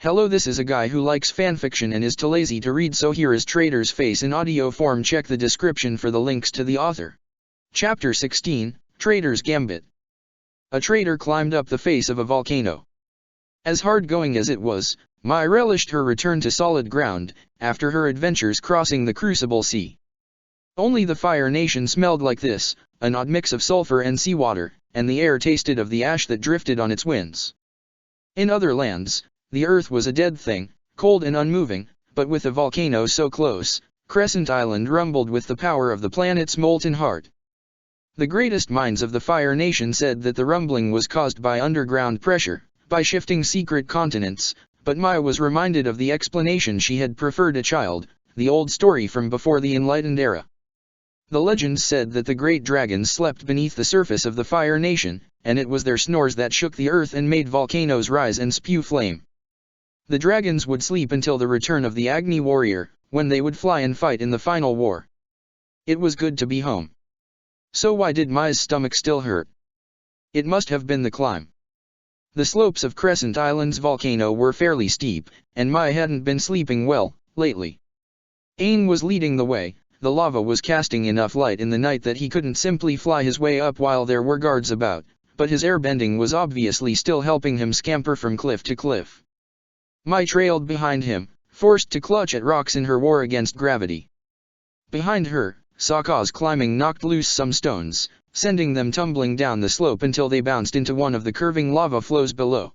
Hello, this is a guy who likes fanfiction and is too lazy to read, so here is Traitor's face in audio form. Check the description for the links to the author. Chapter 16, Traitor's Gambit. A traitor climbed up the face of a volcano. As hard-going as it was, Mai relished her return to solid ground, after her adventures crossing the Crucible Sea. Only the Fire Nation smelled like this, an odd mix of sulfur and seawater, and the air tasted of the ash that drifted on its winds. In other lands, the earth was a dead thing, cold and unmoving, but with a volcano so close, Crescent Island rumbled with the power of the planet's molten heart. The greatest minds of the Fire Nation said that the rumbling was caused by underground pressure, by shifting secret continents, but Mai was reminded of the explanation she had preferred a child, the old story from before the Enlightened Era. The legends said that the great dragons slept beneath the surface of the Fire Nation, and it was their snores that shook the earth and made volcanoes rise and spew flame. The dragons would sleep until the return of the Agni warrior, when they would fly and fight in the final war. It was good to be home. So why did Mai's stomach still hurt? It must have been the climb. The slopes of Crescent Island's volcano were fairly steep, and Mai hadn't been sleeping well, lately. Ain was leading the way. The lava was casting enough light in the night that he couldn't simply fly his way up while there were guards about, but his airbending was obviously still helping him scamper from cliff to cliff. Mai trailed behind him, forced to clutch at rocks in her war against gravity. Behind her, Sokka's climbing knocked loose some stones, sending them tumbling down the slope until they bounced into one of the curving lava flows below.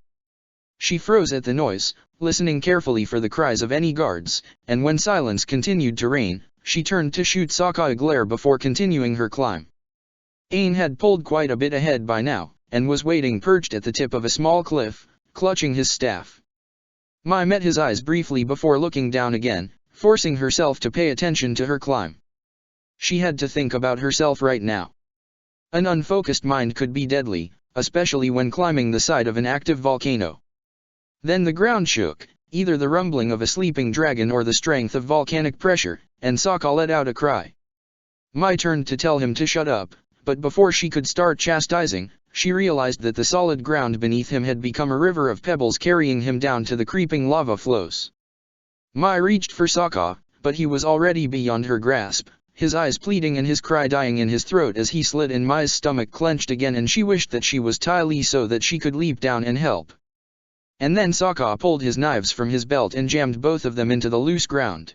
She froze at the noise, listening carefully for the cries of any guards, and when silence continued to reign, she turned to shoot Sokka a glare before continuing her climb. Ain had pulled quite a bit ahead by now, and was waiting perched at the tip of a small cliff, clutching his staff. Mai met his eyes briefly before looking down again, forcing herself to pay attention to her climb. She had to think about herself right now. An unfocused mind could be deadly, especially when climbing the side of an active volcano. Then the ground shook, either the rumbling of a sleeping dragon or the strength of volcanic pressure, and Sokka let out a cry. Mai turned to tell him to shut up, but before she could start chastising, she realized that the solid ground beneath him had become a river of pebbles carrying him down to the creeping lava flows. Mai reached for Sokka, but he was already beyond her grasp, his eyes pleading and his cry dying in his throat as he slid, and Mai's stomach clenched again and she wished that she was Ty Lee so that she could leap down and help. And then Sokka pulled his knives from his belt and jammed both of them into the loose ground.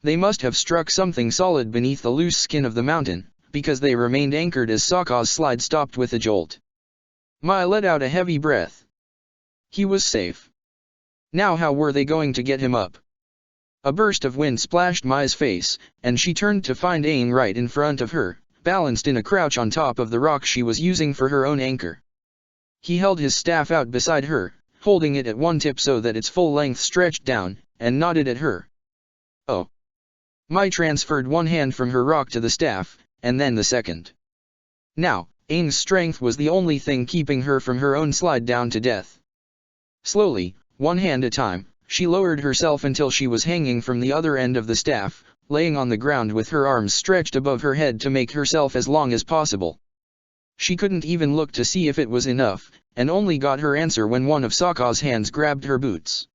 They must have struck something solid beneath the loose skin of the mountain, because they remained anchored as Sokka's slide stopped with a jolt. Mai let out a heavy breath. He was safe. Now how were they going to get him up? A burst of wind splashed Mai's face, and she turned to find Aang right in front of her, balanced in a crouch on top of the rock she was using for her own anchor. He held his staff out beside her, holding it at one tip so that its full length stretched down, and nodded at her. Oh. Mai transferred one hand from her rock to the staff, and then the second. Now, Aang's strength was the only thing keeping her from her own slide down to death. Slowly, one hand at a time, she lowered herself until she was hanging from the other end of the staff, laying on the ground with her arms stretched above her head to make herself as long as possible. She couldn't even look to see if it was enough, and only got her answer when one of Sokka's hands grabbed her boots.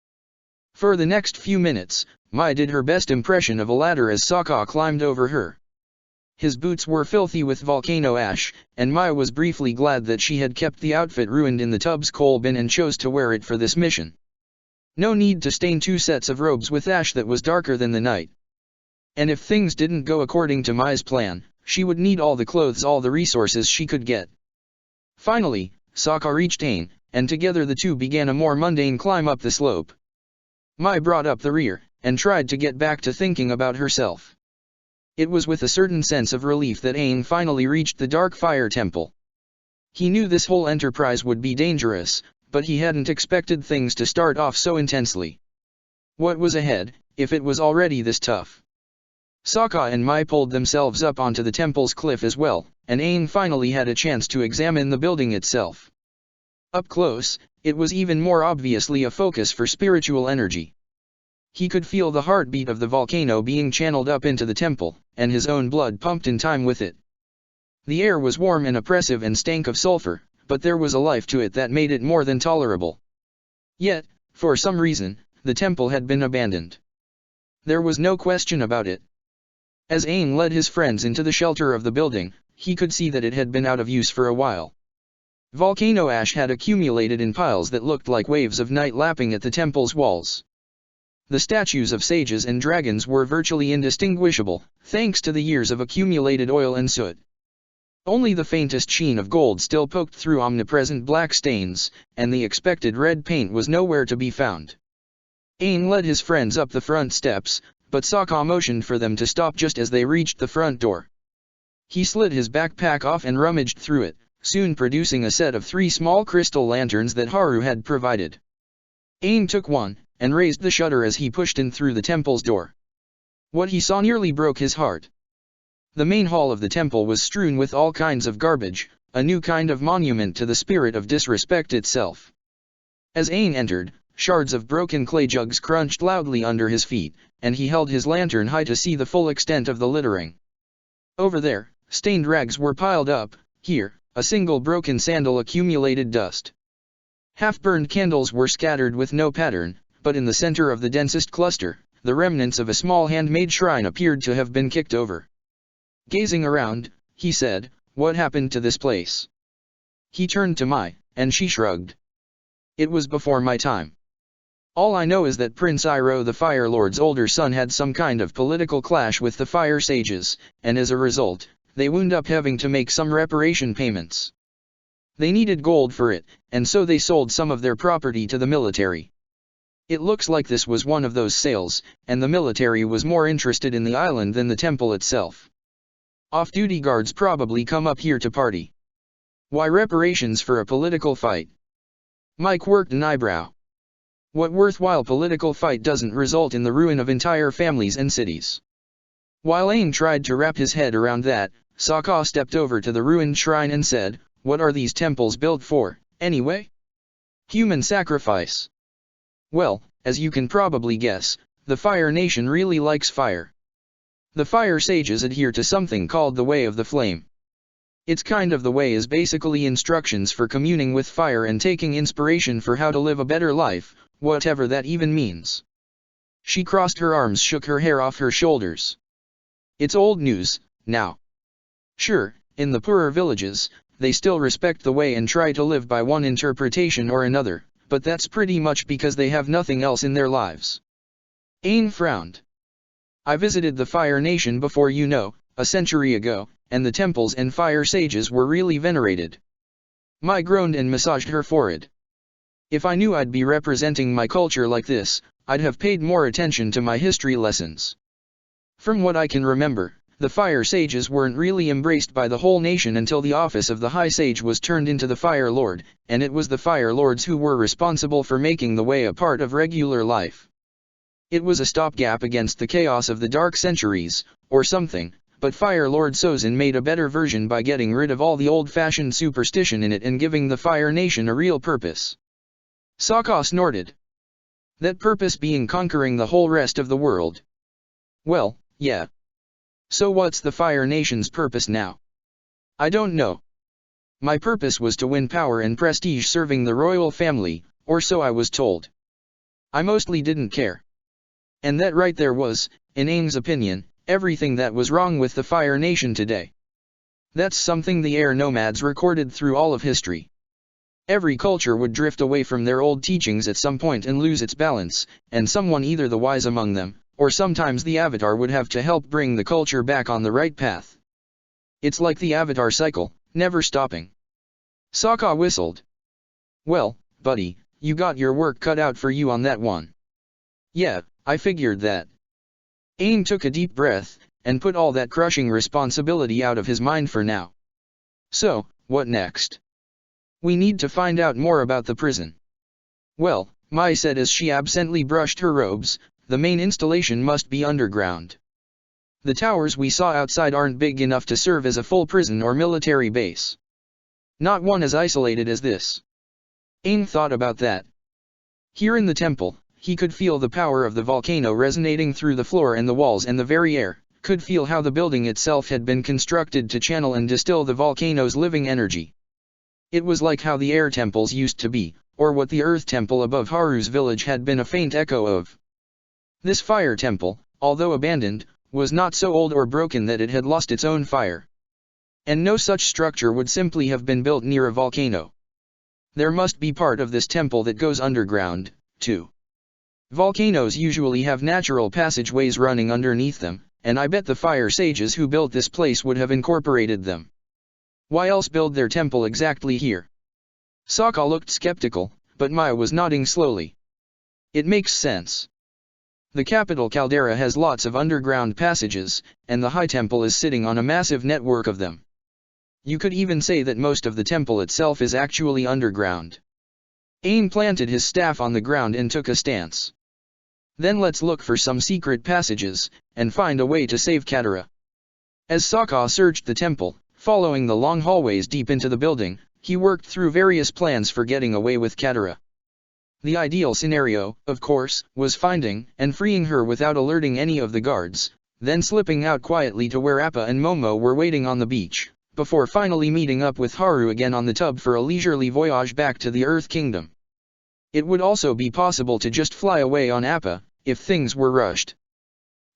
For the next few minutes, Mai did her best impression of a ladder as Sokka climbed over her. His boots were filthy with volcano ash, and Mai was briefly glad that she had kept the outfit ruined in the tub's coal bin and chose to wear it for this mission. No need to stain two sets of robes with ash that was darker than the night. And if things didn't go according to Mai's plan, she would need all the clothes, all the resources she could get. Finally, Sokka reached Aang, and together the two began a more mundane climb up the slope. Mai brought up the rear, and tried to get back to thinking about herself. It was with a certain sense of relief that Aang finally reached the Dark Fire Temple. He knew this whole enterprise would be dangerous, but he hadn't expected things to start off so intensely. What was ahead, if it was already this tough? Sokka and Mai pulled themselves up onto the temple's cliff as well, and Aang finally had a chance to examine the building itself. Up close, it was even more obviously a focus for spiritual energy. He could feel the heartbeat of the volcano being channeled up into the temple, and his own blood pumped in time with it. The air was warm and oppressive and stank of sulfur, but there was a life to it that made it more than tolerable. Yet, For some reason, the temple had been abandoned. There was no question about it. As Aang led his friends into the shelter of the building, he could see that it had been out of use for a while. Volcano ash had accumulated in piles that looked like waves of night lapping at the temple's walls. The statues of sages and dragons were virtually indistinguishable, thanks to the years of accumulated oil and soot. Only the faintest sheen of gold still poked through omnipresent black stains, and the expected red paint was nowhere to be found. Aang led his friends up the front steps, but Sokka motioned for them to stop just as they reached the front door. He slid his backpack off and rummaged through it, soon producing a set of 3 small crystal lanterns that Haru had provided. Aang took one, and raised the shutter as he pushed in through the temple's door. What he saw nearly broke his heart. The main hall of the temple was strewn with all kinds of garbage, a new kind of monument to the spirit of disrespect itself. As Aang entered, shards of broken clay jugs crunched loudly under his feet, and he held his lantern high to see the full extent of the littering. Over there, stained rags were piled up, here, a single broken sandal accumulated dust. Half-burned candles were scattered with no pattern, but in the center of the densest cluster, the remnants of a small handmade shrine appeared to have been kicked over. Gazing around, he said, "What happened to this place?" He turned to Mai, and she shrugged. "It was before my time. All I know is that Prince Iroh the Fire Lord's older son had some kind of political clash with the Fire Sages, and as a result, they wound up having to make some reparation payments. They needed gold for it, and so they sold some of their property to the military. It looks like this was one of those sales, and the military was more interested in the island than the temple itself. Off-duty guards probably come up here to party. Why reparations for a political fight?" Mike worked an eyebrow. What worthwhile political fight doesn't result in the ruin of entire families and cities? While Aang tried to wrap his head around that, Sokka stepped over to the ruined shrine and said, "What are these temples built for, anyway?" "Human sacrifice." "Well, as you can probably guess, the Fire Nation really likes fire. The Fire Sages adhere to something called the Way of the Flame. It's kind of the way is basically instructions for communing with fire and taking inspiration for how to live a better life, whatever that even means." She crossed her arms, shook her hair off her shoulders. "It's old news, now. Sure, in the poorer villages, they still respect the way and try to live by one interpretation or another, but that's pretty much because they have nothing else in their lives." Aang frowned. "I visited the Fire Nation before, you know, a century ago, and the temples and fire sages were really venerated." Mai groaned and massaged her forehead. "If I knew I'd be representing my culture like this, I'd have paid more attention to my history lessons. From what I can remember, the fire sages weren't really embraced by the whole nation until the office of the High Sage was turned into the Fire Lord, and it was the Fire Lords who were responsible for making the way a part of regular life. It was a stopgap against the chaos of the Dark Centuries, or something, but Fire Lord Sozin made a better version by getting rid of all the old-fashioned superstition in it and giving the Fire Nation a real purpose." Sokka snorted. "That purpose being conquering the whole rest of the world?" "Well, yeah. So what's the Fire Nation's purpose now?" "I don't know. My purpose was to win power and prestige serving the royal family, or so I was told. I mostly didn't care." And that right there was, in Aang's opinion, everything that was wrong with the Fire Nation today. That's something the air nomads recorded through all of history. Every culture would drift away from their old teachings at some point and lose its balance, and someone, either the wise among them, or sometimes the Avatar, would have to help bring the culture back on the right path. It's like the Avatar cycle, never stopping. Sokka whistled. "Well, buddy, you got your work cut out for you on that one." "Yeah, I figured that." Aang took a deep breath, and put all that crushing responsibility out of his mind for now. "So, what next?" "We need to find out more about the prison." "Well," Mai said as she absently brushed her robes, "the main installation must be underground. The towers we saw outside aren't big enough to serve as a full prison or military base. Not one as isolated as this." Aang thought about that. Here in the temple, he could feel the power of the volcano resonating through the floor and the walls and the very air, could feel how the building itself had been constructed to channel and distill the volcano's living energy. It was like how the air temples used to be, or what the earth temple above Haru's village had been a faint echo of. This fire temple, although abandoned, was not so old or broken that it had lost its own fire. And no such structure would simply have been built near a volcano. There must be part of this temple that goes underground, too. Volcanoes usually have natural passageways running underneath them, and I bet the fire sages who built this place would have incorporated them. Why else build their temple exactly here? Sokka looked skeptical, but Maya was nodding slowly. It makes sense. The capital caldera has lots of underground passages, and the high temple is sitting on a massive network of them. You could even say that most of the temple itself is actually underground. Aang planted his staff on the ground and took a stance. Then let's look for some secret passages, and find a way to save Katara. As Sokka searched the temple, following the long hallways deep into the building, he worked through various plans for getting away with Katara. The ideal scenario, of course, was finding and freeing her without alerting any of the guards, then slipping out quietly to where Appa and Momo were waiting on the beach, before finally meeting up with Haru again on the tub for a leisurely voyage back to the Earth Kingdom. It would also be possible to just fly away on Appa, if things were rushed.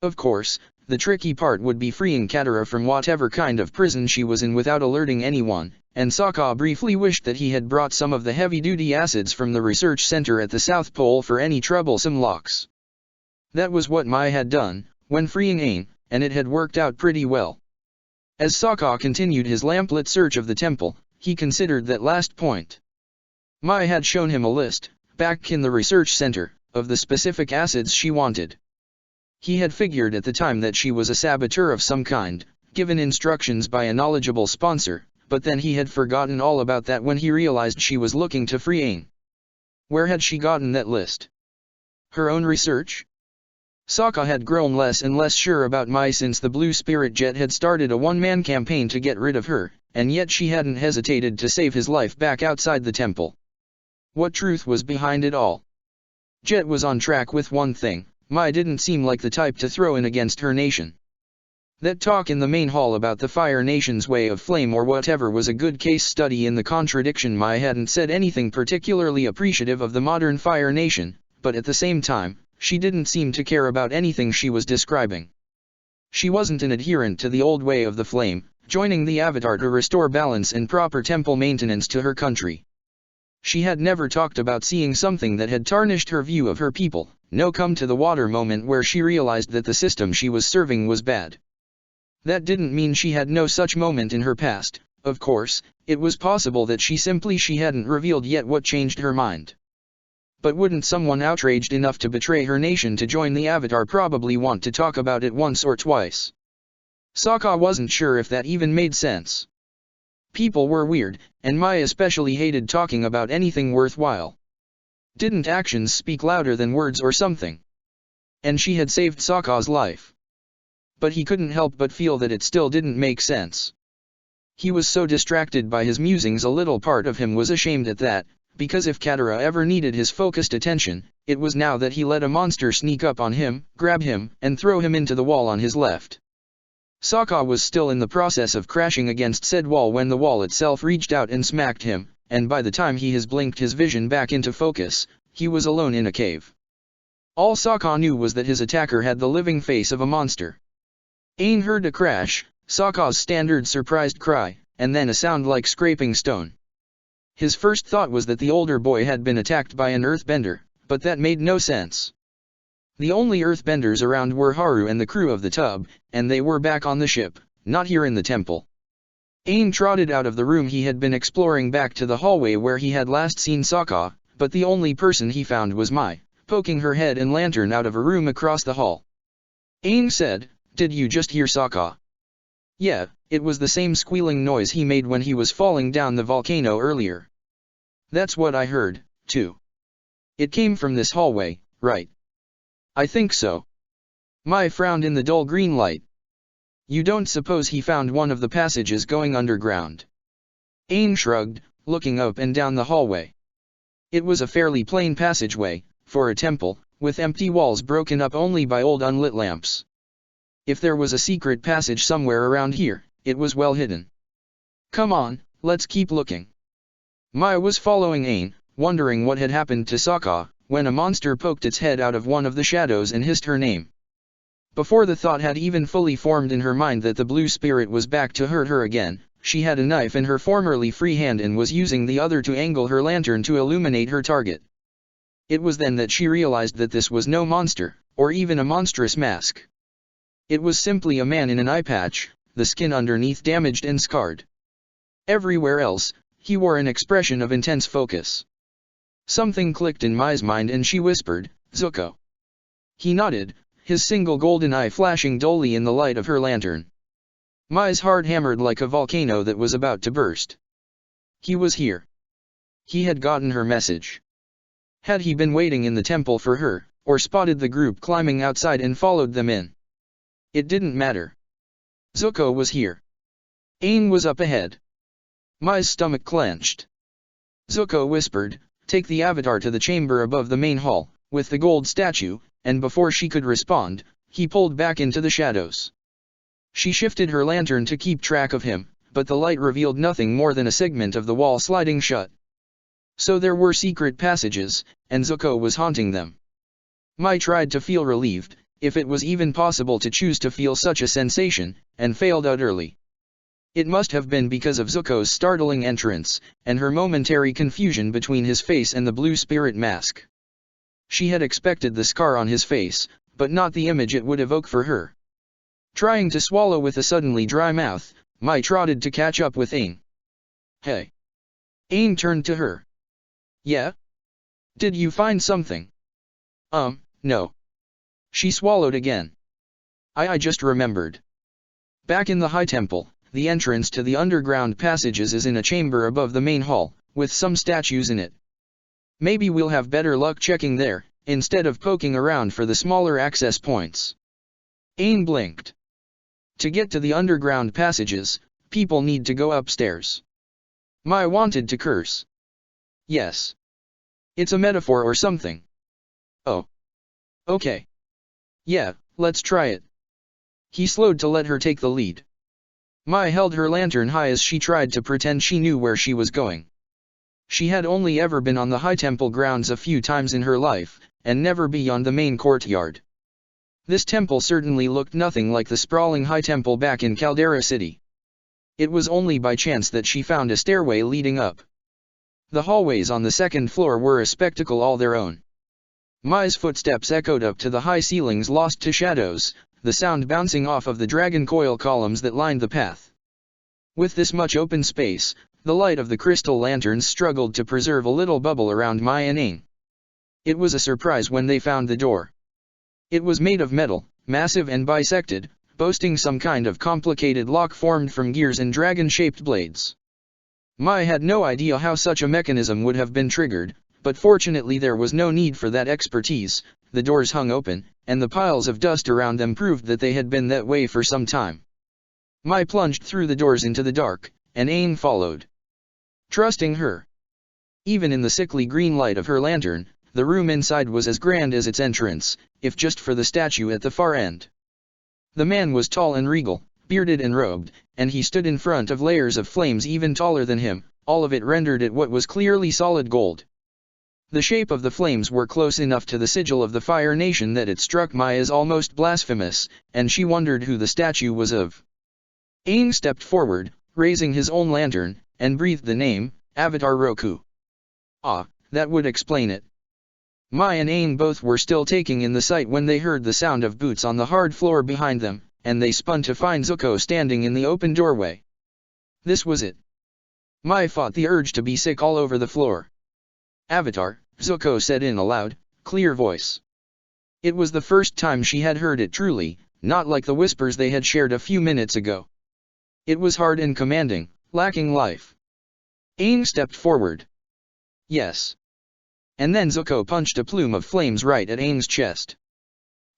Of course, the tricky part would be freeing Katara from whatever kind of prison she was in without alerting anyone, and Sokka briefly wished that he had brought some of the heavy-duty acids from the research center at the South Pole for any troublesome locks. That was what Mai had done, when freeing Aang, and it had worked out pretty well. As Sokka continued his lamplit search of the temple, he considered that last point. Mai had shown him a list, back in the research center, of the specific acids she wanted. He had figured at the time that she was a saboteur of some kind, given instructions by a knowledgeable sponsor, but then he had forgotten all about that when he realized she was looking to free Aang. Where had she gotten that list? Her own research? Sokka had grown less and less sure about Mai since the Blue Spirit Jet had started a one-man campaign to get rid of her, and yet she hadn't hesitated to save his life back outside the temple. What truth was behind it all? Jet was on track with one thing: Mai didn't seem like the type to throw in against her nation. That talk in the main hall about the Fire Nation's way of flame or whatever was a good case study in the contradiction. Mai hadn't said anything particularly appreciative of the modern Fire Nation, but at the same time, she didn't seem to care about anything she was describing. She wasn't an adherent to the old way of the flame, joining the Avatar to restore balance and proper temple maintenance to her country. She had never talked about seeing something that had tarnished her view of her people, no come to the water moment where she realized that the system she was serving was bad. That didn't mean she had no such moment in her past. Of course, it was possible that she hadn't revealed yet what changed her mind. But wouldn't someone outraged enough to betray her nation to join the Avatar probably want to talk about it once or twice? Sokka wasn't sure if that even made sense. People were weird, and Mai especially hated talking about anything worthwhile. Didn't actions speak louder than words or something? And she had saved Sokka's life. But he couldn't help but feel that it still didn't make sense. He was so distracted by his musings, a little part of him was ashamed at that, because if Katara ever needed his focused attention, it was now that he let a monster sneak up on him, grab him, and throw him into the wall on his left. Sokka was still in the process of crashing against said wall when the wall itself reached out and smacked him, and by the time he has blinked his vision back into focus, he was alone in a cave. All Sokka knew was that his attacker had the living face of a monster. Aang heard a crash, Sokka's standard surprised cry, and then a sound like scraping stone. His first thought was that the older boy had been attacked by an earthbender, but that made no sense. The only earthbenders around were Haru and the crew of the tub, and they were back on the ship, not here in the temple. Aang trotted out of the room he had been exploring back to the hallway where he had last seen Sokka, but the only person he found was Mai, poking her head and lantern out of a room across the hall. Aang said, "Did you just hear Sokka?" "Yeah, it was the same squealing noise he made when he was falling down the volcano earlier." "That's what I heard, too. It came from this hallway, right?" "I think so." Mai frowned in the dull green light. "You don't suppose he found one of the passages going underground?" Aang shrugged, looking up and down the hallway. It was a fairly plain passageway, for a temple, with empty walls broken up only by old unlit lamps. If there was a secret passage somewhere around here, it was well hidden. "Come on, let's keep looking." Mai was following Aang, wondering what had happened to Sokka, when a monster poked its head out of one of the shadows and hissed her name. Before the thought had even fully formed in her mind that the blue spirit was back to hurt her again, she had a knife in her formerly free hand and was using the other to angle her lantern to illuminate her target. It was then that she realized that this was no monster, or even a monstrous mask. It was simply a man in an eye patch, the skin underneath damaged and scarred. Everywhere else, he wore an expression of intense focus. Something clicked in Mai's mind and she whispered, "Zuko." He nodded, his single golden eye flashing dully in the light of her lantern. Mai's heart hammered like a volcano that was about to burst. He was here. He had gotten her message. Had he been waiting in the temple for her, or spotted the group climbing outside and followed them in? It didn't matter. Zuko was here. Aang was up ahead. Mai's stomach clenched. Zuko whispered, "Take the avatar to the chamber above the main hall, with the gold statue," and before she could respond, he pulled back into the shadows. She shifted her lantern to keep track of him, but the light revealed nothing more than a segment of the wall sliding shut. So there were secret passages, and Zuko was haunting them. Mai tried to feel relieved, if it was even possible to choose to feel such a sensation, and failed utterly. It must have been because of Zuko's startling entrance, and her momentary confusion between his face and the blue spirit mask. She had expected the scar on his face, but not the image it would evoke for her. Trying to swallow with a suddenly dry mouth, Mai trotted to catch up with Aang. "Hey." Aang turned to her. "Yeah? Did you find something?" No." She swallowed again. I just remembered. Back in the High Temple, the entrance to the underground passages is in a chamber above the main hall, with some statues in it. Maybe we'll have better luck checking there, instead of poking around for the smaller access points." Aang blinked. To get to the underground passages, people need to go upstairs. Mai wanted to curse. Yes. It's a metaphor or something. Oh. Okay. Yeah, let's try it. He slowed to let her take the lead. Mai held her lantern high as she tried to pretend she knew where she was going. She had only ever been on the High Temple grounds a few times in her life, and never beyond the main courtyard. This temple certainly looked nothing like the sprawling High Temple back in Caldera City. It was only by chance that she found a stairway leading up. The hallways on the second floor were a spectacle all their own. Mai's footsteps echoed up to the high ceilings lost to shadows, the sound bouncing off of the dragon coil columns that lined the path. With this much open space, the light of the crystal lanterns struggled to preserve a little bubble around Mai and Aang. It was a surprise when they found the door. It was made of metal, massive and bisected, boasting some kind of complicated lock formed from gears and dragon-shaped blades. Mai had no idea how such a mechanism would have been triggered, but fortunately there was no need for that expertise. The doors hung open, and the piles of dust around them proved that they had been that way for some time. Mai plunged through the doors into the dark, and Aang followed. Trusting her. Even in the sickly green light of her lantern, the room inside was as grand as its entrance, if just for the statue at the far end. The man was tall and regal, bearded and robed, and he stood in front of layers of flames even taller than him, all of it rendered it what was clearly solid gold. The shape of the flames were close enough to the sigil of the Fire Nation that it struck Mai as almost blasphemous, and she wondered who the statue was of. Aang stepped forward, raising his own lantern, and breathed the name, Avatar Roku. Ah, that would explain it. Mai and Aang both were still taking in the sight when they heard the sound of boots on the hard floor behind them, and they spun to find Zuko standing in the open doorway. This was it. Mai fought the urge to be sick all over the floor. "Avatar," Zuko said in a loud, clear voice. It was the first time she had heard it truly, not like the whispers they had shared a few minutes ago. It was hard and commanding, lacking life. Aang stepped forward. Yes. And then Zuko punched a plume of flames right at Aang's chest.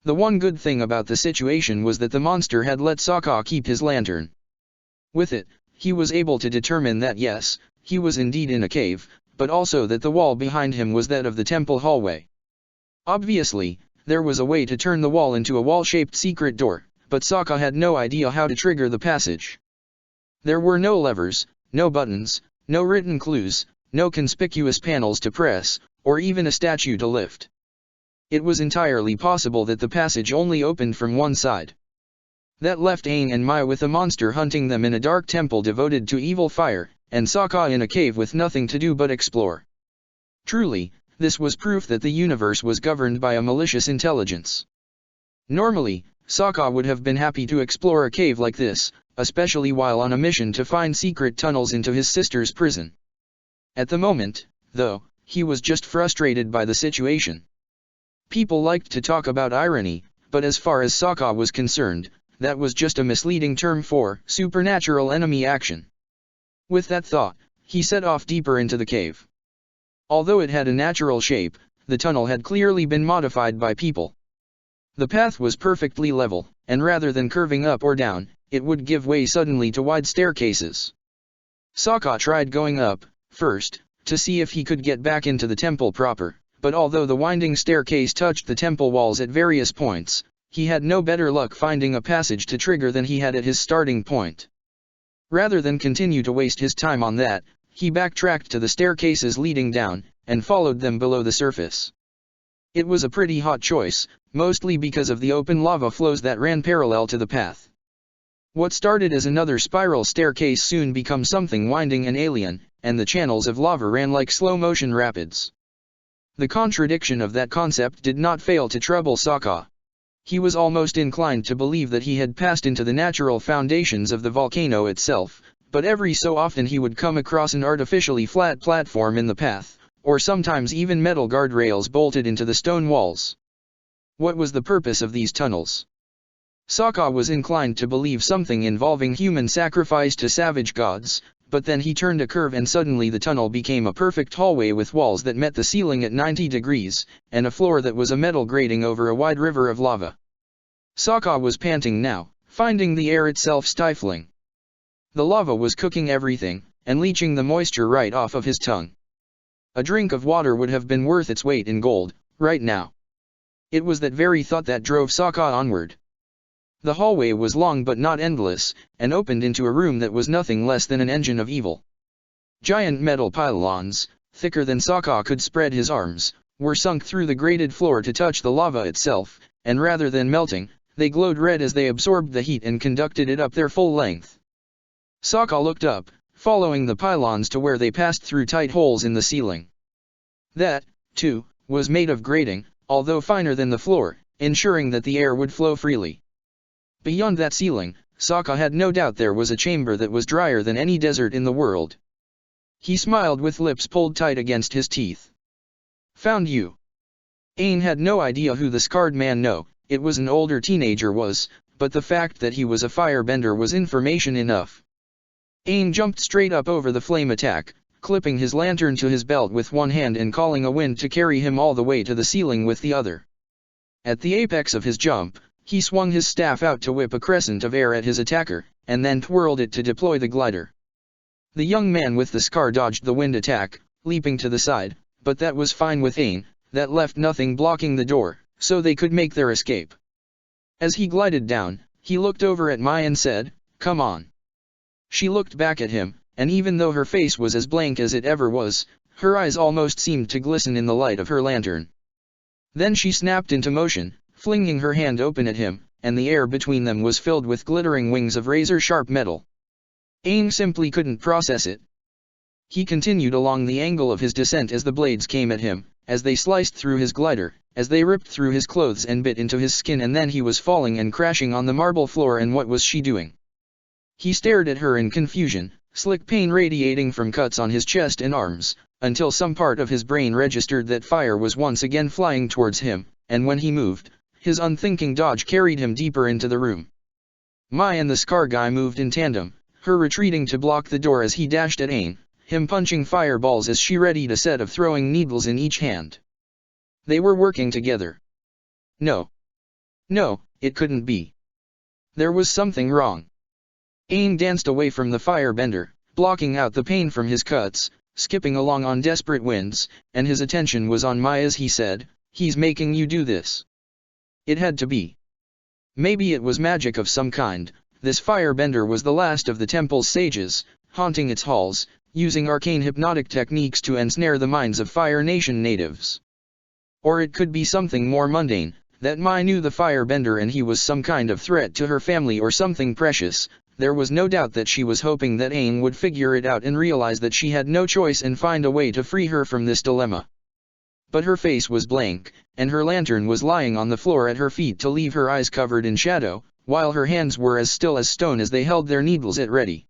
The one good thing about the situation was that the monster had let Sokka keep his lantern. With it, he was able to determine that yes, he was indeed in a cave, but also that the wall behind him was that of the temple hallway. Obviously, there was a way to turn the wall into a wall-shaped secret door, but Sokka had no idea how to trigger the passage. There were no levers, no buttons, no written clues, no conspicuous panels to press, or even a statue to lift. It was entirely possible that the passage only opened from one side. That left Aang and Mai with a monster hunting them in a dark temple devoted to evil fire, and Sokka in a cave with nothing to do but explore. Truly, this was proof that the universe was governed by a malicious intelligence. Normally, Sokka would have been happy to explore a cave like this, especially while on a mission to find secret tunnels into his sister's prison. At the moment, though, he was just frustrated by the situation. People liked to talk about irony, but as far as Sokka was concerned, that was just a misleading term for supernatural enemy action. With that thought, he set off deeper into the cave. Although it had a natural shape, the tunnel had clearly been modified by people. The path was perfectly level, and rather than curving up or down, it would give way suddenly to wide staircases. Sokka tried going up, first, to see if he could get back into the temple proper, but although the winding staircase touched the temple walls at various points, he had no better luck finding a passage to trigger than he had at his starting point. Rather than continue to waste his time on that, he backtracked to the staircases leading down, and followed them below the surface. It was a pretty hot choice, mostly because of the open lava flows that ran parallel to the path. What started as another spiral staircase soon became something winding and alien, and the channels of lava ran like slow-motion rapids. The contradiction of that concept did not fail to trouble Sokka. He was almost inclined to believe that he had passed into the natural foundations of the volcano itself, but every so often he would come across an artificially flat platform in the path, or sometimes even metal guardrails bolted into the stone walls. What was the purpose of these tunnels? Sokka was inclined to believe something involving human sacrifice to savage gods, but then he turned a curve and suddenly the tunnel became a perfect hallway with walls that met the ceiling at 90 degrees, and a floor that was a metal grating over a wide river of lava. Sokka was panting now, finding the air itself stifling. The lava was cooking everything, and leaching the moisture right off of his tongue. A drink of water would have been worth its weight in gold, right now. It was that very thought that drove Sokka onward. The hallway was long but not endless, and opened into a room that was nothing less than an engine of evil. Giant metal pylons, thicker than Sokka could spread his arms, were sunk through the grated floor to touch the lava itself, and rather than melting, they glowed red as they absorbed the heat and conducted it up their full length. Sokka looked up, following the pylons to where they passed through tight holes in the ceiling. That, too, was made of grating, although finer than the floor, ensuring that the air would flow freely. Beyond that ceiling, Sokka had no doubt there was a chamber that was drier than any desert in the world. He smiled with lips pulled tight against his teeth. "Found you." Aang had no idea who the scarred man it was an older teenager was, but the fact that he was a firebender was information enough. Aang jumped straight up over the flame attack, clipping his lantern to his belt with one hand and calling a wind to carry him all the way to the ceiling with the other. At the apex of his jump, he swung his staff out to whip a crescent of air at his attacker, and then twirled it to deploy the glider. The young man with the scar dodged the wind attack, leaping to the side, but that was fine with Aang, that left nothing blocking the door, so they could make their escape. As he glided down, he looked over at Mai and said, "Come on." She looked back at him, and even though her face was as blank as it ever was, her eyes almost seemed to glisten in the light of her lantern. Then she snapped into motion, flinging her hand open at him, and the air between them was filled with glittering wings of razor-sharp metal. Aang simply couldn't process it. He continued along the angle of his descent as the blades came at him, as they sliced through his glider, as they ripped through his clothes and bit into his skin, and then he was falling and crashing on the marble floor. And what was she doing? He stared at her in confusion, slick pain radiating from cuts on his chest and arms, until some part of his brain registered that fire was once again flying towards him, and when he moved, his unthinking dodge carried him deeper into the room. Mai and the scar guy moved in tandem, her retreating to block the door as he dashed at Aang, him punching fireballs as she readied a set of throwing needles in each hand. They were working together. No, it couldn't be. There was something wrong. Aang danced away from the firebender, blocking out the pain from his cuts, skipping along on desperate winds, and his attention was on Mai as he said, "He's making you do this." It had to be. Maybe it was magic of some kind. This firebender was the last of the temple's sages, haunting its halls, using arcane hypnotic techniques to ensnare the minds of Fire Nation natives. Or it could be something more mundane, that Mai knew the firebender and he was some kind of threat to her family or something precious. There was no doubt that she was hoping that Aang would figure it out and realize that she had no choice and find a way to free her from this dilemma. But her face was blank, and her lantern was lying on the floor at her feet to leave her eyes covered in shadow, while her hands were as still as stone as they held their needles at ready.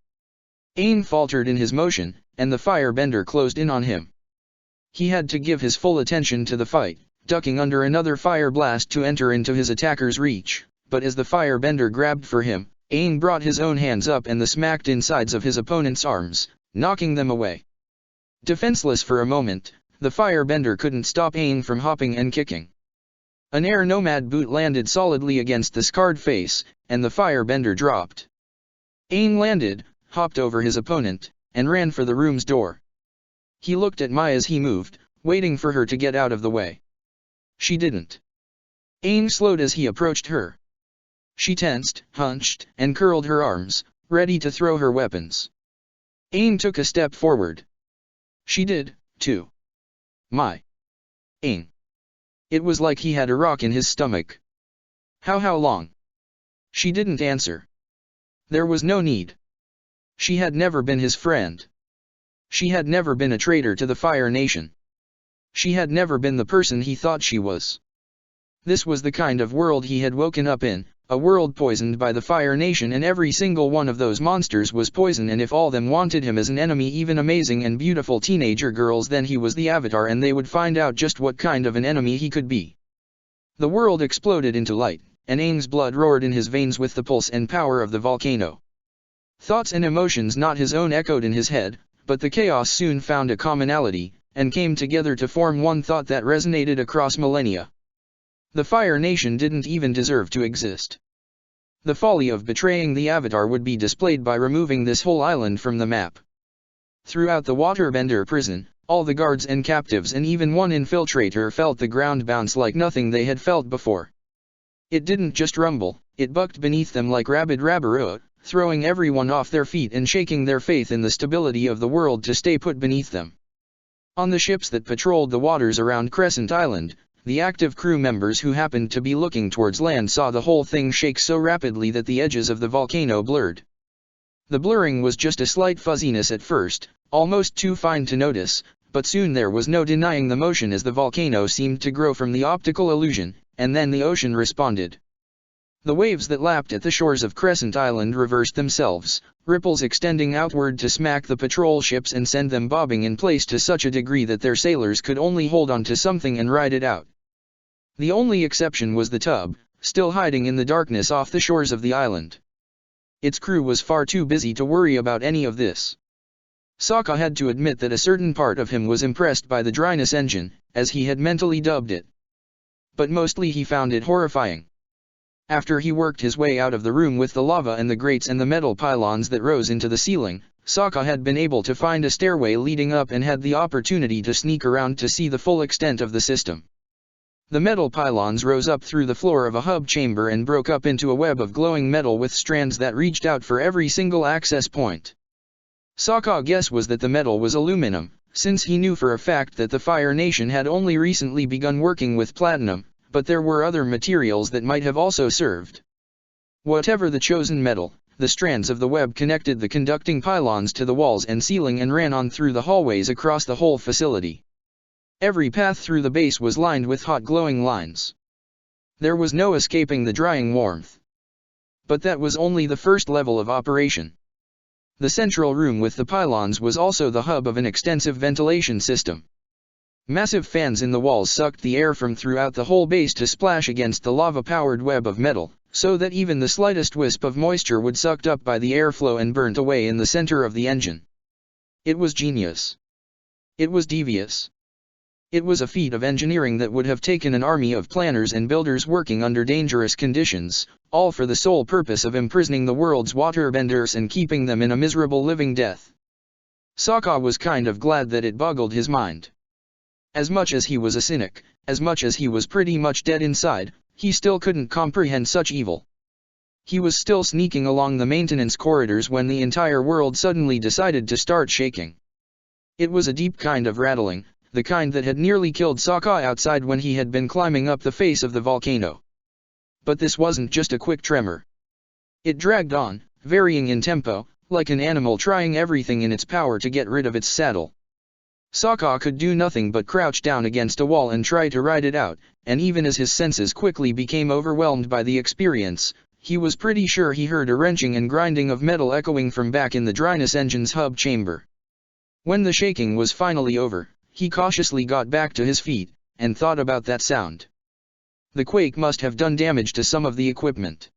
Aang faltered in his motion, and the firebender closed in on him. He had to give his full attention to the fight, ducking under another fire blast to enter into his attacker's reach, but as the firebender grabbed for him, Aang brought his own hands up and smacked insides of his opponent's arms, knocking them away. Defenseless for a moment, the firebender couldn't stop Aang from hopping and kicking. An air nomad boot landed solidly against the scarred face, and the firebender dropped. Aang landed, hopped over his opponent, and ran for the room's door. He looked at Mai as he moved, waiting for her to get out of the way. She didn't. Aang slowed as he approached her. She tensed, hunched, and curled her arms, ready to throw her weapons. Aang took a step forward. She did, too. Mai. Aang. It was like he had a rock in his stomach. How long? She didn't answer. There was no need. She had never been his friend. She had never been a traitor to the Fire Nation. She had never been the person he thought she was. This was the kind of world he had woken up in, a world poisoned by the Fire Nation, and every single one of those monsters was poison, and if all them wanted him as an enemy, even amazing and beautiful teenager girls, then he was the avatar and they would find out just what kind of an enemy he could be. The world exploded into light, and Aang's blood roared in his veins with the pulse and power of the volcano. Thoughts and emotions not his own echoed in his head, but the chaos soon found a commonality, and came together to form one thought that resonated across millennia. The Fire Nation didn't even deserve to exist. The folly of betraying the Avatar would be displayed by removing this whole island from the map. Throughout the waterbender prison, all the guards and captives and even one infiltrator felt the ground bounce like nothing they had felt before. It didn't just rumble, it bucked beneath them like rabid rabarua, throwing everyone off their feet and shaking their faith in the stability of the world to stay put beneath them. On the ships that patrolled the waters around Crescent Island, the active crew members who happened to be looking towards land saw the whole thing shake so rapidly that the edges of the volcano blurred. The blurring was just a slight fuzziness at first, almost too fine to notice, but soon there was no denying the motion as the volcano seemed to grow from the optical illusion, and then the ocean responded. The waves that lapped at the shores of Crescent Island reversed themselves, ripples extending outward to smack the patrol ships and send them bobbing in place to such a degree that their sailors could only hold on to something and ride it out. The only exception was the tub, still hiding in the darkness off the shores of the island. Its crew was far too busy to worry about any of this. Sokka had to admit that a certain part of him was impressed by the dryness engine, as he had mentally dubbed it. But mostly he found it horrifying. After he worked his way out of the room with the lava and the grates and the metal pylons that rose into the ceiling, Sokka had been able to find a stairway leading up and had the opportunity to sneak around to see the full extent of the system. The metal pylons rose up through the floor of a hub chamber and broke up into a web of glowing metal with strands that reached out for every single access point. Sokka's guess was that the metal was aluminum, since he knew for a fact that the Fire Nation had only recently begun working with platinum, but there were other materials that might have also served. Whatever the chosen metal, the strands of the web connected the conducting pylons to the walls and ceiling and ran on through the hallways across the whole facility. Every path through the base was lined with hot glowing lines. There was no escaping the drying warmth. But that was only the first level of operation. The central room with the pylons was also the hub of an extensive ventilation system. Massive fans in the walls sucked the air from throughout the whole base to splash against the lava-powered web of metal, so that even the slightest wisp of moisture would sucked up by the airflow and burnt away in the center of the engine. It was genius. It was devious. It was a feat of engineering that would have taken an army of planners and builders working under dangerous conditions, all for the sole purpose of imprisoning the world's waterbenders and keeping them in a miserable living death. Sokka was kind of glad that it boggled his mind. As much as he was a cynic, as much as he was pretty much dead inside, he still couldn't comprehend such evil. He was still sneaking along the maintenance corridors when the entire world suddenly decided to start shaking. It was a deep kind of rattling, the kind that had nearly killed Sokka outside when he had been climbing up the face of the volcano. But this wasn't just a quick tremor. It dragged on, varying in tempo, like an animal trying everything in its power to get rid of its saddle. Sokka could do nothing but crouch down against a wall and try to ride it out, and even as his senses quickly became overwhelmed by the experience, he was pretty sure he heard a wrenching and grinding of metal echoing from back in the dryness engine's hub chamber. When the shaking was finally over, he cautiously got back to his feet, and thought about that sound. The quake must have done damage to some of the equipment.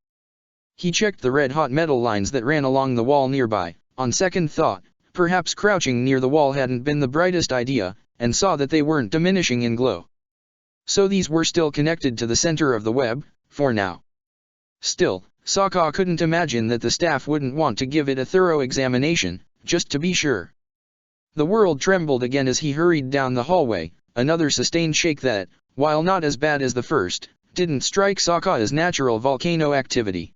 He checked the red-hot metal lines that ran along the wall nearby. On second thought, perhaps crouching near the wall hadn't been the brightest idea, and saw that they weren't diminishing in glow. So these were still connected to the center of the web, for now. Still, Sokka couldn't imagine that the staff wouldn't want to give it a thorough examination, just to be sure. The world trembled again as he hurried down the hallway, another sustained shake that, while not as bad as the first, didn't strike Sokka as natural volcano activity.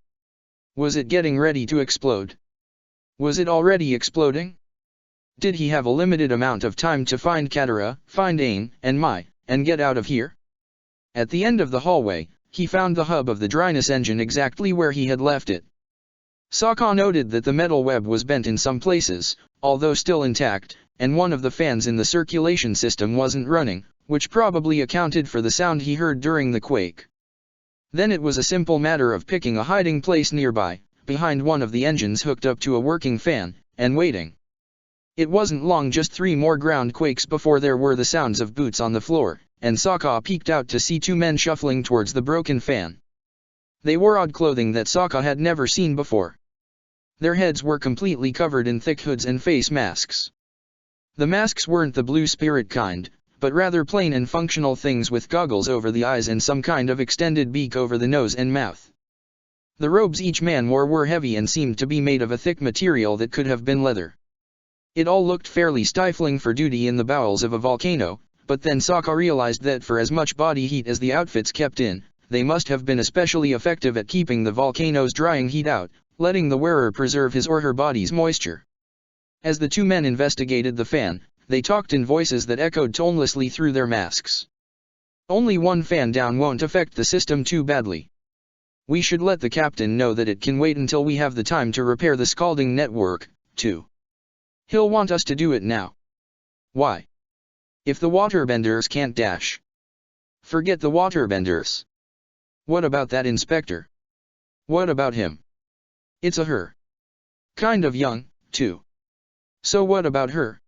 Was it getting ready to explode? Was it already exploding? Did he have a limited amount of time to find Katara, find Aang, and Mai, and get out of here? At the end of the hallway, he found the hub of the dryness engine exactly where he had left it. Sokka noted that the metal web was bent in some places, although still intact, and one of the fans in the circulation system wasn't running, which probably accounted for the sound he heard during the quake. Then it was a simple matter of picking a hiding place nearby, behind one of the engines hooked up to a working fan, and waiting. It wasn't long, just 3 more ground quakes before there were the sounds of boots on the floor, and Sokka peeked out to see 2 men shuffling towards the broken fan. They wore odd clothing that Sokka had never seen before. Their heads were completely covered in thick hoods and face masks. The masks weren't the blue spirit kind, but rather plain and functional things with goggles over the eyes and some kind of extended beak over the nose and mouth. The robes each man wore were heavy and seemed to be made of a thick material that could have been leather. It all looked fairly stifling for duty in the bowels of a volcano, but then Sokka realized that for as much body heat as the outfits kept in, they must have been especially effective at keeping the volcano's drying heat out, letting the wearer preserve his or her body's moisture. As the 2 men investigated the fan, they talked in voices that echoed tonelessly through their masks. Only 1 fan down won't affect the system too badly. We should let the captain know that it can wait until we have the time to repair the scalding network, too. He'll want us to do it now. Why? If the waterbenders can't dash. Forget the waterbenders. What about that inspector? What about him? It's a her. Kind of young, too. So what about her?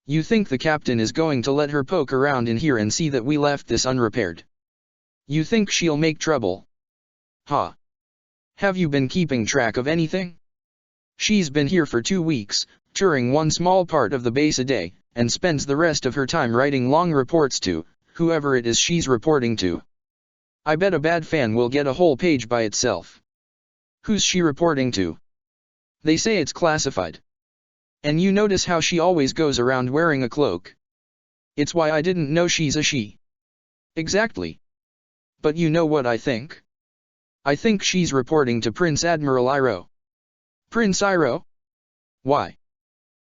You think the captain is going to let her poke around in here and see that we left this unrepaired? You think she'll make trouble? Huh? Have you been keeping track of anything? She's been here for 2 weeks, touring one small part of the base a day, and spends the rest of her time writing long reports to whoever it is she's reporting to. I bet a bad fan will get a whole page by itself. Who's she reporting to? They say it's classified. And you notice how she always goes around wearing a cloak. It's why I didn't know she's a she. Exactly. But you know what I think? I think she's reporting to Prince Admiral Iroh. Prince Iroh? Why?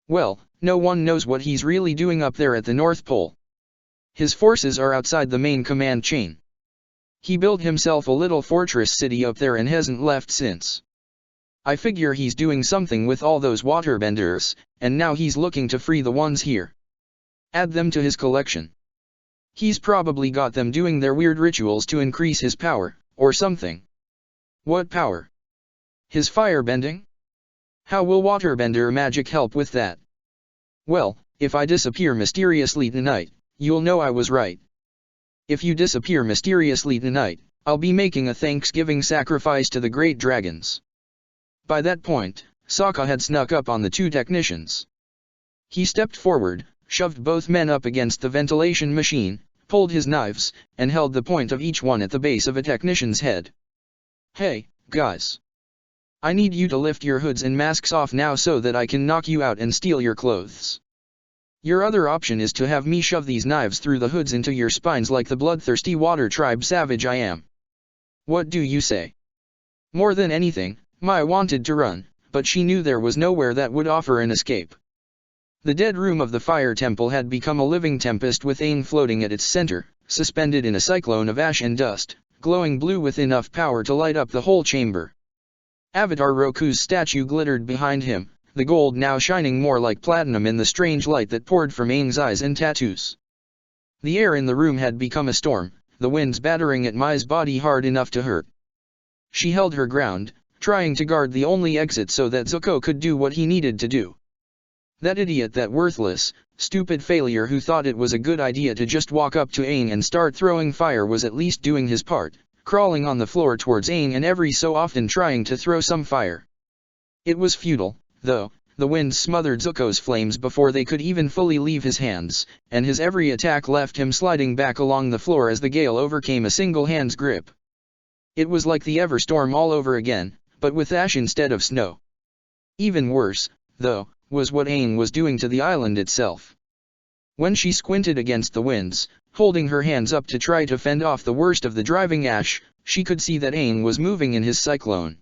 Well, no one knows what he's really doing up there at the North Pole. His forces are outside the main command chain. He built himself a little fortress city up there and hasn't left since. I figure he's doing something with all those waterbenders, and now he's looking to free the ones here. Add them to his collection. He's probably got them doing their weird rituals to increase his power, or something. What power? His firebending? How will waterbender magic help with that? Well, if I disappear mysteriously tonight, you'll know I was right. If you disappear mysteriously tonight, I'll be making a Thanksgiving sacrifice to the great dragons. By that point, Sokka had snuck up on the 2 technicians. He stepped forward, shoved both men up against the ventilation machine, pulled his knives, and held the point of each one at the base of a technician's head. Hey, guys. I need you to lift your hoods and masks off now so that I can knock you out and steal your clothes. Your other option is to have me shove these knives through the hoods into your spines like the bloodthirsty water tribe savage I am. What do you say? More than anything, Mai wanted to run, but she knew there was nowhere that would offer an escape. The dead room of the fire temple had become a living tempest with Aang floating at its center, suspended in a cyclone of ash and dust, glowing blue with enough power to light up the whole chamber. Avatar Roku's statue glittered behind him, the gold now shining more like platinum in the strange light that poured from Aang's eyes and tattoos. The air in the room had become a storm, the winds battering at Mai's body hard enough to hurt. She held her ground, trying to guard the only exit so that Zuko could do what he needed to do. That idiot, that worthless, stupid failure who thought it was a good idea to just walk up to Aang and start throwing fire was at least doing his part, crawling on the floor towards Aang and every so often trying to throw some fire. It was futile, though. The wind smothered Zuko's flames before they could even fully leave his hands, and his every attack left him sliding back along the floor as the gale overcame a single hand's grip. It was like the Everstorm all over again, but with ash instead of snow. Even worse, though, was what Aang was doing to the island itself. When she squinted against the winds, holding her hands up to try to fend off the worst of the driving ash, she could see that Aang was moving in his cyclone.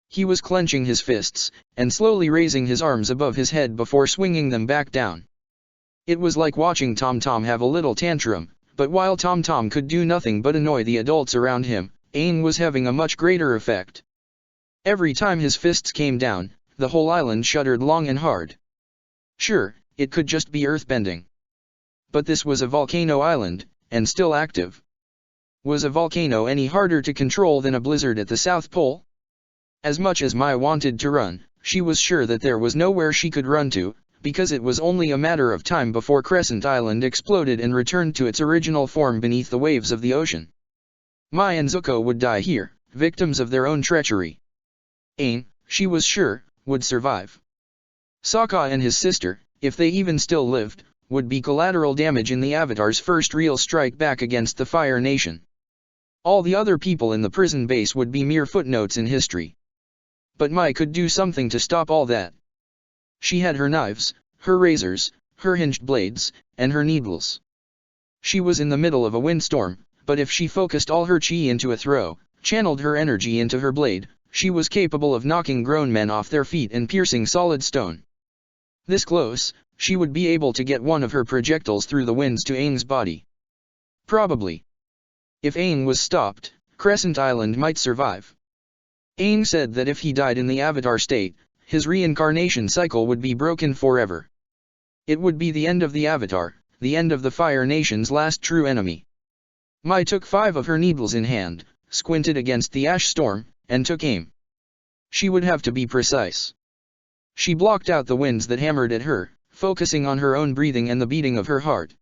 He was clenching his fists, and slowly raising his arms above his head before swinging them back down. It was like watching Tom Tom have a little tantrum, but while Tom Tom could do nothing but annoy the adults around him, Aang was having a much greater effect. Every time his fists came down, the whole island shuddered long and hard. Sure, it could just be earthbending. But this was a volcano island, and still active. Was a volcano any harder to control than a blizzard at the South Pole? As much as Mai wanted to run, she was sure that there was nowhere she could run to, because it was only a matter of time before Crescent Island exploded and returned to its original form beneath the waves of the ocean. Mai and Zuko would die here, victims of their own treachery. Aang, she was sure, would survive. Sokka and his sister, if they even still lived, would be collateral damage in the Avatar's first real strike back against the Fire Nation. All the other people in the prison base would be mere footnotes in history. But Mai could do something to stop all that. She had her knives, her razors, her hinged blades, and her needles. She was in the middle of a windstorm, but if she focused all her chi into a throw, channeled her energy into her blade, she was capable of knocking grown men off their feet and piercing solid stone. This close, she would be able to get one of her projectiles through the winds to Aang's body. Probably. If Aang was stopped, Crescent Island might survive. Aang said that if he died in the Avatar state, his reincarnation cycle would be broken forever. It would be the end of the Avatar, the end of the Fire Nation's last true enemy. Mai took 5 of her needles in hand, squinted against the ash storm, and took aim. She would have to be precise. She blocked out the winds that hammered at her, focusing on her own breathing and the beating of her heart.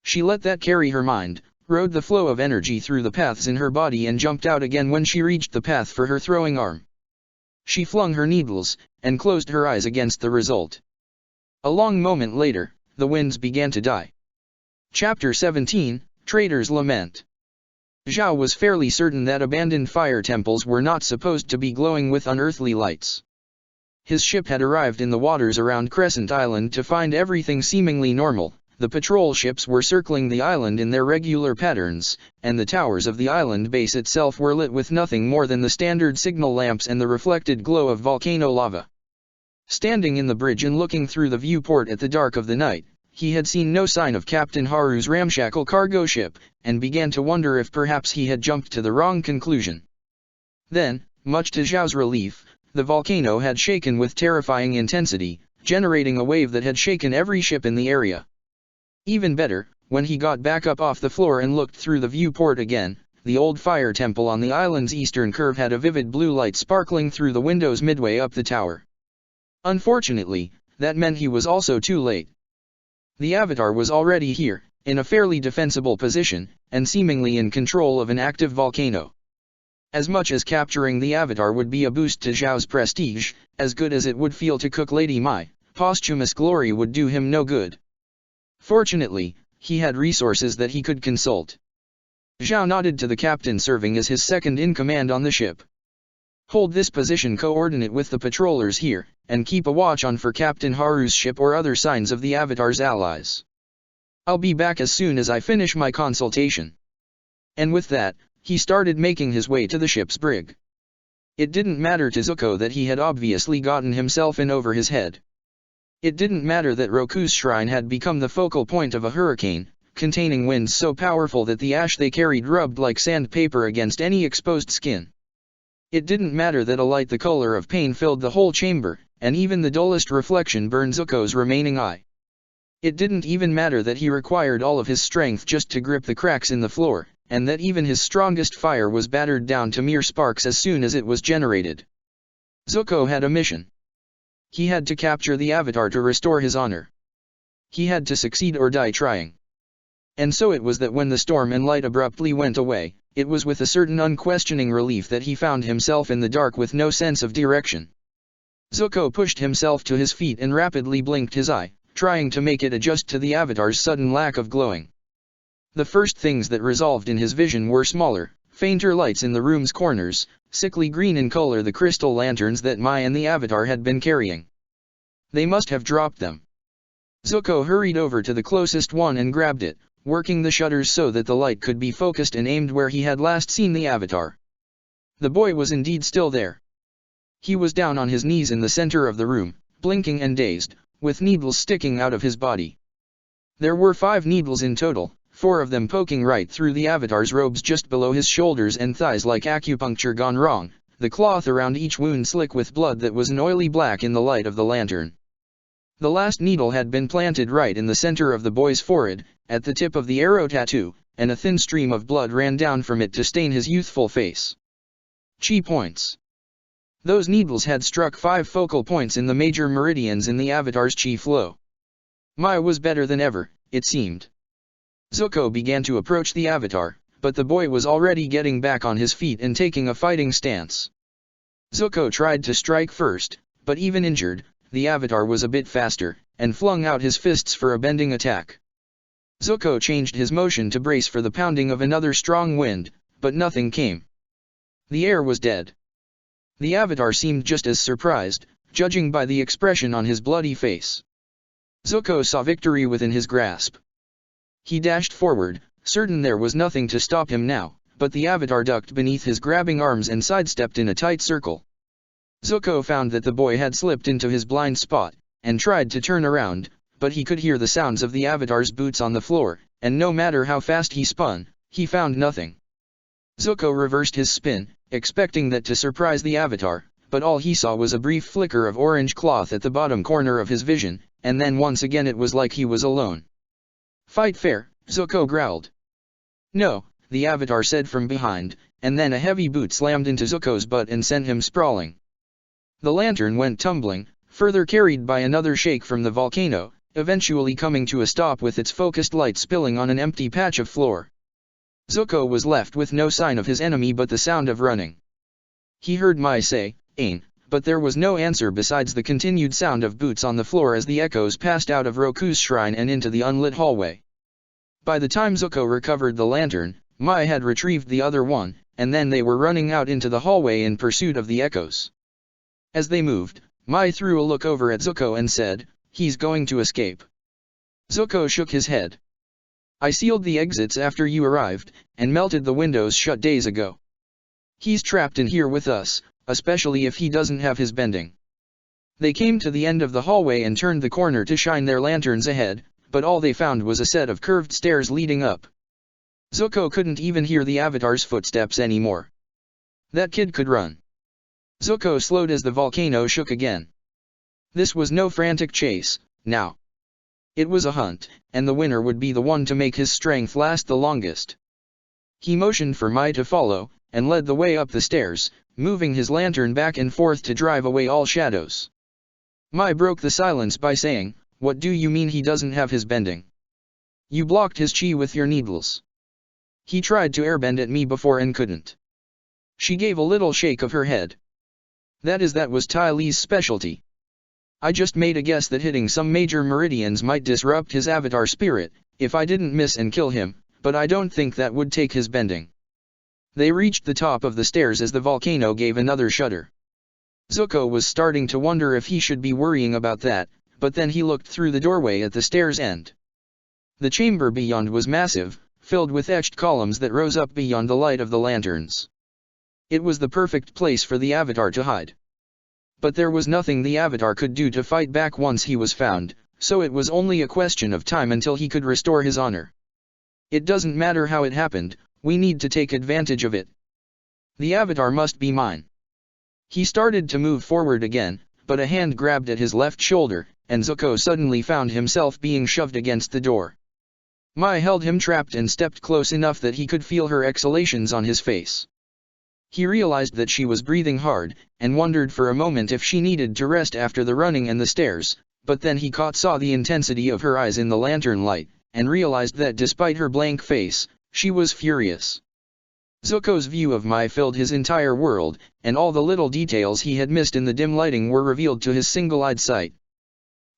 She let that carry her mind, rode the flow of energy through the paths in her body and jumped out again when she reached the path for her throwing arm. She flung her needles, and closed her eyes against the result. A long moment later, the winds began to die. Chapter 17, Traitor's Lament. Zhao was fairly certain that abandoned fire temples were not supposed to be glowing with unearthly lights. His ship had arrived in the waters around Crescent Island to find everything seemingly normal. The patrol ships were circling the island in their regular patterns, and the towers of the island base itself were lit with nothing more than the standard signal lamps and the reflected glow of volcano lava. Standing in the bridge and looking through the viewport at the dark of the night, he had seen no sign of Captain Haru's ramshackle cargo ship, and began to wonder if perhaps he had jumped to the wrong conclusion. Then, much to Zhao's relief, the volcano had shaken with terrifying intensity, generating a wave that had shaken every ship in the area. Even better, when he got back up off the floor and looked through the viewport again, the old fire temple on the island's eastern curve had a vivid blue light sparkling through the windows midway up the tower. Unfortunately, that meant he was also too late. The Avatar was already here, in a fairly defensible position, and seemingly in control of an active volcano. As much as capturing the Avatar would be a boost to Zhao's prestige, as good as it would feel to cook Lady Mai, posthumous glory would do him no good. Fortunately, he had resources that he could consult. Zhao nodded to the captain serving as his second-in-command on the ship. Hold this position coordinate with the patrollers here, and keep a watch on for Captain Haru's ship or other signs of the Avatar's allies. I'll be back as soon as I finish my consultation. And with that, he started making his way to the ship's brig. It didn't matter to Zuko that he had obviously gotten himself in over his head. It didn't matter that Roku's shrine had become the focal point of a hurricane, containing winds so powerful that the ash they carried rubbed like sandpaper against any exposed skin. It didn't matter that a light the color of pain filled the whole chamber, and even the dullest reflection burned Zuko's remaining eye. It didn't even matter that he required all of his strength just to grip the cracks in the floor, and that even his strongest fire was battered down to mere sparks as soon as it was generated. Zuko had a mission. He had to capture the Avatar to restore his honor. He had to succeed or die trying. And so it was that when the storm and light abruptly went away, it was with a certain unquestioning relief that he found himself in the dark with no sense of direction. Zuko pushed himself to his feet and rapidly blinked his eye, trying to make it adjust to the Avatar's sudden lack of glowing. The first things that resolved in his vision were smaller, fainter lights in the room's corners, sickly green in color the crystal lanterns that Mai and the Avatar had been carrying. They must have dropped them. Zuko hurried over to the closest one and grabbed it, working the shutters so that the light could be focused and aimed where he had last seen the Avatar. The boy was indeed still there. He was down on his knees in the center of the room, blinking and dazed, with needles sticking out of his body. There were 5 needles in total, 4 of them poking right through the Avatar's robes just below his shoulders and thighs like acupuncture gone wrong, the cloth around each wound slick with blood that was an oily black in the light of the lantern. The last needle had been planted right in the center of the boy's forehead, at the tip of the arrow tattoo, and a thin stream of blood ran down from it to stain his youthful face. Chi points. Those needles had struck 5 focal points in the major meridians in the Avatar's chi flow. Mai was better than ever, it seemed. Zuko began to approach the Avatar, but the boy was already getting back on his feet and taking a fighting stance. Zuko tried to strike first, but even injured, the Avatar was a bit faster, and flung out his fists for a bending attack. Zuko changed his motion to brace for the pounding of another strong wind, but nothing came. The air was dead. The Avatar seemed just as surprised, judging by the expression on his bloody face. Zuko saw victory within his grasp. He dashed forward, certain there was nothing to stop him now, but the Avatar ducked beneath his grabbing arms and sidestepped in a tight circle. Zuko found that the boy had slipped into his blind spot, and tried to turn around, but he could hear the sounds of the Avatar's boots on the floor, and no matter how fast he spun, he found nothing. Zuko reversed his spin, expecting that to surprise the Avatar, but all he saw was a brief flicker of orange cloth at the bottom corner of his vision, and then once again it was like he was alone. "Fight fair," Zuko growled. "No," the Avatar said from behind, and then a heavy boot slammed into Zuko's butt and sent him sprawling. The lantern went tumbling, further carried by another shake from the volcano, eventually coming to a stop with its focused light spilling on an empty patch of floor. Zuko was left with no sign of his enemy but the sound of running. He heard Mai say, "Ain," but there was no answer besides the continued sound of boots on the floor as the echoes passed out of Roku's shrine and into the unlit hallway. By the time Zuko recovered the lantern, Mai had retrieved the other one, and then they were running out into the hallway in pursuit of the echoes. As they moved, Mai threw a look over at Zuko and said, "He's going to escape." Zuko shook his head. "I sealed the exits after you arrived, and melted the windows shut days ago. He's trapped in here with us, especially if he doesn't have his bending." They came to the end of the hallway and turned the corner to shine their lanterns ahead, but all they found was a set of curved stairs leading up. Zuko couldn't even hear the Avatar's footsteps anymore. That kid could run. Zuko slowed as the volcano shook again. This was no frantic chase, now. It was a hunt, and the winner would be the one to make his strength last the longest. He motioned for Mai to follow, and led the way up the stairs, moving his lantern back and forth to drive away all shadows. Mai broke the silence by saying, "What do you mean he doesn't have his bending? You blocked his chi with your needles. He tried to airbend at me before and couldn't." She gave a little shake of her head. That was Ty Lee's specialty. I just made a guess that hitting some major meridians might disrupt his Avatar spirit, if I didn't miss and kill him, but I don't think that would take his bending. They reached the top of the stairs as the volcano gave another shudder. Zuko was starting to wonder if he should be worrying about that, but then he looked through the doorway at the stairs' end. The chamber beyond was massive, filled with etched columns that rose up beyond the light of the lanterns. It was the perfect place for the Avatar to hide. But there was nothing the Avatar could do to fight back once he was found, so it was only a question of time until he could restore his honor. It doesn't matter how it happened, we need to take advantage of it. The Avatar must be mine. He started to move forward again, but a hand grabbed at his left shoulder, and Zuko suddenly found himself being shoved against the door. Mai held him trapped and stepped close enough that he could feel her exhalations on his face. He realized that she was breathing hard, and wondered for a moment if she needed to rest after the running and the stairs, but then he saw the intensity of her eyes in the lantern light, and realized that despite her blank face, she was furious. Zuko's view of Mai filled his entire world, and all the little details he had missed in the dim lighting were revealed to his single-eyed sight.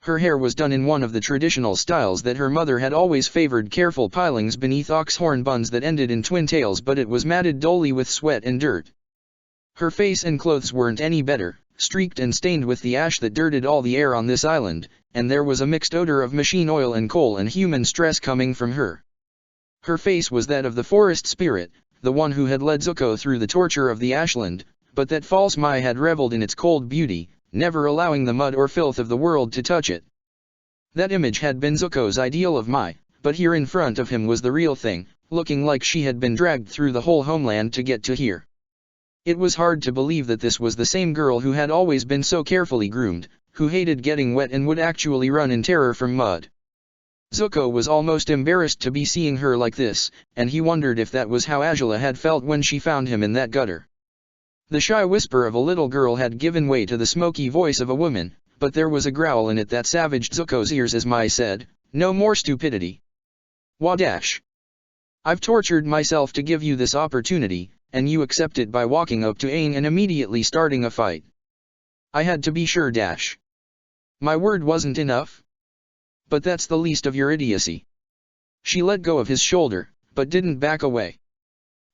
Her hair was done in one of the traditional styles that her mother had always favored, careful pilings beneath ox-horn buns that ended in twin tails, but it was matted dully with sweat and dirt. Her face and clothes weren't any better, streaked and stained with the ash that dirted all the air on this island, and there was a mixed odor of machine oil and coal and human stress coming from her. Her face was that of the forest spirit, the one who had led Zuko through the torture of the Ashland, but that false Mai had reveled in its cold beauty, never allowing the mud or filth of the world to touch it. That image had been Zuko's ideal of Mai, but here in front of him was the real thing, looking like she had been dragged through the whole homeland to get to here. It was hard to believe that this was the same girl who had always been so carefully groomed, who hated getting wet and would actually run in terror from mud. Zuko was almost embarrassed to be seeing her like this, and he wondered if that was how Azula had felt when she found him in that gutter. The shy whisper of a little girl had given way to the smoky voice of a woman, but there was a growl in it that savaged Zuko's ears as Mai said, "No more stupidity. Wadash. I've tortured myself to give you this opportunity, and you accept it by walking up to Aang and immediately starting a fight. I had to be sure dash. My word wasn't enough? But that's the least of your idiocy." She let go of his shoulder, but didn't back away.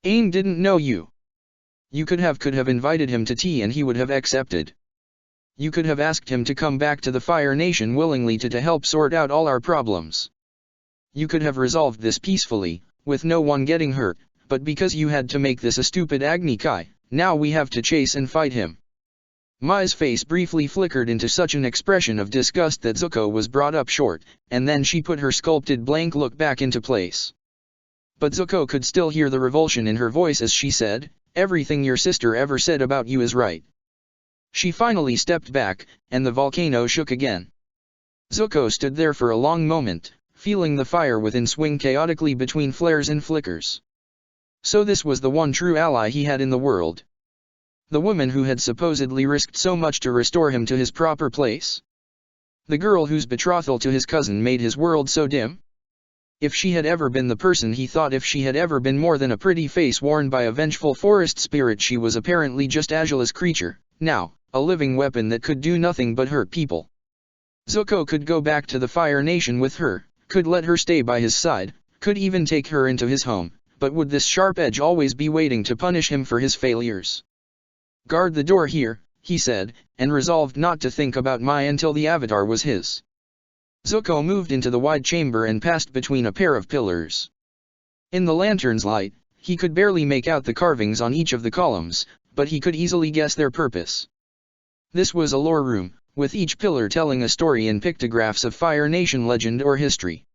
"Aang didn't know you. You could have invited him to tea and he would have accepted. You could have asked him to come back to the Fire Nation willingly to help sort out all our problems. You could have resolved this peacefully, with no one getting hurt, but because you had to make this a stupid Agni Kai, now we have to chase and fight him." Mai's face briefly flickered into such an expression of disgust that Zuko was brought up short, and then she put her sculpted blank look back into place. But Zuko could still hear the revulsion in her voice as she said, "Everything your sister ever said about you is right." She finally stepped back, and the volcano shook again. Zuko stood there for a long moment, feeling the fire within swing chaotically between flares and flickers. So this was the one true ally he had in the world. The woman who had supposedly risked so much to restore him to his proper place? The girl whose betrothal to his cousin made his world so dim? If she had ever been the person he thought, if she had ever been more than a pretty face worn by a vengeful forest spirit, she was apparently just Azula's creature, now, a living weapon that could do nothing but hurt people. Zuko could go back to the Fire Nation with her, could let her stay by his side, could even take her into his home, but would this sharp edge always be waiting to punish him for his failures? "Guard the door here," he said, and resolved not to think about Mai until the Avatar was his. Zuko moved into the wide chamber and passed between a pair of pillars. In the lantern's light, he could barely make out the carvings on each of the columns, but he could easily guess their purpose. This was a lore room, with each pillar telling a story in pictographs of Fire Nation legend or history.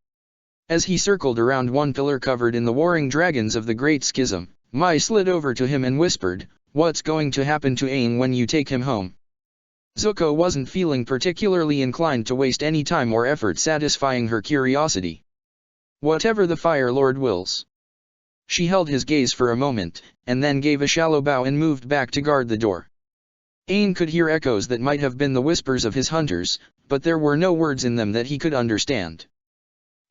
As he circled around one pillar covered in the warring dragons of the Great Schism, Mai slid over to him and whispered, "What's going to happen to Aang when you take him home?" Zuko wasn't feeling particularly inclined to waste any time or effort satisfying her curiosity. "Whatever the Fire Lord wills." She held his gaze for a moment, and then gave a shallow bow and moved back to guard the door. Aang could hear echoes that might have been the whispers of his hunters, but there were no words in them that he could understand.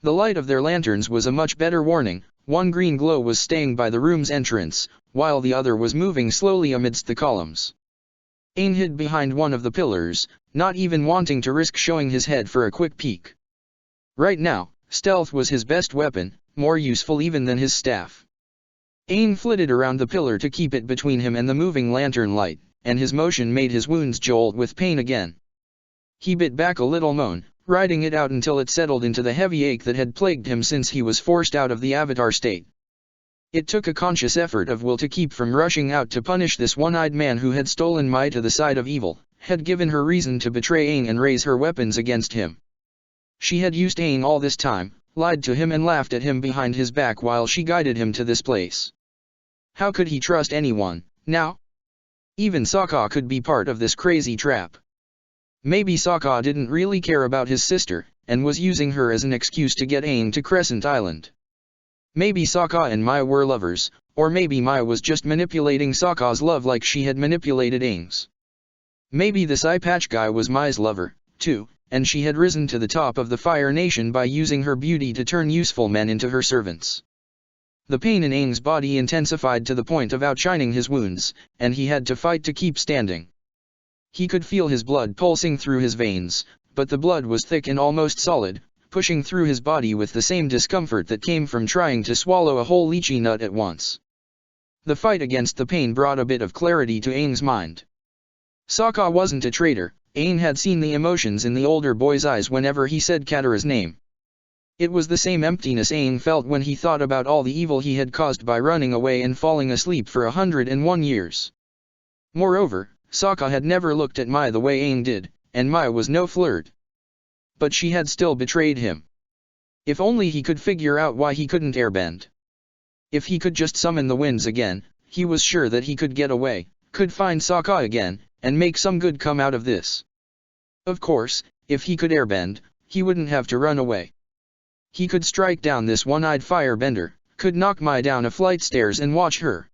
The light of their lanterns was a much better warning. One green glow was staying by the room's entrance, while the other was moving slowly amidst the columns. Aang hid behind one of the pillars, not even wanting to risk showing his head for a quick peek. Right now, stealth was his best weapon, more useful even than his staff. Aang flitted around the pillar to keep it between him and the moving lantern light, and his motion made his wounds jolt with pain again. He bit back a little moan, riding it out until it settled into the heavy ache that had plagued him since he was forced out of the Avatar state. It took a conscious effort of will to keep from rushing out to punish this one-eyed man who had stolen Mai to the side of evil, had given her reason to betray Aang and raise her weapons against him. She had used Aang all this time, lied to him and laughed at him behind his back while she guided him to this place. How could he trust anyone, now? Even Sokka could be part of this crazy trap. Maybe Sokka didn't really care about his sister, and was using her as an excuse to get Aang to Crescent Island. Maybe Sokka and Mai were lovers, or maybe Mai was just manipulating Sokka's love like she had manipulated Aang's. Maybe this eye patch guy was Mai's lover, too, and she had risen to the top of the Fire Nation by using her beauty to turn useful men into her servants. The pain in Aang's body intensified to the point of outshining his wounds, and he had to fight to keep standing. He could feel his blood pulsing through his veins, but the blood was thick and almost solid, pushing through his body with the same discomfort that came from trying to swallow a whole lychee nut at once. The fight against the pain brought a bit of clarity to Aang's mind. Sokka wasn't a traitor. Aang had seen the emotions in the older boy's eyes whenever he said Katara's name. It was the same emptiness Aang felt when he thought about all the evil he had caused by running away and falling asleep for 101 years. Moreover, Sokka had never looked at Mai the way Aang did, and Mai was no flirt. But she had still betrayed him. If only he could figure out why he couldn't airbend. If he could just summon the winds again, he was sure that he could get away, could find Sokka again, and make some good come out of this. Of course, if he could airbend, he wouldn't have to run away. He could strike down this one-eyed firebender, could knock Mai down a flight stairs and watch her.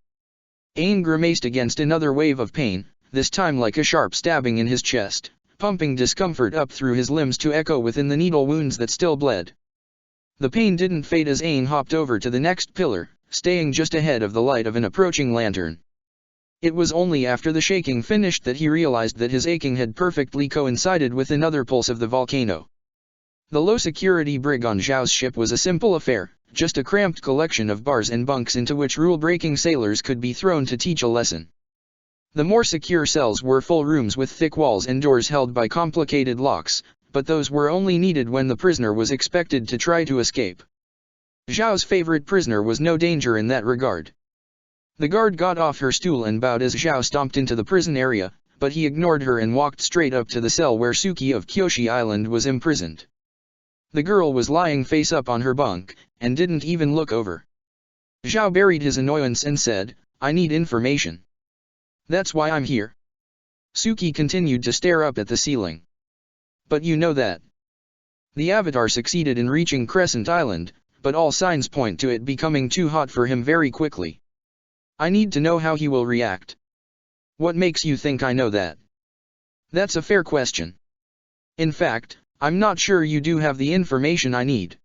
Aang grimaced against another wave of pain, this time like a sharp stabbing in his chest, pumping discomfort up through his limbs to echo within the needle wounds that still bled. The pain didn't fade as Aang hopped over to the next pillar, staying just ahead of the light of an approaching lantern. It was only after the shaking finished that he realized that his aching had perfectly coincided with another pulse of the volcano. The low-security brig on Zhao's ship was a simple affair, just a cramped collection of bars and bunks into which rule-breaking sailors could be thrown to teach a lesson. The more secure cells were full rooms with thick walls and doors held by complicated locks, but those were only needed when the prisoner was expected to try to escape. Zhao's favorite prisoner was no danger in that regard. The guard got off her stool and bowed as Zhao stomped into the prison area, but he ignored her and walked straight up to the cell where Suki of Kyoshi Island was imprisoned. The girl was lying face up on her bunk, and didn't even look over. Zhao buried his annoyance and said, "I need information. That's why I'm here." Suki continued to stare up at the ceiling. "But you know that the Avatar succeeded in reaching Crescent Island, but all signs point to it becoming too hot for him very quickly. I need to know how he will react." "What makes you think I know that?" "That's a fair question. In fact, I'm not sure you do have the information I need.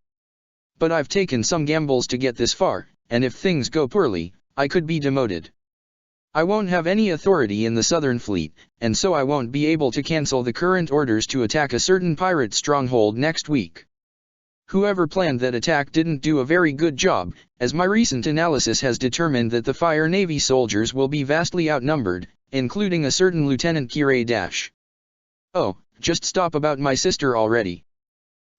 But I've taken some gambles to get this far, and if things go poorly, I could be demoted. I won't have any authority in the Southern Fleet, and so I won't be able to cancel the current orders to attack a certain pirate stronghold next week. Whoever planned that attack didn't do a very good job, as my recent analysis has determined that the Fire Navy soldiers will be vastly outnumbered, including a certain Lieutenant Kirei Dash." "Oh, just stop about my sister already."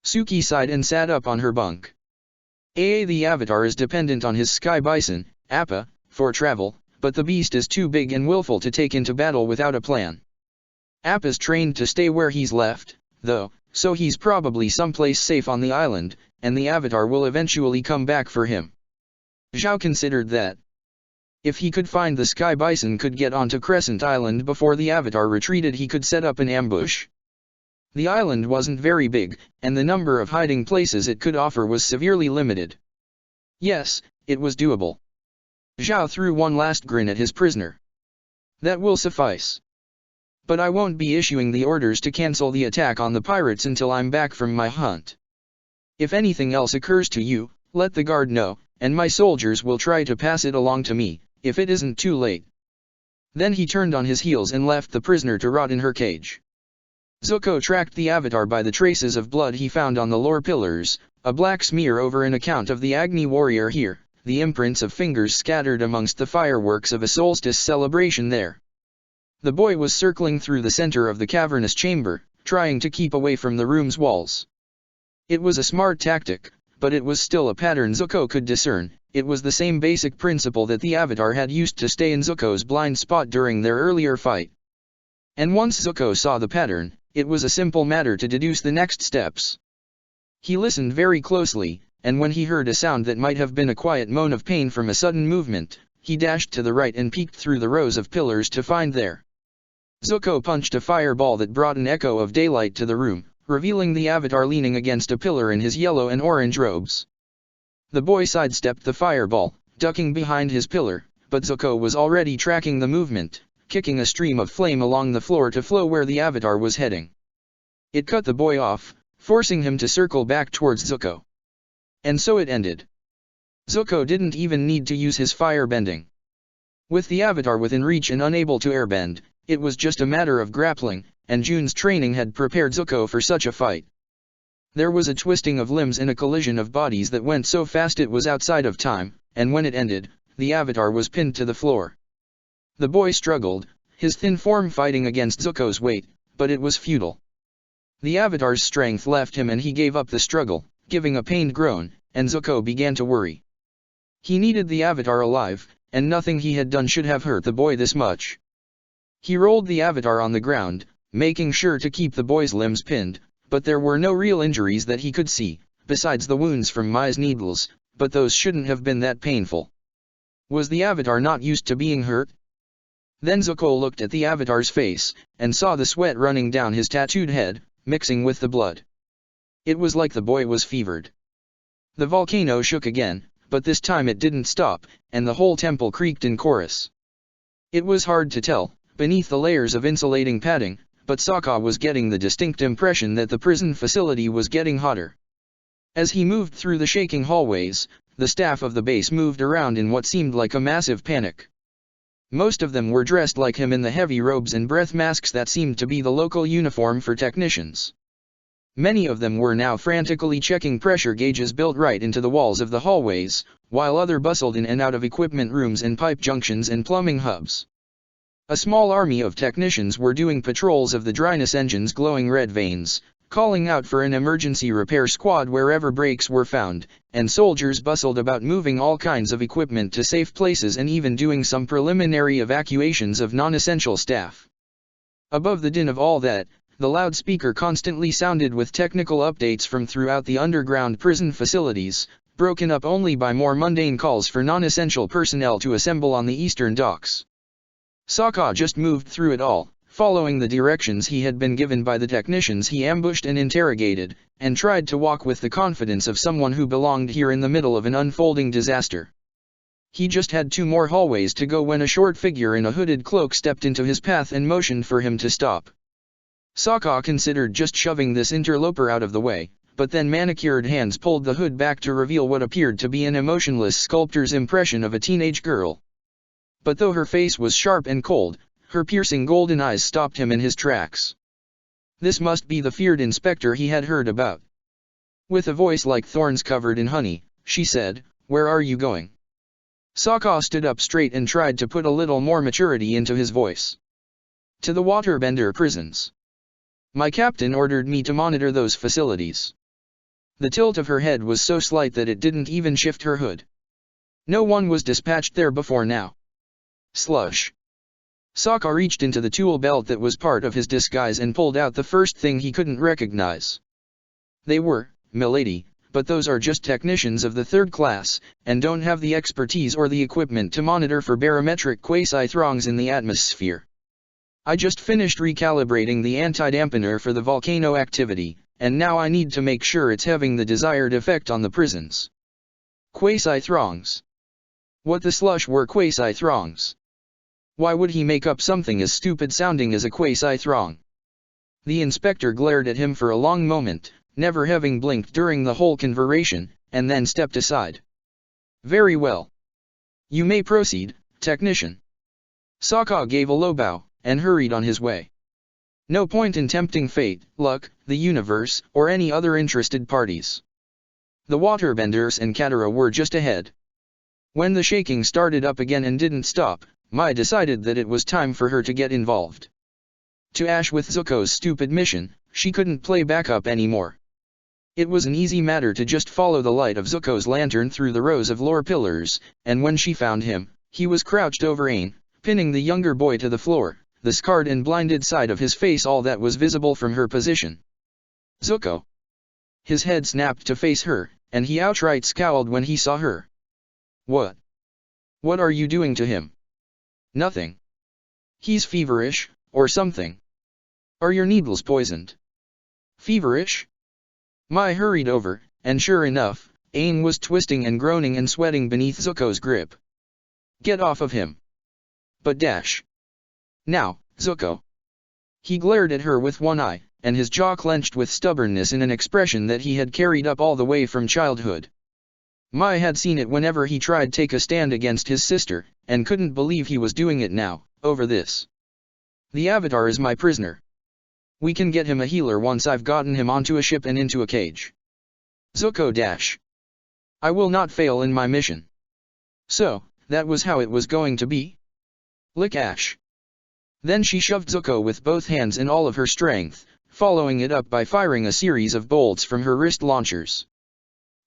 Suki sighed and sat up on her bunk. The Avatar is dependent on his sky bison, Appa, for travel, but the beast is too big and willful to take into battle without a plan. Appa's trained to stay where he's left, though, so he's probably someplace safe on the island, and the Avatar will eventually come back for him. Zhao considered that if he could find the sky bison could get onto Crescent Island before the Avatar retreated, he could set up an ambush. The island wasn't very big, and the number of hiding places it could offer was severely limited. Yes, it was doable. Zhao threw one last grin at his prisoner. "That will suffice. But I won't be issuing the orders to cancel the attack on the pirates until I'm back from my hunt. If anything else occurs to you, let the guard know, and my soldiers will try to pass it along to me, if it isn't too late." Then he turned on his heels and left the prisoner to rot in her cage. Zuko tracked the Avatar by the traces of blood he found on the lower pillars, a black smear over an account of the Agni warrior here, the imprints of fingers scattered amongst the fireworks of a solstice celebration there. The boy was circling through the center of the cavernous chamber, trying to keep away from the room's walls. It was a smart tactic, but it was still a pattern Zuko could discern. It was the same basic principle that the Avatar had used to stay in Zuko's blind spot during their earlier fight. And once Zuko saw the pattern, it was a simple matter to deduce the next steps. He listened very closely, and when he heard a sound that might have been a quiet moan of pain from a sudden movement, he dashed to the right and peeked through the rows of pillars to find there. Zuko punched a fireball that brought an echo of daylight to the room, revealing the Avatar leaning against a pillar in his yellow and orange robes. The boy sidestepped the fireball, ducking behind his pillar, but Zuko was already tracking the movement, kicking a stream of flame along the floor to flow where the Avatar was heading. It cut the boy off, forcing him to circle back towards Zuko. And so it ended. Zuko didn't even need to use his firebending. With the Avatar within reach and unable to airbend, it was just a matter of grappling, and Jun's training had prepared Zuko for such a fight. There was a twisting of limbs and a collision of bodies that went so fast it was outside of time, and when it ended, the Avatar was pinned to the floor. The boy struggled, his thin form fighting against Zuko's weight, but it was futile. The Avatar's strength left him and he gave up the struggle, giving a pained groan, and Zuko began to worry. He needed the Avatar alive, and nothing he had done should have hurt the boy this much. He rolled the Avatar on the ground, making sure to keep the boy's limbs pinned, but there were no real injuries that he could see, besides the wounds from Mai's needles, but those shouldn't have been that painful. Was the Avatar not used to being hurt? Then Zuko looked at the Avatar's face, and saw the sweat running down his tattooed head, mixing with the blood. It was like the boy was fevered. The volcano shook again, but this time it didn't stop, and the whole temple creaked in chorus. It was hard to tell, beneath the layers of insulating padding, but Sokka was getting the distinct impression that the prison facility was getting hotter. As he moved through the shaking hallways, the staff of the base moved around in what seemed like a massive panic. Most of them were dressed like him in the heavy robes and breath masks that seemed to be the local uniform for technicians. Many of them were now frantically checking pressure gauges built right into the walls of the hallways, while others bustled in and out of equipment rooms and pipe junctions and plumbing hubs. A small army of technicians were doing patrols of the dryness engine's glowing red veins, calling out for an emergency repair squad wherever breaks were found, and soldiers bustled about moving all kinds of equipment to safe places and even doing some preliminary evacuations of non-essential staff. Above the din of all that, the loudspeaker constantly sounded with technical updates from throughout the underground prison facilities, broken up only by more mundane calls for non-essential personnel to assemble on the eastern docks. Sokka just moved through it all, following the directions he had been given by the technicians he ambushed and interrogated, and tried to walk with the confidence of someone who belonged here in the middle of an unfolding disaster. He just had 2 more hallways to go when a short figure in a hooded cloak stepped into his path and motioned for him to stop. Sokka considered just shoving this interloper out of the way, but then manicured hands pulled the hood back to reveal what appeared to be an emotionless sculptor's impression of a teenage girl. But though her face was sharp and cold, her piercing golden eyes stopped him in his tracks. This must be the feared inspector he had heard about. With a voice like thorns covered in honey, she said, "Where are you going?" Sokka stood up straight and tried to put a little more maturity into his voice. "To the waterbender prisons. My captain ordered me to monitor those facilities." The tilt of her head was so slight that it didn't even shift her hood. No one was dispatched there before now. Slush. Sokka reached into the tool belt that was part of his disguise and pulled out the first thing he couldn't recognize. "They were, milady, but those are just technicians of the 3rd class, and don't have the expertise or the equipment to monitor for barometric quasi-throngs in the atmosphere. I just finished recalibrating the anti-dampener for the volcano activity, and now I need to make sure it's having the desired effect on the prisons." Quasi-throngs. What the slush were quasi-throngs? Why would he make up something as stupid sounding as a quasi-throng? The inspector glared at him for a long moment, never having blinked during the whole conversation, and then stepped aside. "Very well. You may proceed, technician." Sokka gave a low bow, and hurried on his way. No point in tempting fate, luck, the universe, or any other interested parties. The waterbenders and Katara were just ahead. When the shaking started up again and didn't stop, Mai decided that it was time for her to get involved. To ash with Zuko's stupid mission, she couldn't play backup anymore. It was an easy matter to just follow the light of Zuko's lantern through the rows of lore pillars, and when she found him, he was crouched over Aang, pinning the younger boy to the floor, the scarred and blinded side of his face all that was visible from her position. Zuko. His head snapped to face her, and he outright scowled when he saw her. What? What are you doing to him? Nothing. He's feverish, or something. Are your needles poisoned? Feverish? Mai hurried over, and sure enough, Aang was twisting and groaning and sweating beneath Zuko's grip. Get off of him. But dash. Now, Zuko. He glared at her with one eye, and his jaw clenched with stubbornness in an expression that he had carried up all the way from childhood. Mai had seen it whenever he tried take a stand against his sister, and couldn't believe he was doing it now, over this. The Avatar is my prisoner. We can get him a healer once I've gotten him onto a ship and into a cage. Zuko dash. I will not fail in my mission. So, that was how it was going to be? Lick Ash. Then she shoved Zuko with both hands and all of her strength, following it up by firing a series of bolts from her wrist launchers.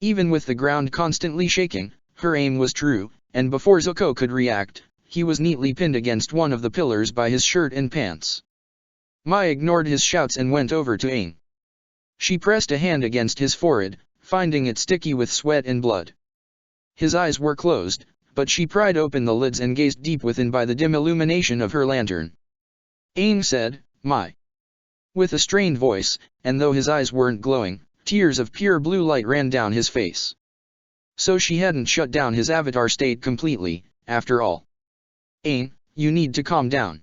Even with the ground constantly shaking, her aim was true, and before Zuko could react, he was neatly pinned against one of the pillars by his shirt and pants. Mai ignored his shouts and went over to Aang. She pressed a hand against his forehead, finding it sticky with sweat and blood. His eyes were closed, but she pried open the lids and gazed deep within by the dim illumination of her lantern. Aang said, Mai. With a strained voice, and though his eyes weren't glowing, tears of pure blue light ran down his face. So she hadn't shut down his avatar state completely, after all. Aang, you need to calm down.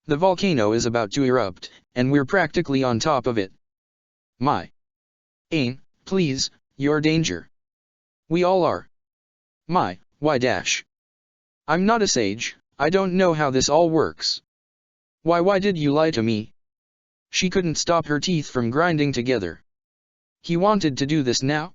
The volcano is about to erupt, and we're practically on top of it. Mai. Aang, please, you're danger. We all are. Mai, why dash? I'm not a sage, I don't know how this all works. Why did you lie to me? She couldn't stop her teeth from grinding together. He wanted to do this now?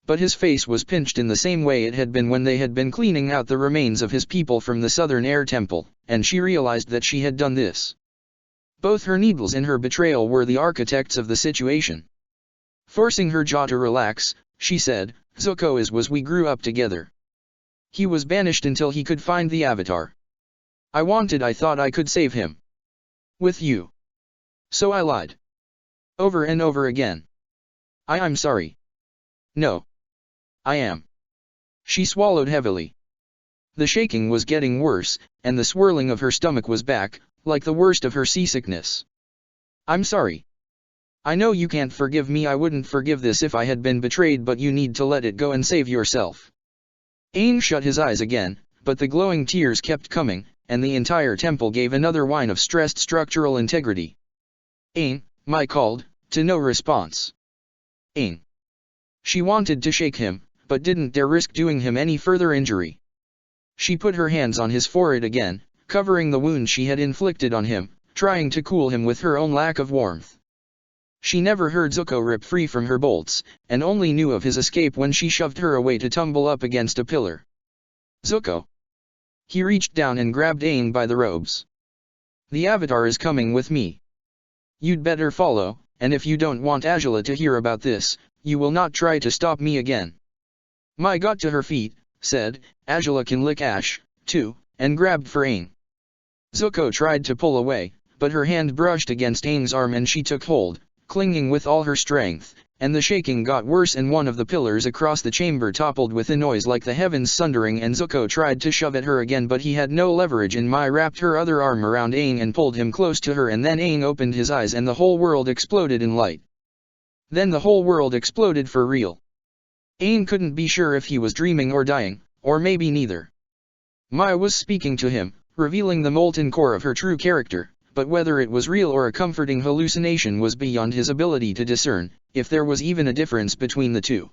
But his face was pinched in the same way it had been when they had been cleaning out the remains of his people from the Southern Air Temple, and she realized that she had done this. Both her needles and her betrayal were the architects of the situation. Forcing her jaw to relax, she said, Zuko was we grew up together. He was banished until he could find the Avatar. I thought I could save him. With you. So I lied. Over and over again. I'm sorry. No. I am. She swallowed heavily. The shaking was getting worse, and the swirling of her stomach was back, like the worst of her seasickness. I'm sorry. I know you can't forgive me. I wouldn't forgive this if I had been betrayed, but you need to let it go and save yourself. Aang shut his eyes again, but the glowing tears kept coming, and the entire temple gave another whine of stressed structural integrity. Aang, Mai called, to no response. Aang. She wanted to shake him, but didn't dare risk doing him any further injury. She put her hands on his forehead again, covering the wound she had inflicted on him, trying to cool him with her own lack of warmth. She never heard Zuko rip free from her bolts, and only knew of his escape when she shoved her away to tumble up against a pillar. Zuko. He reached down and grabbed Aang by the robes. The Avatar is coming with me. You'd better follow, and if you don't want Azula to hear about this, you will not try to stop me again. Mai got to her feet, said, Azula can lick Ash, too, and grabbed for Aang. Zuko tried to pull away, but her hand brushed against Aang's arm and she took hold, clinging with all her strength, and the shaking got worse and one of the pillars across the chamber toppled with a noise like the heavens sundering, and Zuko tried to shove at her again, but he had no leverage, and Mai wrapped her other arm around Aang and pulled him close to her, and then Aang opened his eyes and the whole world exploded in light. Then the whole world exploded for real. Aang couldn't be sure if he was dreaming or dying, or maybe neither. Mai was speaking to him, revealing the molten core of her true character, but whether it was real or a comforting hallucination was beyond his ability to discern, if there was even a difference between the two.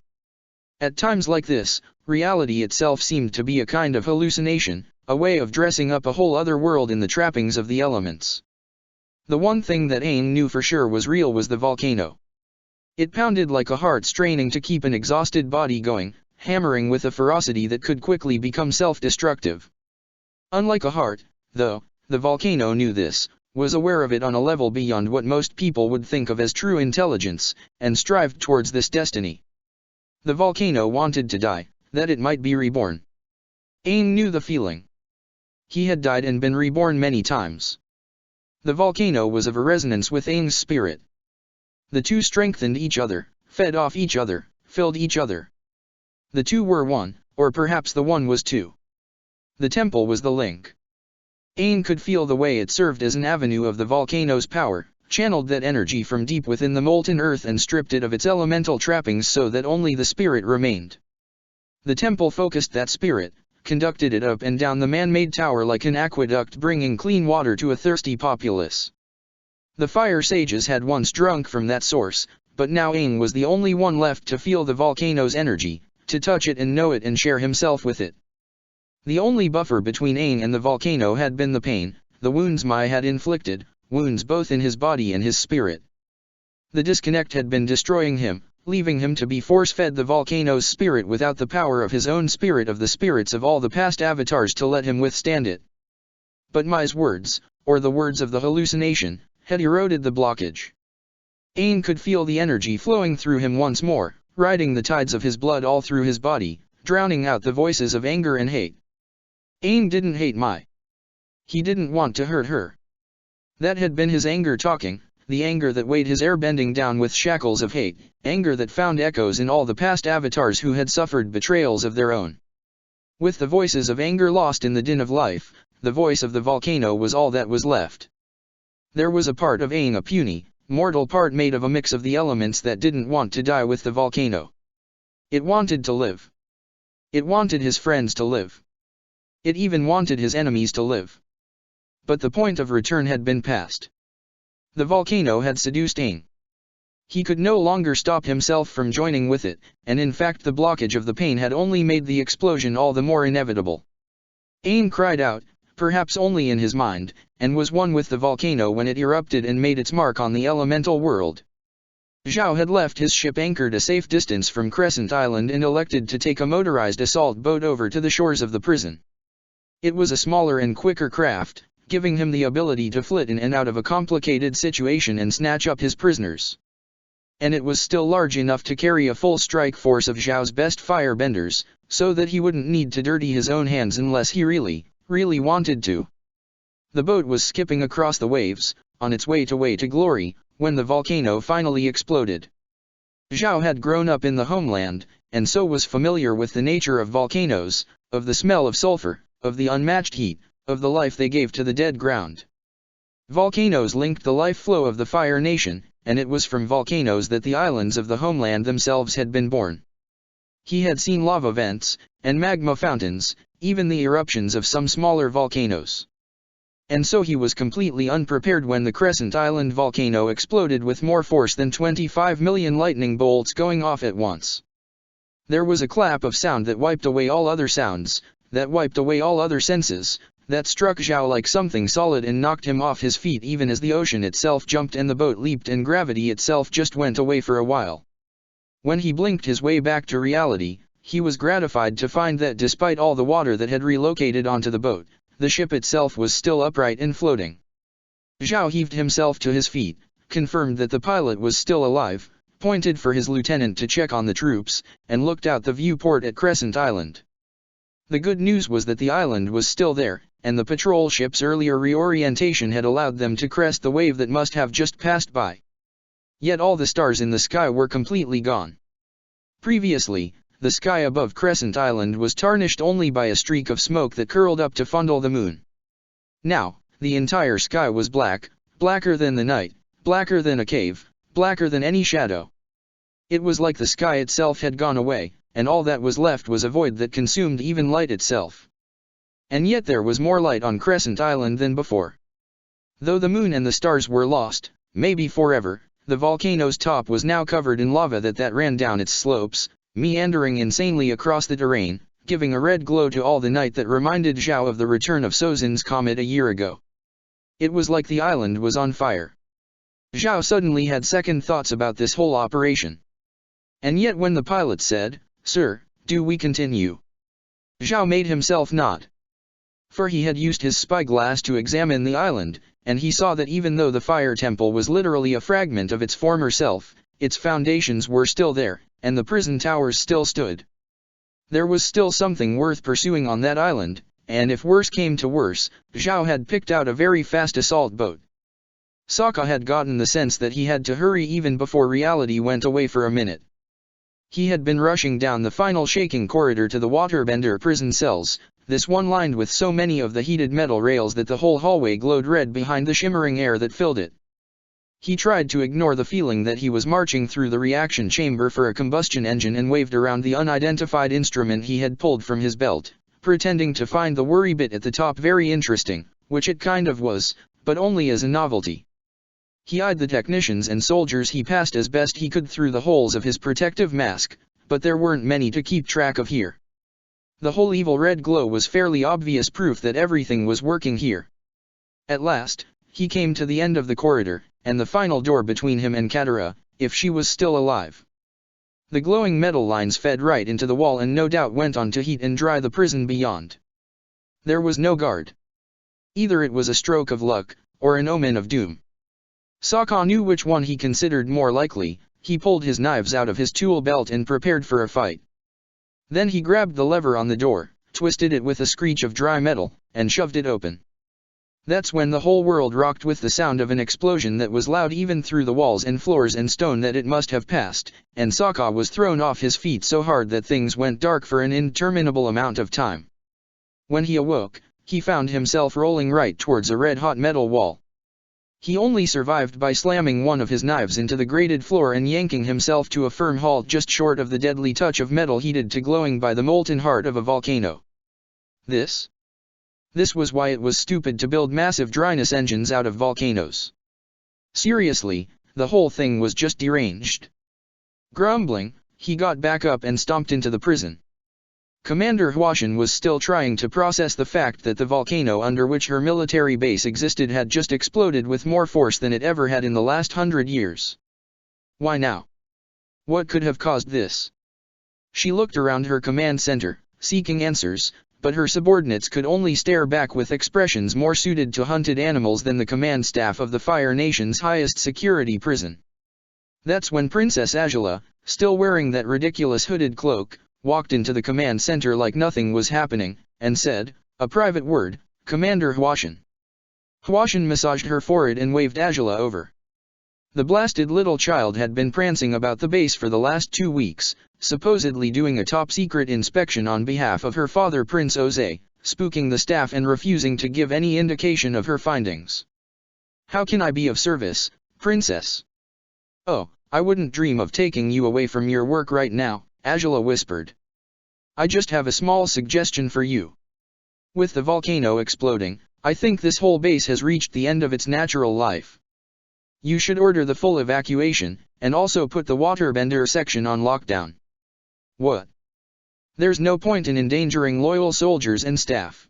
At times like this, reality itself seemed to be a kind of hallucination, a way of dressing up a whole other world in the trappings of the elements. The one thing that Aang knew for sure was real was the volcano. It pounded like a heart straining to keep an exhausted body going, hammering with a ferocity that could quickly become self-destructive. Unlike a heart, though, the volcano knew this, was aware of it on a level beyond what most people would think of as true intelligence, and strived towards this destiny. The volcano wanted to die, that it might be reborn. Aang knew the feeling. He had died and been reborn many times. The volcano was of a resonance with Aang's spirit. The two strengthened each other, fed off each other, filled each other. The two were one, or perhaps the one was two. The temple was the link. Aang could feel the way it served as an avenue of the volcano's power, channeled that energy from deep within the molten earth and stripped it of its elemental trappings so that only the spirit remained. The temple focused that spirit, conducted it up and down the man-made tower like an aqueduct bringing clean water to a thirsty populace. The fire sages had once drunk from that source, but now Aang was the only one left to feel the volcano's energy, to touch it and know it and share himself with it. The only buffer between Aang and the volcano had been the pain, the wounds Mai had inflicted, wounds both in his body and his spirit. The disconnect had been destroying him, leaving him to be force-fed the volcano's spirit without the power of his own spirit of the spirits of all the past avatars to let him withstand it. But Mai's words, or the words of the hallucination, had eroded the blockage. Aang could feel the energy flowing through him once more, riding the tides of his blood all through his body, drowning out the voices of anger and hate. Aang didn't hate Mai. He didn't want to hurt her. That had been his anger talking, the anger that weighed his airbending down with shackles of hate, anger that found echoes in all the past avatars who had suffered betrayals of their own. With the voices of anger lost in the din of life, the voice of the volcano was all that was left. There was a part of Aang, a puny, mortal part made of a mix of the elements that didn't want to die with the volcano. It wanted to live. It wanted his friends to live. It even wanted his enemies to live. But the point of return had been passed. The volcano had seduced Aang. He could no longer stop himself from joining with it, and in fact the blockage of the pain had only made the explosion all the more inevitable. Aang cried out, perhaps only in his mind, and was one with the volcano when it erupted and made its mark on the elemental world. Zhao had left his ship anchored a safe distance from Crescent Island and elected to take a motorized assault boat over to the shores of the prison. It was a smaller and quicker craft, giving him the ability to flit in and out of a complicated situation and snatch up his prisoners. And it was still large enough to carry a full strike force of Zhao's best firebenders, so that he wouldn't need to dirty his own hands unless he really wanted to. The boat was skipping across the waves, on its way to glory, when the volcano finally exploded. Zhao had grown up in the homeland, and so was familiar with the nature of volcanoes, of the smell of sulfur, of the unmatched heat, of the life they gave to the dead ground. Volcanoes linked the life flow of the Fire Nation, and it was from volcanoes that the islands of the homeland themselves had been born. He had seen lava vents, and magma fountains, even the eruptions of some smaller volcanoes. And so he was completely unprepared when the Crescent Island volcano exploded with more force than 25 million lightning bolts going off at once. There was a clap of sound that wiped away all other sounds, that wiped away all other senses, that struck Zhao like something solid and knocked him off his feet even as the ocean itself jumped and the boat leaped and gravity itself just went away for a while. When he blinked his way back to reality, he was gratified to find that despite all the water that had relocated onto the boat, the ship itself was still upright and floating. Zhao heaved himself to his feet, confirmed that the pilot was still alive, pointed for his lieutenant to check on the troops, and looked out the viewport at Crescent Island. The good news was that the island was still there, and the patrol ship's earlier reorientation had allowed them to crest the wave that must have just passed by. Yet all the stars in the sky were completely gone. Previously, the sky above Crescent Island was tarnished only by a streak of smoke that curled up to fondle the moon. Now, the entire sky was black, blacker than the night, blacker than a cave, blacker than any shadow. It was like the sky itself had gone away, and all that was left was a void that consumed even light itself. And yet there was more light on Crescent Island than before. Though the moon and the stars were lost, maybe forever, the volcano's top was now covered in lava that ran down its slopes, meandering insanely across the terrain, giving a red glow to all the night that reminded Zhao of the return of Sozin's comet a year ago. It was like the island was on fire. Zhao suddenly had second thoughts about this whole operation. And yet when the pilot said, "Sir, do we continue?" Zhao made himself nod. For he had used his spyglass to examine the island, and he saw that even though the fire temple was literally a fragment of its former self, its foundations were still there, and the prison towers still stood. There was still something worth pursuing on that island, and if worse came to worse, Zhao had picked out a very fast assault boat. Sokka had gotten the sense that he had to hurry even before reality went away for a minute. He had been rushing down the final shaking corridor to the waterbender prison cells, this one lined with so many of the heated metal rails that the whole hallway glowed red behind the shimmering air that filled it. He tried to ignore the feeling that he was marching through the reaction chamber for a combustion engine and waved around the unidentified instrument he had pulled from his belt, pretending to find the worry bit at the top very interesting, which it kind of was, but only as a novelty. He eyed the technicians and soldiers he passed as best he could through the holes of his protective mask, but there weren't many to keep track of here. The whole evil red glow was fairly obvious proof that everything was working here. At last, he came to the end of the corridor, and the final door between him and Katara, if she was still alive. The glowing metal lines fed right into the wall and no doubt went on to heat and dry the prison beyond. There was no guard. Either it was a stroke of luck, or an omen of doom. Sokka knew which one he considered more likely. He pulled his knives out of his tool belt and prepared for a fight. Then he grabbed the lever on the door, twisted it with a screech of dry metal, and shoved it open. That's when the whole world rocked with the sound of an explosion that was loud even through the walls and floors and stone that it must have passed, and Sokka was thrown off his feet so hard that things went dark for an interminable amount of time. When he awoke, he found himself rolling right towards a red-hot metal wall. He only survived by slamming one of his knives into the grated floor and yanking himself to a firm halt just short of the deadly touch of metal heated to glowing by the molten heart of a volcano. This was why it was stupid to build massive dryness engines out of volcanoes. Seriously, the whole thing was just deranged. Grumbling, he got back up and stomped into the prison. Commander Huashan was still trying to process the fact that the volcano under which her military base existed had just exploded with more force than it ever had in the last 100 years. Why now? What could have caused this? She looked around her command center, seeking answers, but her subordinates could only stare back with expressions more suited to hunted animals than the command staff of the Fire Nation's highest security prison. That's when Princess Azula, still wearing that ridiculous hooded cloak, walked into the command center like nothing was happening, and said, "A private word, Commander Huashan." Huashan massaged her forehead and waved Azula over. The blasted little child had been prancing about the base for the last 2 weeks, supposedly doing a top-secret inspection on behalf of her father Prince Oze, spooking the staff and refusing to give any indication of her findings. "How can I be of service, Princess?" "Oh, I wouldn't dream of taking you away from your work right now," Azula whispered. "I just have a small suggestion for you. With the volcano exploding, I think this whole base has reached the end of its natural life. You should order the full evacuation, and also put the waterbender section on lockdown." "What? There's no point in endangering loyal soldiers and staff.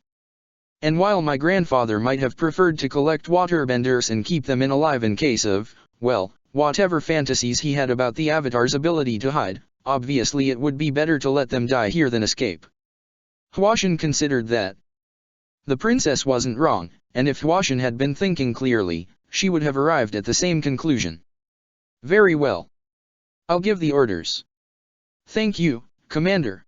And while my grandfather might have preferred to collect waterbenders and keep them alive in case of, well, whatever fantasies he had about the Avatar's ability to hide, obviously it would be better to let them die here than escape." Huashan considered that. The princess wasn't wrong, and if Huashan had been thinking clearly, she would have arrived at the same conclusion. "Very well. I'll give the orders." "Thank you, Commander."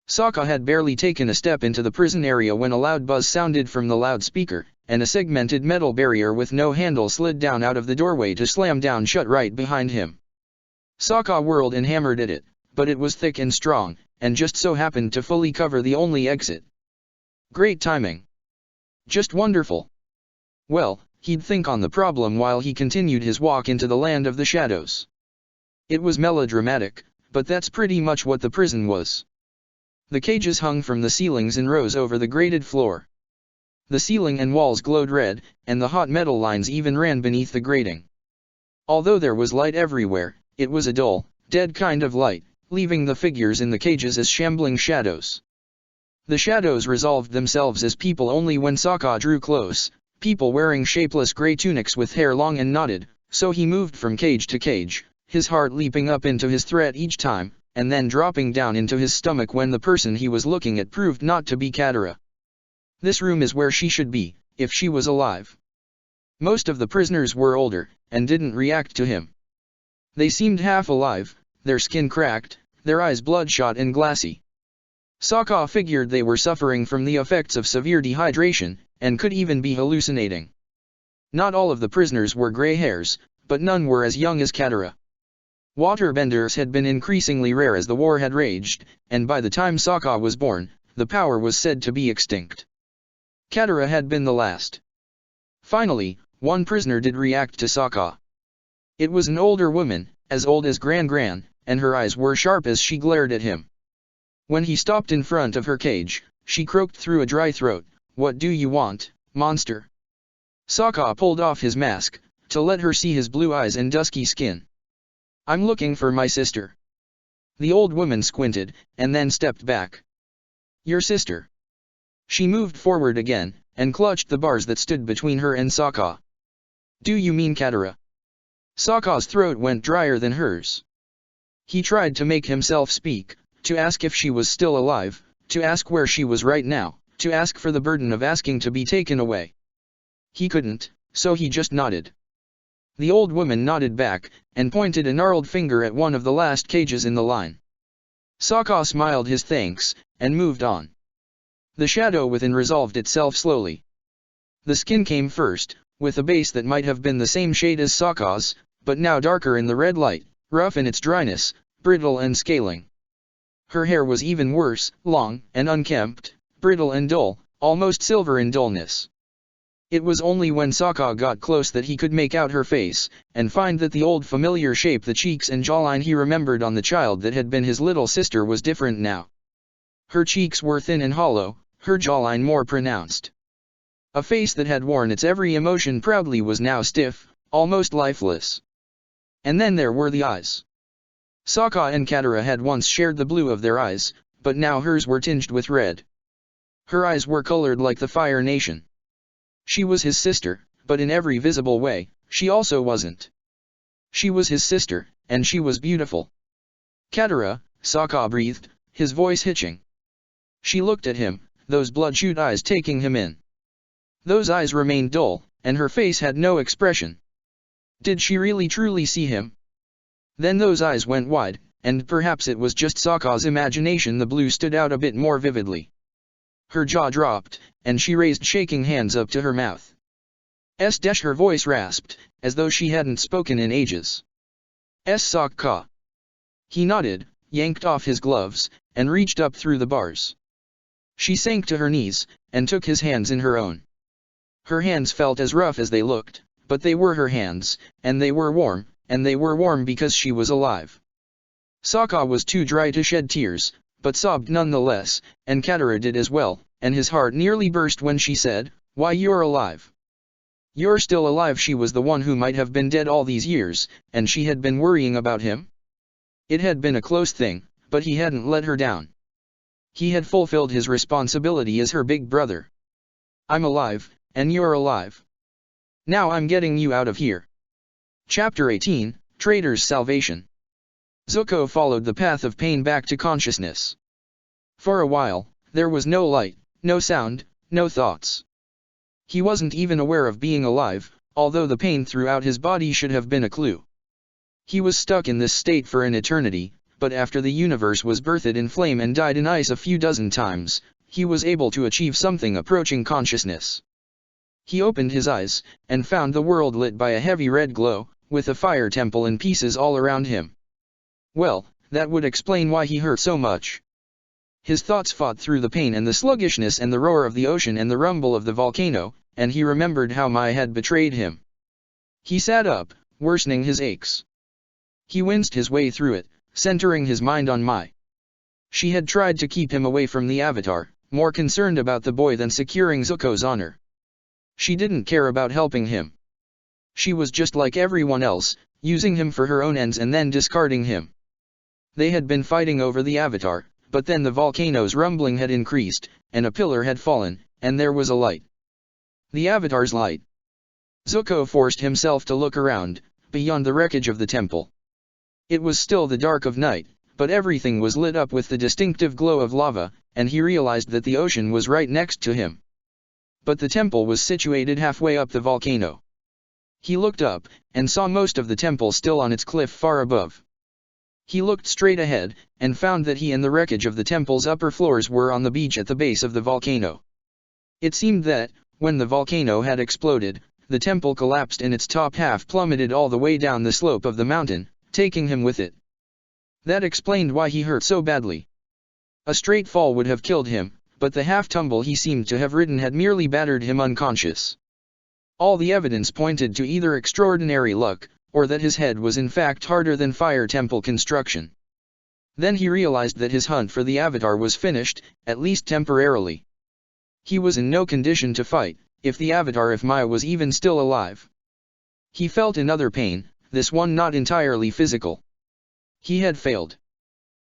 Sokka had barely taken a step into the prison area when a loud buzz sounded from the loudspeaker, and a segmented metal barrier with no handle slid down out of the doorway to slam down shut right behind him. Sokka whirled and hammered at it, but it was thick and strong, and just so happened to fully cover the only exit. Great timing. Just wonderful. Well, he'd think on the problem while he continued his walk into the land of the shadows. It was melodramatic, but that's pretty much what the prison was. The cages hung from the ceilings in rows over the grated floor. The ceiling and walls glowed red, and the hot metal lines even ran beneath the grating. Although there was light everywhere, it was a dull, dead kind of light, leaving the figures in the cages as shambling shadows. The shadows resolved themselves as people only when Sokka drew close, people wearing shapeless gray tunics with hair long and knotted, so he moved from cage to cage, his heart leaping up into his threat each time, and then dropping down into his stomach when the person he was looking at proved not to be Katara. This room is where she should be, if she was alive. Most of the prisoners were older, and didn't react to him. They seemed half alive, their skin cracked, their eyes bloodshot and glassy. Sokka figured they were suffering from the effects of severe dehydration, and could even be hallucinating. Not all of the prisoners were gray hairs, but none were as young as Katara. Waterbenders had been increasingly rare as the war had raged, and by the time Sokka was born, the power was said to be extinct. Katara had been the last. Finally, one prisoner did react to Sokka. It was an older woman, as old as Gran, and her eyes were sharp as she glared at him. When he stopped in front of her cage, she croaked through a dry throat, "What do you want, monster?" Sokka pulled off his mask, to let her see his blue eyes and dusky skin. "I'm looking for my sister." The old woman squinted, and then stepped back. "Your sister?" She moved forward again, and clutched the bars that stood between her and Sokka. "Do you mean Katara?" Sokka's throat went drier than hers. He tried to make himself speak, to ask if she was still alive, to ask where she was right now, to ask for the burden of asking to be taken away. He couldn't, so he just nodded. The old woman nodded back, and pointed a gnarled finger at one of the last cages in the line. Sokka smiled his thanks, and moved on. The shadow within resolved itself slowly. The skin came first, with a base that might have been the same shade as Sokka's, but now darker in the red light, rough in its dryness, brittle and scaling. Her hair was even worse, long and unkempt, brittle and dull, almost silver in dullness. It was only when Sokka got close that he could make out her face, and find that the old familiar shape, the cheeks and jawline he remembered on the child that had been his little sister, was different now. Her cheeks were thin and hollow, her jawline more pronounced. A face that had worn its every emotion proudly was now stiff, almost lifeless. And then there were the eyes. Sokka and Katara had once shared the blue of their eyes, but now hers were tinged with red. Her eyes were colored like the Fire Nation. She was his sister, but in every visible way, she also wasn't. She was his sister, and she was beautiful. "Katara," Sokka breathed, his voice hitching. She looked at him, those bloodshot eyes taking him in. Those eyes remained dull, and her face had no expression. Did she really truly see him? Then those eyes went wide, and perhaps it was just Sokka's imagination, the blue stood out a bit more vividly. Her jaw dropped, and she raised shaking hands up to her mouth. Her voice rasped, as though she hadn't spoken in ages. Sokka. He nodded, yanked off his gloves, and reached up through the bars. She sank to her knees, and took his hands in her own. Her hands felt as rough as they looked, but they were her hands, and they were warm because she was alive. Sokka was too dry to shed tears, but sobbed nonetheless, and Katara did as well, and his heart nearly burst when she said, "Why, you're alive. You're still alive." She was the one who might have been dead all these years, and she had been worrying about him. It had been a close thing, but he hadn't let her down. He had fulfilled his responsibility as her big brother. "I'm alive, and you're alive. Now I'm getting you out of here." Chapter 18, Traitor's Salvation. Zuko followed the path of pain back to consciousness. For a while, there was no light, no sound, no thoughts. He wasn't even aware of being alive, although the pain throughout his body should have been a clue. He was stuck in this state for an eternity, but after the universe was birthed in flame and died in ice a few dozen times, he was able to achieve something approaching consciousness. He opened his eyes, and found the world lit by a heavy red glow, with a fire temple in pieces all around him. Well, that would explain why he hurt so much. His thoughts fought through the pain and the sluggishness and the roar of the ocean and the rumble of the volcano, and he remembered how Mai had betrayed him. He sat up, worsening his aches. He winced his way through it, centering his mind on Mai. She had tried to keep him away from the Avatar, more concerned about the boy than securing Zuko's honor. She didn't care about helping him. She was just like everyone else, using him for her own ends and then discarding him. They had been fighting over the Avatar, but then the volcano's rumbling had increased, and a pillar had fallen, and there was a light. The Avatar's light. Zuko forced himself to look around, beyond the wreckage of the temple. It was still the dark of night, but everything was lit up with the distinctive glow of lava, and he realized that the ocean was right next to him. But the temple was situated halfway up the volcano. He looked up, and saw most of the temple still on its cliff far above. He looked straight ahead, and found that he and the wreckage of the temple's upper floors were on the beach at the base of the volcano. It seemed that, when the volcano had exploded, the temple collapsed and its top half plummeted all the way down the slope of the mountain, taking him with it. That explained why he hurt so badly. A straight fall would have killed him, but the half-tumble he seemed to have ridden had merely battered him unconscious. All the evidence pointed to either extraordinary luck, or that his head was in fact harder than fire temple construction. Then he realized that his hunt for the Avatar was finished, at least temporarily. He was in no condition to fight, if the Avatar if Maya was even still alive. He felt another pain, this one not entirely physical. He had failed.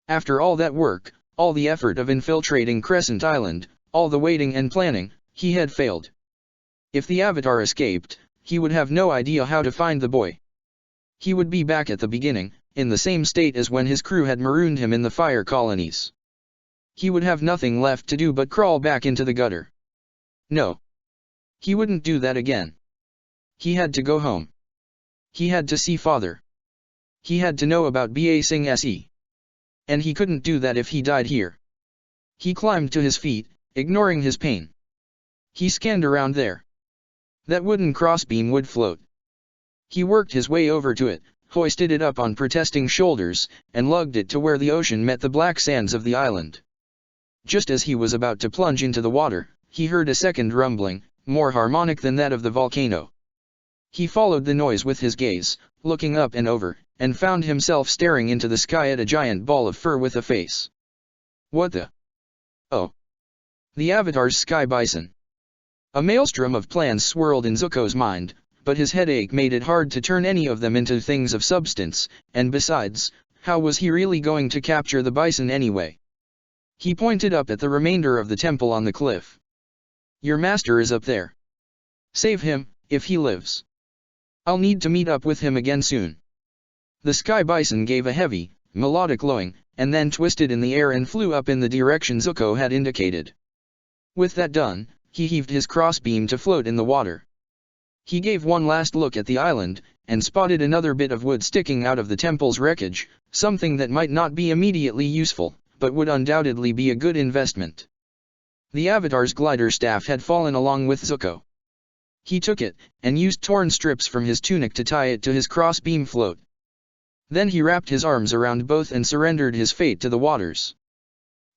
After all that work, all the effort of infiltrating Crescent Island, all the waiting and planning, he had failed. If the Avatar escaped, he would have no idea how to find the boy. He would be back at the beginning, in the same state as when his crew had marooned him in the fire colonies. He would have nothing left to do but crawl back into the gutter. No. He wouldn't do that again. He had to go home. He had to see father. He had to know about Ba Singh Se. And he couldn't do that if he died here. He climbed to his feet, ignoring his pain. He scanned around there. That wooden crossbeam would float. He worked his way over to it, hoisted it up on protesting shoulders, and lugged it to where the ocean met the black sands of the island. Just as he was about to plunge into the water, he heard a second rumbling, more harmonic than that of the volcano. He followed the noise with his gaze, looking up and over, and found himself staring into the sky at a giant ball of fur with a face. What the? Oh. The Avatar's sky bison. A maelstrom of plans swirled in Zuko's mind, but his headache made it hard to turn any of them into things of substance, and besides, how was he really going to capture the bison anyway? He pointed up at the remainder of the temple on the cliff. Your master is up there. Save him, if he lives. I'll need to meet up with him again soon. The sky bison gave a heavy, melodic lowing, and then twisted in the air and flew up in the direction Zuko had indicated. With that done, he heaved his crossbeam to float in the water. He gave one last look at the island, and spotted another bit of wood sticking out of the temple's wreckage, something that might not be immediately useful, but would undoubtedly be a good investment. The Avatar's glider staff had fallen along with Zuko. He took it, and used torn strips from his tunic to tie it to his crossbeam float. Then he wrapped his arms around both and surrendered his fate to the waters.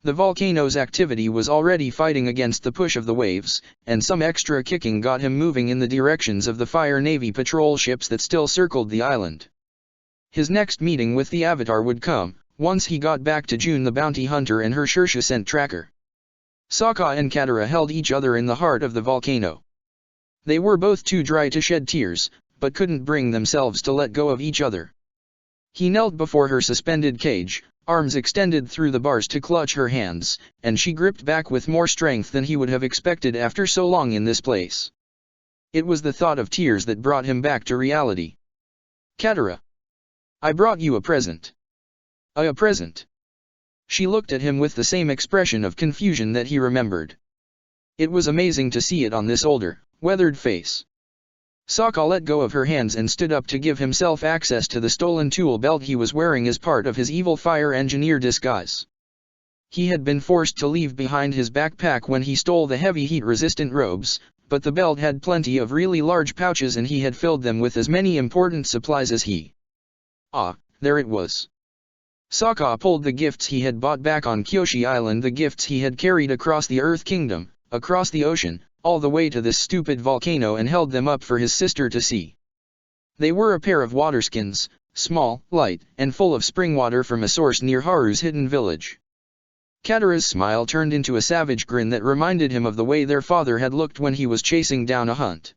The volcano's activity was already fighting against the push of the waves, and some extra kicking got him moving in the directions of the Fire Navy patrol ships that still circled the island. His next meeting with the Avatar would come, once he got back to June the bounty hunter and her Shersha scent tracker. Sokka and Katara held each other in the heart of the volcano. They were both too dry to shed tears, but couldn't bring themselves to let go of each other. He knelt before her suspended cage, arms extended through the bars to clutch her hands, and she gripped back with more strength than he would have expected after so long in this place. It was the thought of tears that brought him back to reality. Katara. I brought you a present. A present. She looked at him with the same expression of confusion that he remembered. It was amazing to see it on this older, weathered face. Sokka let go of her hands and stood up to give himself access to the stolen tool belt he was wearing as part of his evil fire engineer disguise. He had been forced to leave behind his backpack when he stole the heavy heat-resistant robes, but the belt had plenty of really large pouches and he had filled them with as many important supplies as he. Ah, there it was. Sokka pulled the gifts he had bought back on Kyoshi Island, the gifts he had carried across the Earth Kingdom, across the ocean, all the way to this stupid volcano, and held them up for his sister to see. They were a pair of waterskins, small, light, and full of spring water from a source near Haru's hidden village. Katara's smile turned into a savage grin that reminded him of the way their father had looked when he was chasing down a hunt.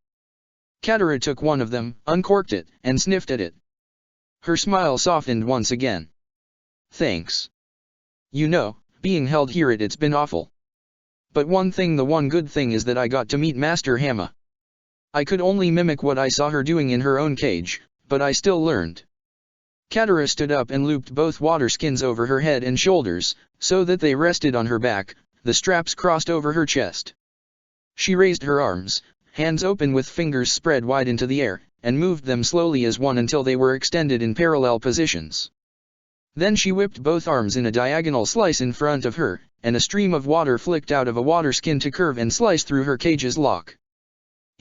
Katara took one of them, uncorked it, and sniffed at it. Her smile softened once again. Thanks. You know, being held here it's been awful. But the one good thing is that I got to meet Master Hamma. I could only mimic what I saw her doing in her own cage, but I still learned. Katara stood up and looped both waterskins over her head and shoulders, so that they rested on her back, the straps crossed over her chest. She raised her arms, hands open with fingers spread wide into the air, and moved them slowly as one until they were extended in parallel positions. Then she whipped both arms in a diagonal slice in front of her, and a stream of water flicked out of a waterskin to curve and slice through her cage's lock.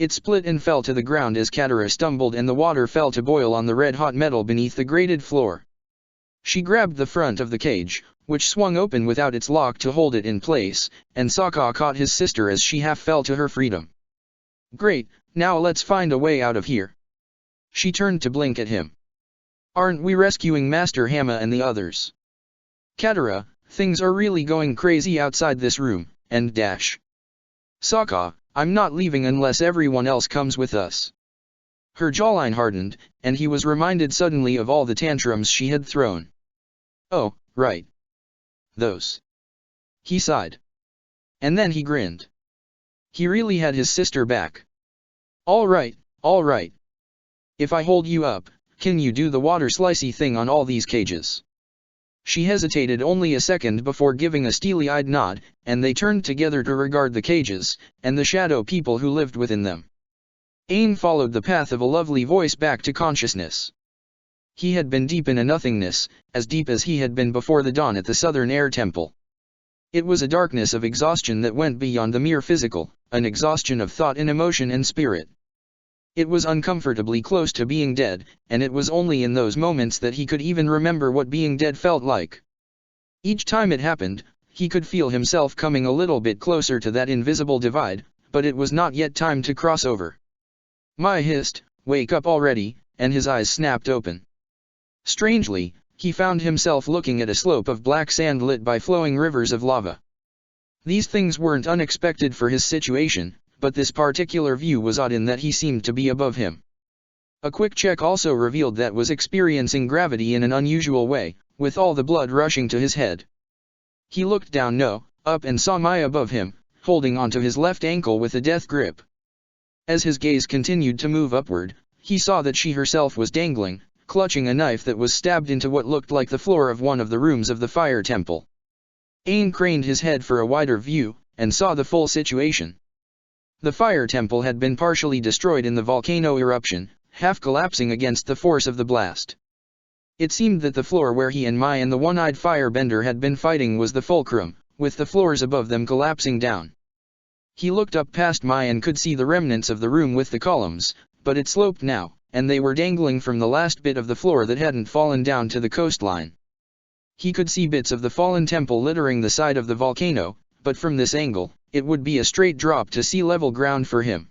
It split and fell to the ground as Katara stumbled and the water fell to boil on the red-hot metal beneath the grated floor. She grabbed the front of the cage, which swung open without its lock to hold it in place, and Sokka caught his sister as she half fell to her freedom. "Great, now let's find a way out of here." She turned to blink at him. "Aren't we rescuing Master Hammer and the others?" "Katara, things are really going crazy outside this room, and dash. Sokka, I'm not leaving unless everyone else comes with us." Her jawline hardened, and he was reminded suddenly of all the tantrums she had thrown. "Oh, right. Those." He sighed. And then he grinned. He really had his sister back. All right. If I hold you up, can you do the water slicey thing on all these cages?" She hesitated only a second before giving a steely-eyed nod, and they turned together to regard the cages, and the shadow people who lived within them. Aang followed the path of a lovely voice back to consciousness. He had been deep in a nothingness, as deep as he had been before the dawn at the Southern Air Temple. It was a darkness of exhaustion that went beyond the mere physical, an exhaustion of thought and emotion and spirit. It was uncomfortably close to being dead, and it was only in those moments that he could even remember what being dead felt like. Each time it happened, he could feel himself coming a little bit closer to that invisible divide, but it was not yet time to cross over. Mai hissed, "Wake up already," and his eyes snapped open. Strangely, he found himself looking at a slope of black sand lit by flowing rivers of lava. These things weren't unexpected for his situation, but this particular view was odd in that he seemed to be above him. A quick check also revealed that was experiencing gravity in an unusual way, with all the blood rushing to his head. He looked down, no, up, and saw Mai above him, holding onto his left ankle with a death grip. As his gaze continued to move upward, he saw that she herself was dangling, clutching a knife that was stabbed into what looked like the floor of one of the rooms of the fire temple. Aang craned his head for a wider view, and saw the full situation. The fire temple had been partially destroyed in the volcano eruption, half collapsing against the force of the blast. It seemed that the floor where he and Mai and the one-eyed firebender had been fighting was the fulcrum, with the floors above them collapsing down. He looked up past Mai and could see the remnants of the room with the columns, but it sloped now, and they were dangling from the last bit of the floor that hadn't fallen down to the coastline. He could see bits of the fallen temple littering the side of the volcano, but from this angle, it would be a straight drop to sea-level ground for him.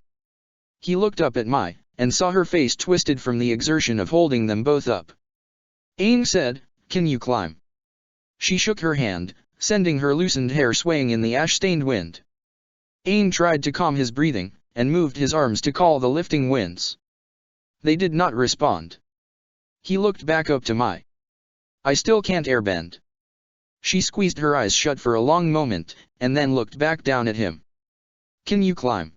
He looked up at Mai, and saw her face twisted from the exertion of holding them both up. Aang said, "Can you climb?" She shook her hand, sending her loosened hair swaying in the ash-stained wind. Aang tried to calm his breathing, and moved his arms to call the lifting winds. They did not respond. He looked back up to Mai. "I still can't airbend." She squeezed her eyes shut for a long moment, and then looked back down at him. "Can you climb?"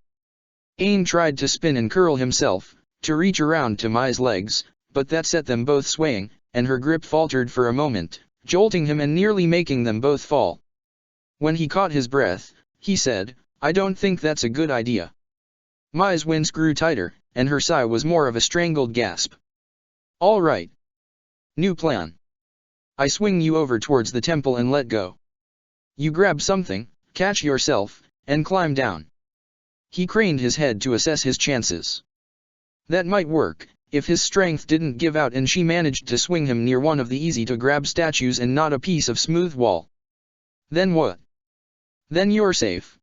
Aang tried to spin and curl himself, to reach around to Mai's legs, but that set them both swaying, and her grip faltered for a moment, jolting him and nearly making them both fall. When he caught his breath, he said, "I don't think that's a good idea." Mai's winds grew tighter, and her sigh was more of a strangled gasp. "All right. New plan. I swing you over towards the temple and let go. You grab something, catch yourself, and climb down." He craned his head to assess his chances. That might work, if his strength didn't give out and she managed to swing him near one of the easy-to-grab statues and not a piece of smooth wall. Then what? Then you're safe.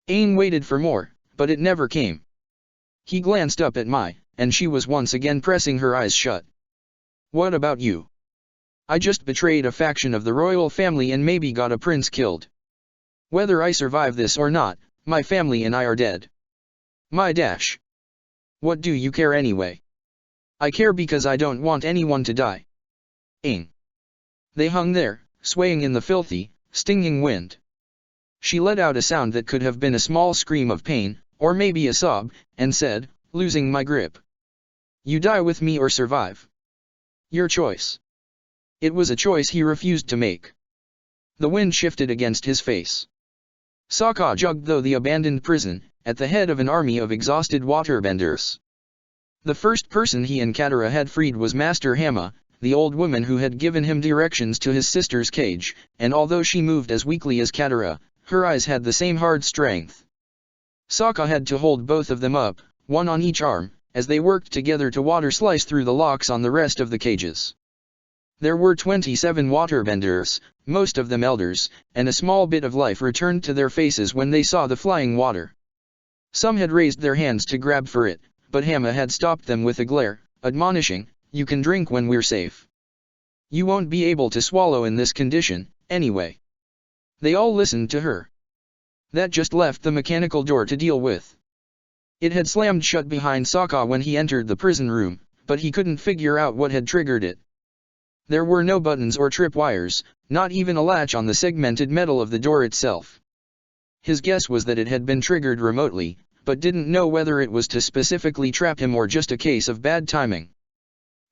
Aang waited for more, but it never came. He glanced up at Mai, and she was once again pressing her eyes shut. "What about you? I just betrayed a faction of the royal family and maybe got a prince killed. Whether I survive this or not, my family and I are dead." Mai dash. "What do you care anyway?" "I care because I don't want anyone to die." Aang. They hung there, swaying in the filthy, stinging wind. She let out a sound that could have been a small scream of pain, or maybe a sob, and said, losing my grip. "You die with me or survive. Your choice." It was a choice he refused to make. The wind shifted against his face. Sokka jogged through the abandoned prison, at the head of an army of exhausted waterbenders. The first person he and Katara had freed was Master Hammer, the old woman who had given him directions to his sister's cage, and although she moved as weakly as Katara, her eyes had the same hard strength. Sokka had to hold both of them up, one on each arm, as they worked together to water slice through the locks on the rest of the cages. There were 27 waterbenders, most of them elders, and a small bit of life returned to their faces when they saw the flying water. Some had raised their hands to grab for it, but Hama had stopped them with a glare, admonishing, "You can drink when we're safe. You won't be able to swallow in this condition, anyway." They all listened to her. That just left the mechanical door to deal with. It had slammed shut behind Sokka when he entered the prison room, but he couldn't figure out what had triggered it. There were no buttons or tripwires, not even a latch on the segmented metal of the door itself. His guess was that it had been triggered remotely, but didn't know whether it was to specifically trap him or just a case of bad timing.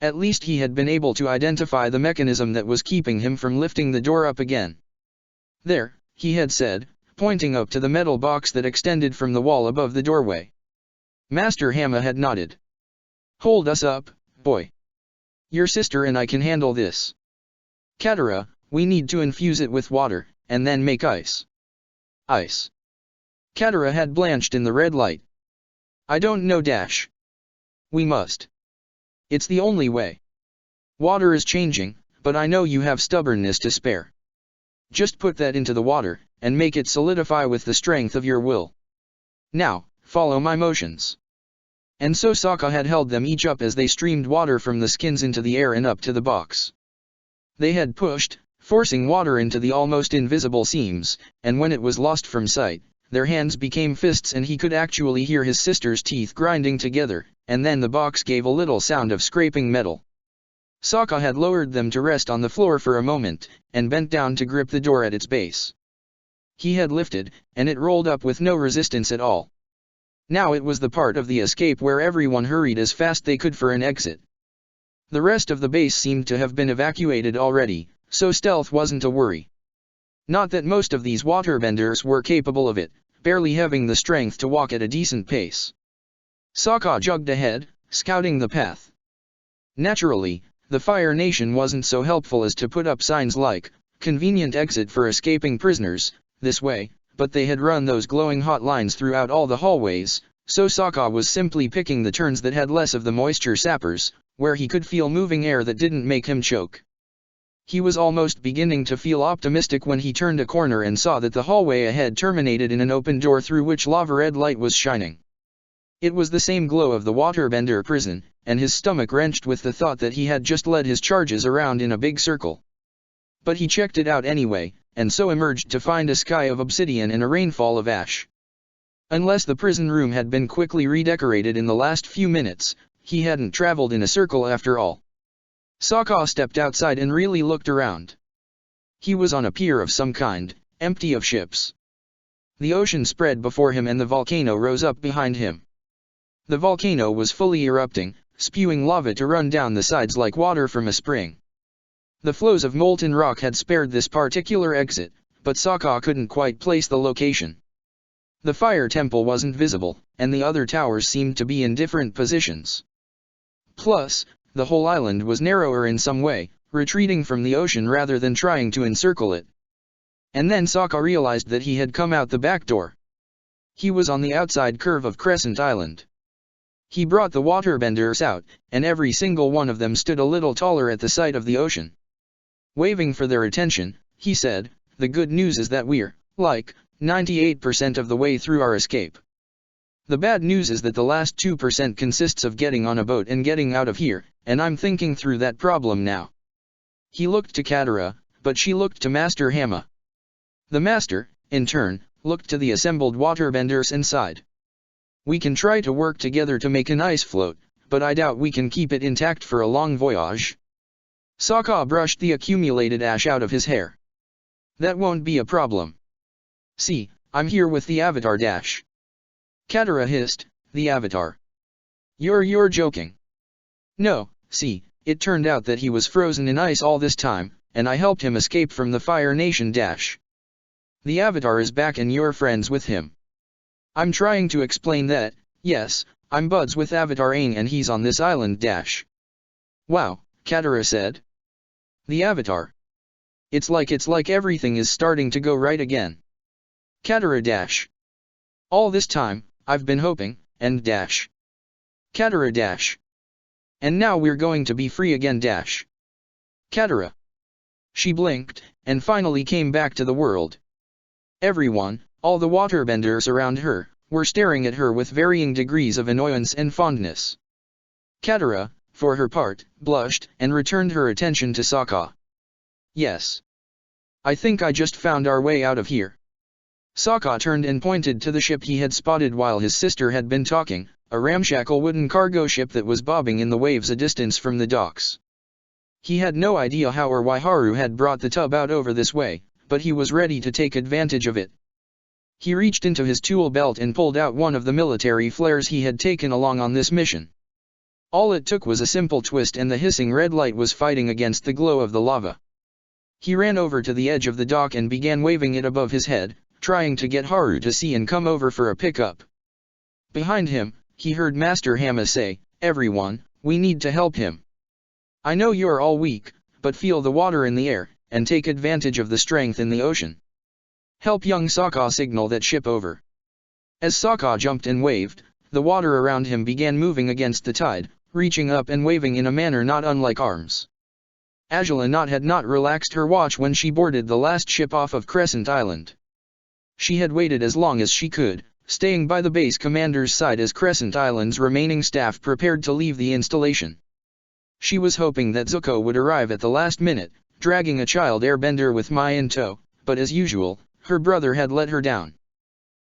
At least he had been able to identify the mechanism that was keeping him from lifting the door up again. "There," he had said, pointing up to the metal box that extended from the wall above the doorway. Master Hama had nodded. "Hold us up, boy. Your sister and I can handle this. Katara, we need to infuse it with water, and then make ice." "Ice?" Katara had blanched in the red light. "I don't know dash. We must. It's the only way. Water is changing, but I know you have stubbornness to spare. Just put that into the water, and make it solidify with the strength of your will. Now, follow my motions." And so Sokka had held them each up as they streamed water from the skins into the air and up to the box. They had pushed, forcing water into the almost invisible seams, and when it was lost from sight, their hands became fists and he could actually hear his sister's teeth grinding together, and then the box gave a little sound of scraping metal. Sokka had lowered them to rest on the floor for a moment, and bent down to grip the door at its base. He had lifted, and it rolled up with no resistance at all. Now it was the part of the escape where everyone hurried as fast they could for an exit. The rest of the base seemed to have been evacuated already, so stealth wasn't a worry. Not that most of these waterbenders were capable of it, barely having the strength to walk at a decent pace. Sokka jogged ahead, scouting the path. Naturally, the Fire Nation wasn't so helpful as to put up signs like, "Convenient exit for escaping prisoners, this way," but they had run those glowing hot lines throughout all the hallways, so Sokka was simply picking the turns that had less of the moisture sappers, where he could feel moving air that didn't make him choke. He was almost beginning to feel optimistic when he turned a corner and saw that the hallway ahead terminated in an open door through which lava-red light was shining. It was the same glow of the waterbender prison, and his stomach wrenched with the thought that he had just led his charges around in a big circle. But he checked it out anyway, and so emerged to find a sky of obsidian and a rainfall of ash. Unless the prison room had been quickly redecorated in the last few minutes, he hadn't traveled in a circle after all. Sokka stepped outside and really looked around. He was on a pier of some kind, empty of ships. The ocean spread before him and the volcano rose up behind him. The volcano was fully erupting, spewing lava to run down the sides like water from a spring. The flows of molten rock had spared this particular exit, but Sokka couldn't quite place the location. The fire temple wasn't visible, and the other towers seemed to be in different positions. Plus, the whole island was narrower in some way, retreating from the ocean rather than trying to encircle it. And then Sokka realized that he had come out the back door. He was on the outside curve of Crescent Island. He brought the waterbenders out, and every single one of them stood a little taller at the sight of the ocean. Waving for their attention, he said, "The good news is that we're, 98% of the way through our escape. The bad news is that the last 2% consists of getting on a boat and getting out of here, and I'm thinking through that problem now." He looked to Katara, but she looked to Master Hama. The Master, in turn, looked to the assembled waterbenders and sighed. "We can try to work together to make an ice float, but I doubt we can keep it intact for a long voyage." Sokka brushed the accumulated ash out of his hair. "That won't be a problem. See, I'm here with the Avatar dash." Katara hissed, "The Avatar? You're joking." "No, see, it turned out that he was frozen in ice all this time, and I helped him escape from the Fire Nation dash. The Avatar is back and you're friends with him. I'm trying to explain that, yes, I'm buds with Avatar Aang and he's on this island dash." "Wow," Katara said. "The Avatar. It's like everything is starting to go right again." Katara dash. "All this time, I've been hoping, and dash. Katara dash. And now we're going to be free again dash. Katara. She blinked, and finally came back to the world. Everyone, all the waterbenders around her, were staring at her with varying degrees of annoyance and fondness. Katara, for her part, blushed and returned her attention to Sokka. Yes. I think I just found our way out of here. Sokka turned and pointed to the ship he had spotted while his sister had been talking, a ramshackle wooden cargo ship that was bobbing in the waves a distance from the docks. He had no idea how or why Haru had brought the tub out over this way, but he was ready to take advantage of it. He reached into his tool belt and pulled out one of the military flares he had taken along on this mission. All it took was a simple twist and the hissing red light was fighting against the glow of the lava. He ran over to the edge of the dock and began waving it above his head, trying to get Haru to see and come over for a pickup. Behind him, he heard Master Hama say, "Everyone, we need to help him. I know you're all weak, but feel the water in the air, and take advantage of the strength in the ocean. Help young Sokka signal that ship over." As Sokka jumped and waved, the water around him began moving against the tide, reaching up and waving in a manner not unlike arms. Azula had not relaxed her watch when she boarded the last ship off of Crescent Island. She had waited as long as she could, staying by the base commander's side as Crescent Island's remaining staff prepared to leave the installation. She was hoping that Zuko would arrive at the last minute, dragging a child airbender with Mai in tow, but as usual, her brother had let her down.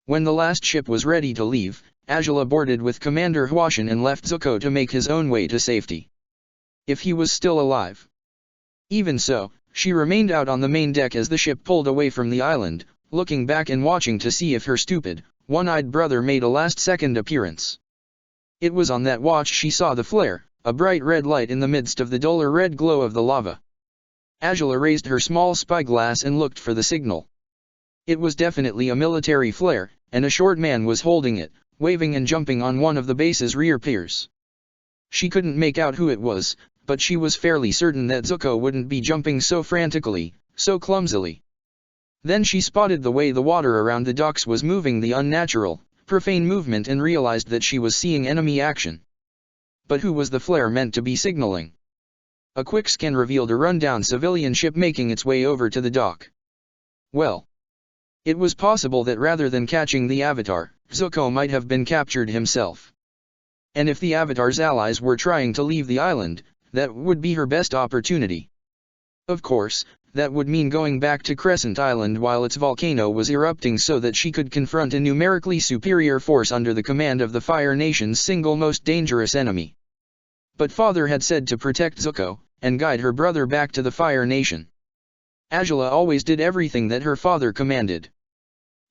When the last ship was ready to leave, Azula boarded with Commander Huashan and left Zuko to make his own way to safety. If he was still alive. Even so, she remained out on the main deck as the ship pulled away from the island, looking back and watching to see if her stupid, one-eyed brother made a last-second appearance. It was on that watch she saw the flare, a bright red light in the midst of the duller red glow of the lava. Azula raised her small spyglass and looked for the signal. It was definitely a military flare, and a short man was holding it, waving and jumping on one of the base's rear piers. She couldn't make out who it was, but she was fairly certain that Zuko wouldn't be jumping so frantically, so clumsily. Then she spotted the way the water around the docks was moving, the unnatural, profane movement, and realized that she was seeing enemy action. But who was the flare meant to be signaling? A quick scan revealed a rundown civilian ship making its way over to the dock. Well, it was possible that rather than catching the Avatar, Zuko might have been captured himself. And if the Avatar's allies were trying to leave the island, that would be her best opportunity. Of course, that would mean going back to Crescent Island while its volcano was erupting so that she could confront a numerically superior force under the command of the Fire Nation's single most dangerous enemy. But Father had said to protect Zuko, and guide her brother back to the Fire Nation. Azula always did everything that her father commanded.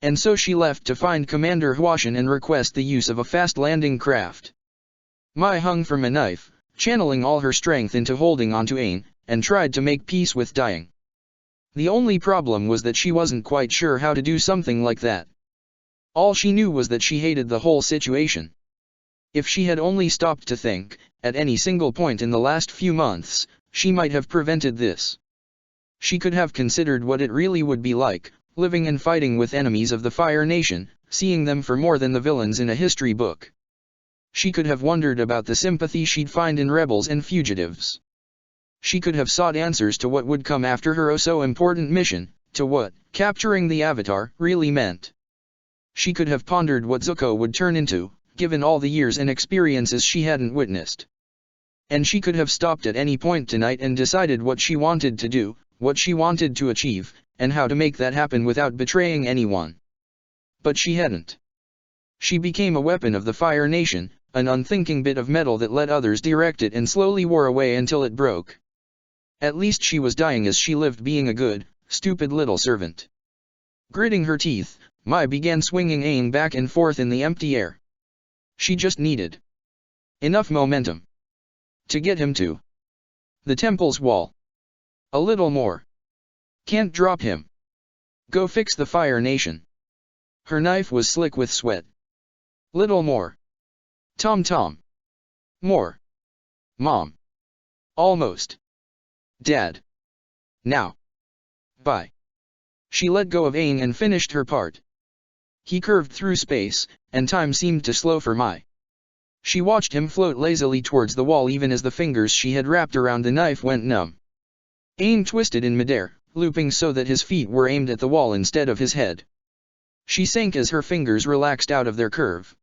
And so she left to find Commander Huashan and request the use of a fast landing craft. Mai hung from a knife, channeling all her strength into holding onto Aang, and tried to make peace with dying. The only problem was that she wasn't quite sure how to do something like that. All she knew was that she hated the whole situation. If she had only stopped to think, at any single point in the last few months, she might have prevented this. She could have considered what it really would be like, living and fighting with enemies of the Fire Nation, seeing them for more than the villains in a history book. She could have wondered about the sympathy she'd find in rebels and fugitives. She could have sought answers to what would come after her oh-so-important mission, to what capturing the Avatar really meant. She could have pondered what Zuko would turn into, given all the years and experiences she hadn't witnessed. And she could have stopped at any point tonight and decided what she wanted to do, what she wanted to achieve, and how to make that happen without betraying anyone. But she hadn't. She became a weapon of the Fire Nation, an unthinking bit of metal that let others direct it and slowly wore away until it broke. At least she was dying as she lived, being a good, stupid little servant. Gritting her teeth, Mai began swinging Aang back and forth in the empty air. She just needed enough momentum to get him to the temple's wall. A little more. Can't drop him. Go fix the Fire Nation. Her knife was slick with sweat. Little more. Tom. More. Mom. Almost. Dad. Now. Bye. She let go of Aang and finished her part. He curved through space, and time seemed to slow for Mai. She watched him float lazily towards the wall even as the fingers she had wrapped around the knife went numb. Aang twisted in midair, looping so that his feet were aimed at the wall instead of his head. She sank as her fingers relaxed out of their curve.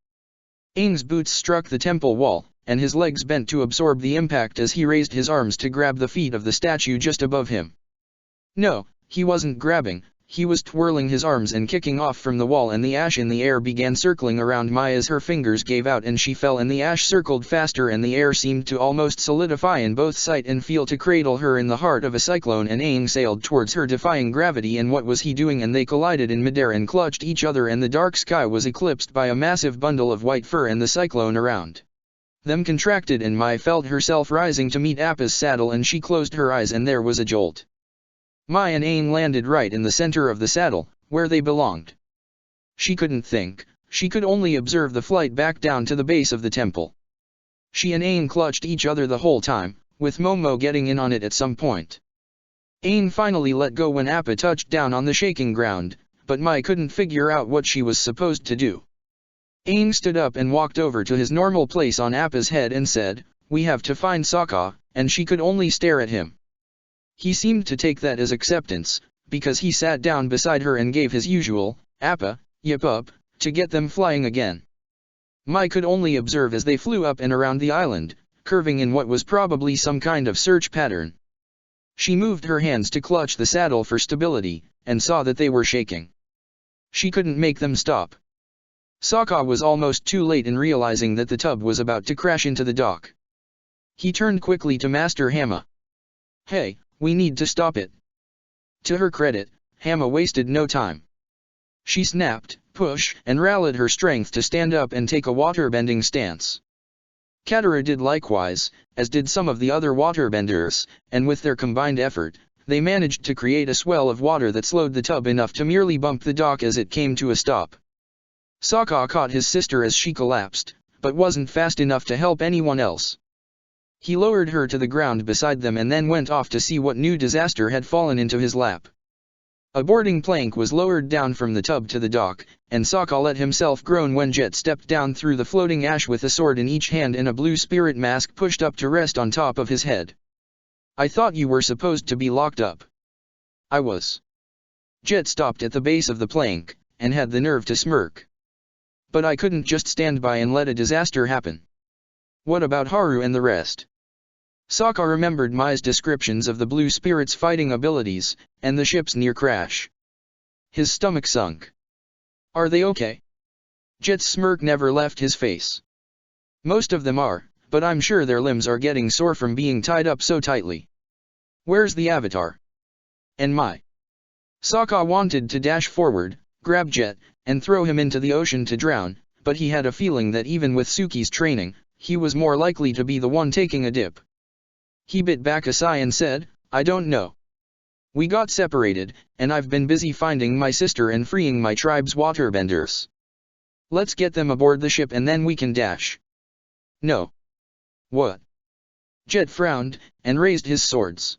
Aang's boots struck the temple wall, and his legs bent to absorb the impact as he raised his arms to grab the feet of the statue just above him. No, he wasn't grabbing, he was twirling his arms and kicking off from the wall, and the ash in the air began circling around Mai as her fingers gave out and she fell, and the ash circled faster and the air seemed to almost solidify in both sight and feel to cradle her in the heart of a cyclone, and Aang sailed towards her defying gravity. And what was he doing? And they collided in midair and clutched each other, and the dark sky was eclipsed by a massive bundle of white fur, and the cyclone around them contracted and Mai felt herself rising to meet Appa's saddle, and she closed her eyes and there was a jolt. Mai and Aang landed right in the center of the saddle, where they belonged. She couldn't think, she could only observe the flight back down to the base of the temple. She and Aang clutched each other the whole time, with Momo getting in on it at some point. Aang finally let go when Appa touched down on the shaking ground, but Mai couldn't figure out what she was supposed to do. Aang stood up and walked over to his normal place on Appa's head and said, "We have to find Sokka," and she could only stare at him. He seemed to take that as acceptance, because he sat down beside her and gave his usual, "Appa, yip up," to get them flying again. Mai could only observe as they flew up and around the island, curving in what was probably some kind of search pattern. She moved her hands to clutch the saddle for stability, and saw that they were shaking. She couldn't make them stop. Sokka was almost too late in realizing that the tub was about to crash into the dock. He turned quickly to Master Hamma. "Hey, we need to stop it." To her credit, Hamma wasted no time. She snapped, "Push," and rallied her strength to stand up and take a water-bending stance. Katara did likewise, as did some of the other waterbenders, and with their combined effort, they managed to create a swell of water that slowed the tub enough to merely bump the dock as it came to a stop. Sokka caught his sister as she collapsed, but wasn't fast enough to help anyone else. He lowered her to the ground beside them and then went off to see what new disaster had fallen into his lap. A boarding plank was lowered down from the tub to the dock, and Sokka let himself groan when Jet stepped down through the floating ash with a sword in each hand and a blue spirit mask pushed up to rest on top of his head. "I thought you were supposed to be locked up." "I was." Jet stopped at the base of the plank, and had the nerve to smirk. "But I couldn't just stand by and let a disaster happen." "What about Haru and the rest?" Sokka remembered Mai's descriptions of the blue spirit's fighting abilities, and the ship's near crash. His stomach sunk. "Are they okay?" Jet's smirk never left his face. "Most of them are, but I'm sure their limbs are getting sore from being tied up so tightly." "Where's the Avatar?" "And Mai?" Sokka wanted to dash forward, grab Jet, and throw him into the ocean to drown, but he had a feeling that even with Suki's training, he was more likely to be the one taking a dip. He bit back a sigh and said, "I don't know. We got separated, and I've been busy finding my sister and freeing my tribe's waterbenders. Let's get them aboard the ship and then we can dash." "No." "What?" Jet frowned, and raised his swords.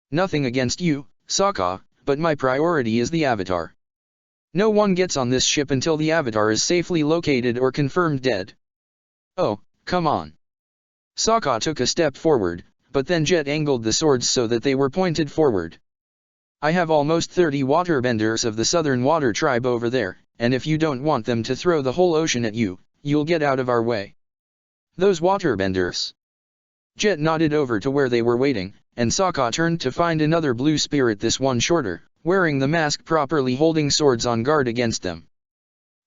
"Nothing against you, Sokka, but my priority is the Avatar. No one gets on this ship until the Avatar is safely located or confirmed dead." "Oh, come on." Sokka took a step forward, but then Jet angled the swords so that they were pointed forward. "I have almost 30 waterbenders of the Southern Water Tribe over there, and if you don't want them to throw the whole ocean at you, you'll get out of our way." "Those waterbenders?" Jet nodded over to where they were waiting, and Sokka turned to find another blue spirit, this one shorter, wearing the mask properly, holding swords on guard against them.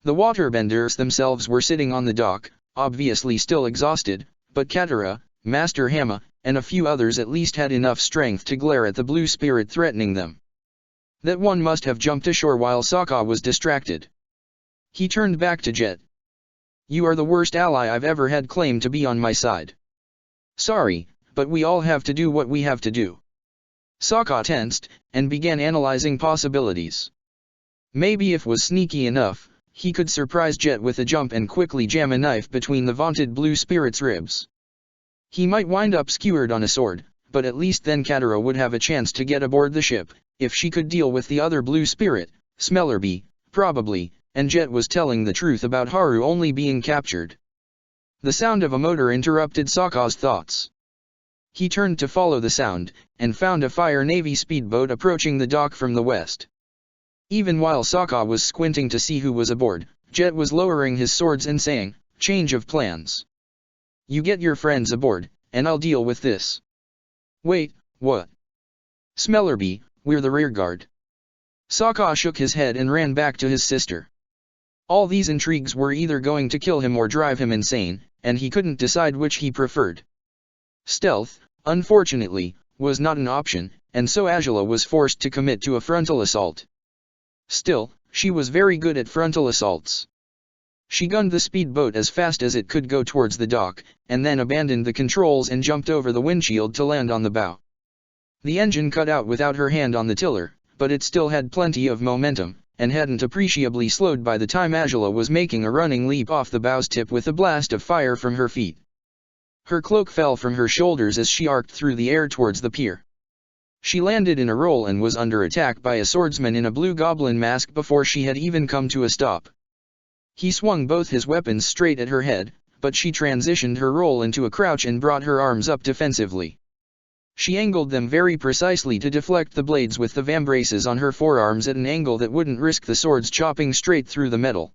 The waterbenders themselves were sitting on the dock, obviously still exhausted, but Katara, Master Hamma, and a few others at least had enough strength to glare at the blue spirit threatening them. That one must have jumped ashore while Sokka was distracted. He turned back to Jet. "You are the worst ally I've ever had claim to be on my side. Sorry, but we all have to do what we have to do." Sokka tensed, and began analyzing possibilities. Maybe if was sneaky enough, he could surprise Jet with a jump and quickly jam a knife between the vaunted blue spirit's ribs. He might wind up skewered on a sword, but at least then Katara would have a chance to get aboard the ship. If she could deal with the other blue spirit, Smellerbee, probably, and Jet was telling the truth about Haru only being captured. The sound of a motor interrupted Sokka's thoughts. He turned to follow the sound, and found a Fire Navy speedboat approaching the dock from the west. Even while Sokka was squinting to see who was aboard, Jet was lowering his swords and saying, "Change of plans. You get your friends aboard, and I'll deal with this." "Wait, what?" "Smellerbee, we're the rearguard." Sokka shook his head and ran back to his sister. All these intrigues were either going to kill him or drive him insane, and he couldn't decide which he preferred. Stealth, unfortunately, was not an option, and so Azula was forced to commit to a frontal assault. Still, she was very good at frontal assaults. She gunned the speedboat as fast as it could go towards the dock, and then abandoned the controls and jumped over the windshield to land on the bow. The engine cut out without her hand on the tiller, but it still had plenty of momentum, and hadn't appreciably slowed by the time Azula was making a running leap off the bow's tip with a blast of fire from her feet. Her cloak fell from her shoulders as she arced through the air towards the pier. She landed in a roll and was under attack by a swordsman in a blue goblin mask before she had even come to a stop. He swung both his weapons straight at her head, but she transitioned her roll into a crouch and brought her arms up defensively. She angled them very precisely to deflect the blades with the vambraces on her forearms at an angle that wouldn't risk the swords chopping straight through the metal.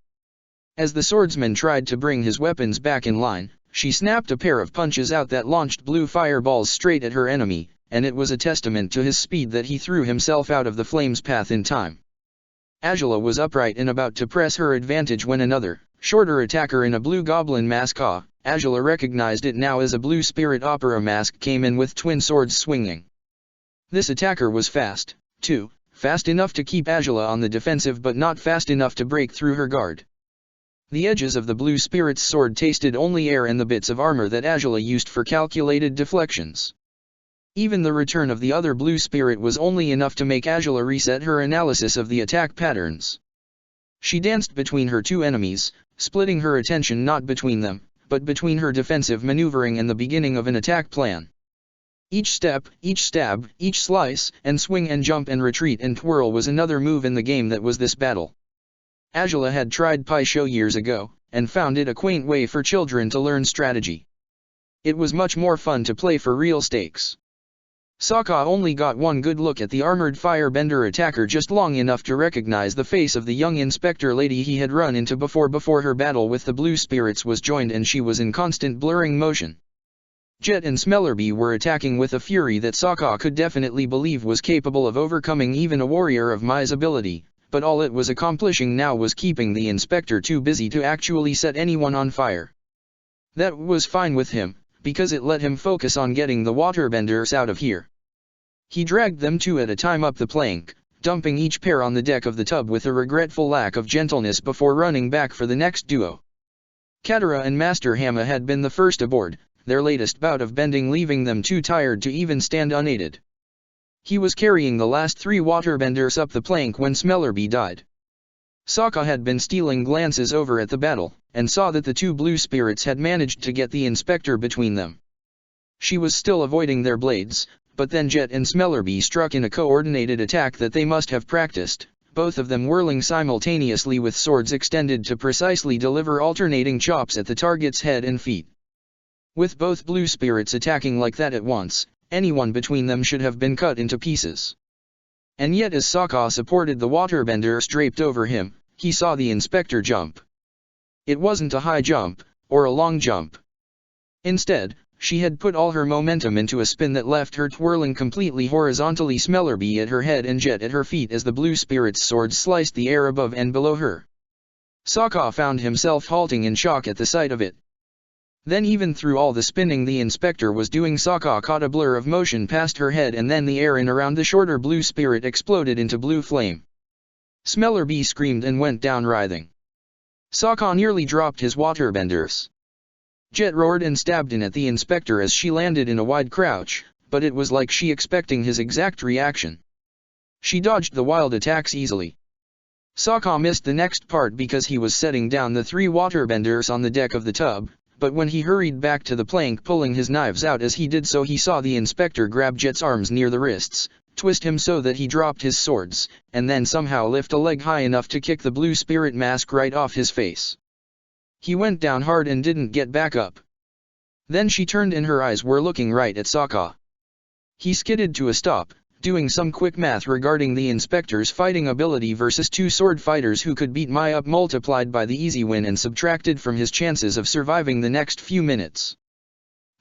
As the swordsman tried to bring his weapons back in line, she snapped a pair of punches out that launched blue fireballs straight at her enemy, and it was a testament to his speed that he threw himself out of the flames' path in time. Azula was upright and about to press her advantage when another, shorter attacker in a blue goblin mask, Azula recognized it now as a blue spirit opera mask, came in with twin swords swinging. This attacker was fast, too, fast enough to keep Azula on the defensive but not fast enough to break through her guard. The edges of the blue spirit's sword tasted only air and the bits of armor that Azula used for calculated deflections. Even the return of the other blue spirit was only enough to make Azula reset her analysis of the attack patterns. She danced between her two enemies, splitting her attention not between them, but between her defensive maneuvering and the beginning of an attack plan. Each step, each stab, each slice, and swing and jump and retreat and twirl was another move in the game that was this battle. Azula had tried Pai Sho years ago, and found it a quaint way for children to learn strategy. It was much more fun to play for real stakes. Sokka only got one good look at the armored firebender attacker, just long enough to recognize the face of the young inspector lady he had run into before her battle with the blue spirits was joined, and she was in constant blurring motion. Jet and Smellerbee were attacking with a fury that Sokka could definitely believe was capable of overcoming even a warrior of Mai's ability, but all it was accomplishing now was keeping the inspector too busy to actually set anyone on fire. That was fine with him, because it let him focus on getting the waterbenders out of here. He dragged them two at a time up the plank, dumping each pair on the deck of the tub with a regretful lack of gentleness before running back for the next duo. Katara and Master Hamma had been the first aboard, their latest bout of bending leaving them too tired to even stand unaided. He was carrying the last three waterbenders up the plank when Smellerbee died. Sokka had been stealing glances over at the battle, and saw that the two blue spirits had managed to get the inspector between them. She was still avoiding their blades, but then Jet and Smellerbee struck in a coordinated attack that they must have practiced, both of them whirling simultaneously with swords extended to precisely deliver alternating chops at the target's head and feet. With both blue spirits attacking like that at once, anyone between them should have been cut into pieces. And yet as Sokka supported the waterbenders draped over him, he saw the inspector jump. It wasn't a high jump, or a long jump. Instead, she had put all her momentum into a spin that left her twirling completely horizontally, Smellerbee at her head and Jet at her feet as the blue spirit's sword sliced the air above and below her. Sokka found himself halting in shock at the sight of it. Then even through all the spinning the inspector was doing, Sokka caught a blur of motion past her head, and then the air in around the shorter blue spirit exploded into blue flame. Smellerbee screamed and went down writhing. Sokka nearly dropped his waterbenders. Jet roared and stabbed in at the inspector as she landed in a wide crouch, but it was like she expecting his exact reaction. She dodged the wild attacks easily. Sokka missed the next part because he was setting down the three waterbenders on the deck of the tub, but when he hurried back to the plank pulling his knives out as he did so, he saw the inspector grab Jet's arms near the wrists, twist him so that he dropped his swords, and then somehow lift a leg high enough to kick the blue spirit mask right off his face. He went down hard and didn't get back up. Then she turned and her eyes were looking right at Sokka. He skidded to a stop, doing some quick math regarding the inspector's fighting ability versus two sword fighters who could beat Mai up multiplied by the easy win and subtracted from his chances of surviving the next few minutes.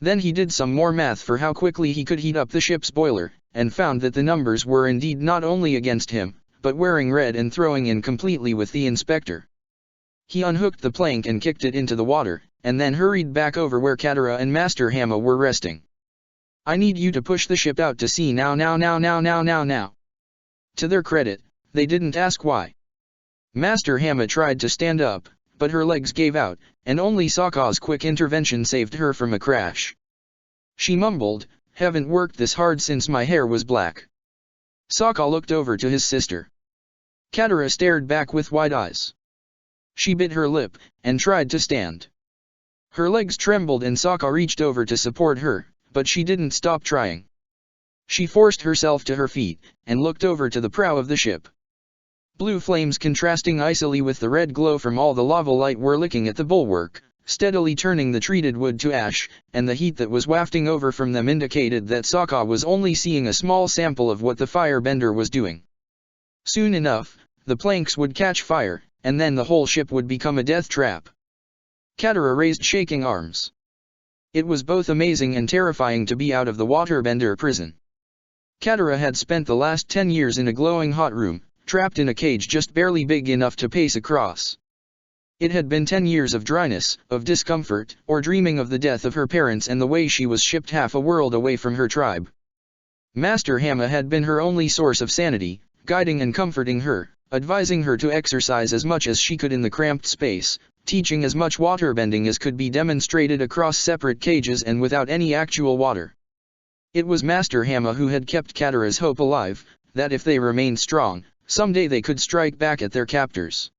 Then he did some more math for how quickly he could heat up the ship's boiler, and found that the numbers were indeed not only against him, but wearing red and throwing in completely with the inspector. He unhooked the plank and kicked it into the water, and then hurried back over where Katara and Master Hamma were resting. "I need you to push the ship out to sea now. To their credit, they didn't ask why. Master Hamma tried to stand up, but her legs gave out, and only Sokka's quick intervention saved her from a crash. She mumbled, "Haven't worked this hard since my hair was black." Sokka looked over to his sister. Katara stared back with wide eyes. She bit her lip, and tried to stand. Her legs trembled and Sokka reached over to support her, but she didn't stop trying. She forced herself to her feet, and looked over to the prow of the ship. Blue flames contrasting icily with the red glow from all the lava light were licking at the bulwark, steadily turning the treated wood to ash, and the heat that was wafting over from them indicated that Sokka was only seeing a small sample of what the firebender was doing. Soon enough, the planks would catch fire, and then the whole ship would become a death trap. Katara raised shaking arms. It was both amazing and terrifying to be out of the waterbender prison. Katara had spent the last 10 years in a glowing hot room, trapped in a cage just barely big enough to pace across. It had been 10 years of dryness, of discomfort, or dreaming of the death of her parents and the way she was shipped half a world away from her tribe. Master Hamma had been her only source of sanity, guiding and comforting her, advising her to exercise as much as she could in the cramped space, teaching as much waterbending as could be demonstrated across separate cages and without any actual water. It was Master Hamma who had kept Katara's hope alive, that if they remained strong, someday they could strike back at their captors.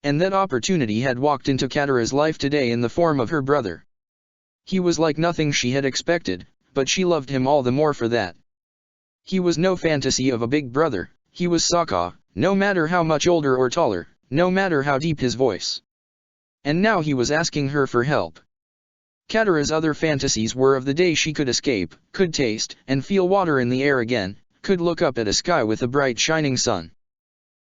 And that opportunity had walked into Katara's life today in the form of her brother. He was like nothing she had expected, but she loved him all the more for that. He was no fantasy of a big brother, he was Sokka, no matter how much older or taller, no matter how deep his voice. And now he was asking her for help. Katara's other fantasies were of the day she could escape, could taste and feel water in the air again, could look up at a sky with a bright shining sun.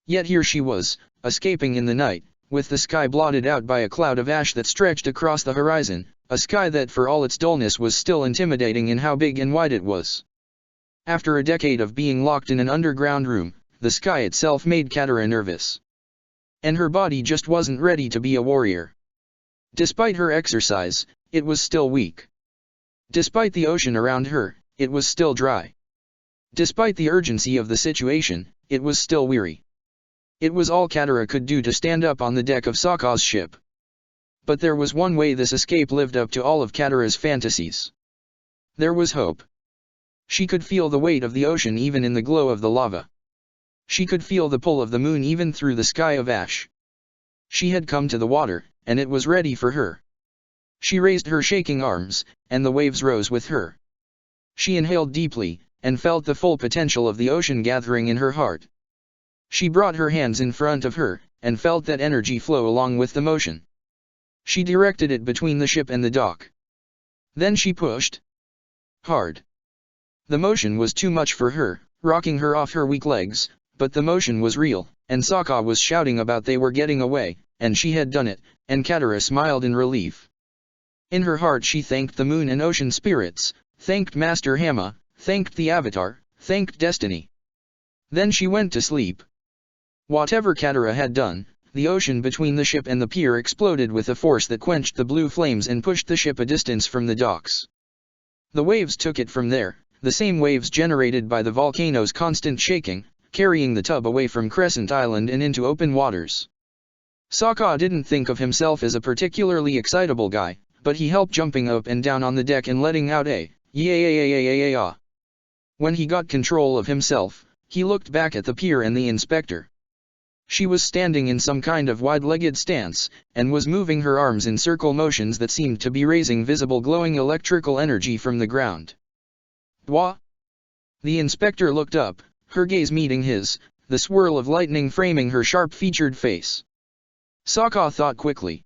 Yet here she was, escaping in the night, with the sky blotted out by a cloud of ash that stretched across the horizon, a sky that for all its dullness was still intimidating in how big and wide it was. After a decade of being locked in an underground room, the sky itself made Katara nervous. And her body just wasn't ready to be a warrior. Despite her exercise, it was still weak. Despite the ocean around her, it was still dry. Despite the urgency of the situation, it was still weary. It was all Katara could do to stand up on the deck of Sokka's ship. But there was one way this escape lived up to all of Katara's fantasies. There was hope. She could feel the weight of the ocean even in the glow of the lava. She could feel the pull of the moon even through the sky of ash. She had come to the water, and it was ready for her. She raised her shaking arms, and the waves rose with her. She inhaled deeply, and felt the full potential of the ocean gathering in her heart. She brought her hands in front of her, and felt that energy flow along with the motion. She directed it between the ship and the dock. Then she pushed hard. The motion was too much for her, rocking her off her weak legs, but the motion was real, and Sokka was shouting about they were getting away, and she had done it, and Katara smiled in relief. In her heart she thanked the moon and ocean spirits, thanked Master Hamma, thanked the Avatar, thanked Destiny. Then she went to sleep. Whatever Katara had done, the ocean between the ship and the pier exploded with a force that quenched the blue flames and pushed the ship a distance from the docks. The waves took it from there, the same waves generated by the volcano's constant shaking, carrying the tub away from Crescent Island and into open waters. Sokka didn't think of himself as a particularly excitable guy, but he helped jumping up and down on the deck and letting out a yeah. When he got control of himself, he looked back at the pier and the inspector. She was standing in some kind of wide-legged stance, and was moving her arms in circle motions that seemed to be raising visible glowing electrical energy from the ground. Dwa? The inspector looked up, her gaze meeting his, the swirl of lightning framing her sharp-featured face. Sokka thought quickly.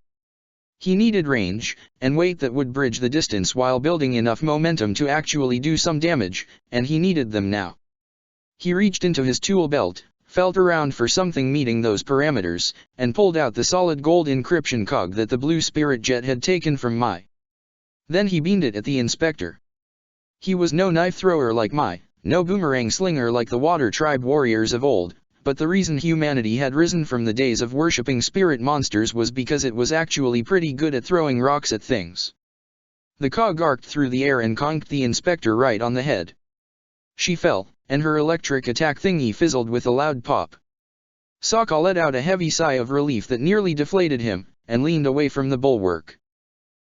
He needed range, and weight that would bridge the distance while building enough momentum to actually do some damage, and he needed them now. He reached into his tool belt, felt around for something meeting those parameters, and pulled out the solid gold encryption cog that the blue spirit jet had taken from Mai. Then he beamed it at the inspector. He was no knife thrower like Mai, no boomerang slinger like the water tribe warriors of old, but the reason humanity had risen from the days of worshipping spirit monsters was because it was actually pretty good at throwing rocks at things. The cog arced through the air and conked the inspector right on the head. She fell, and her electric attack thingy fizzled with a loud pop. Sokka let out a heavy sigh of relief that nearly deflated him, and leaned away from the bulwark.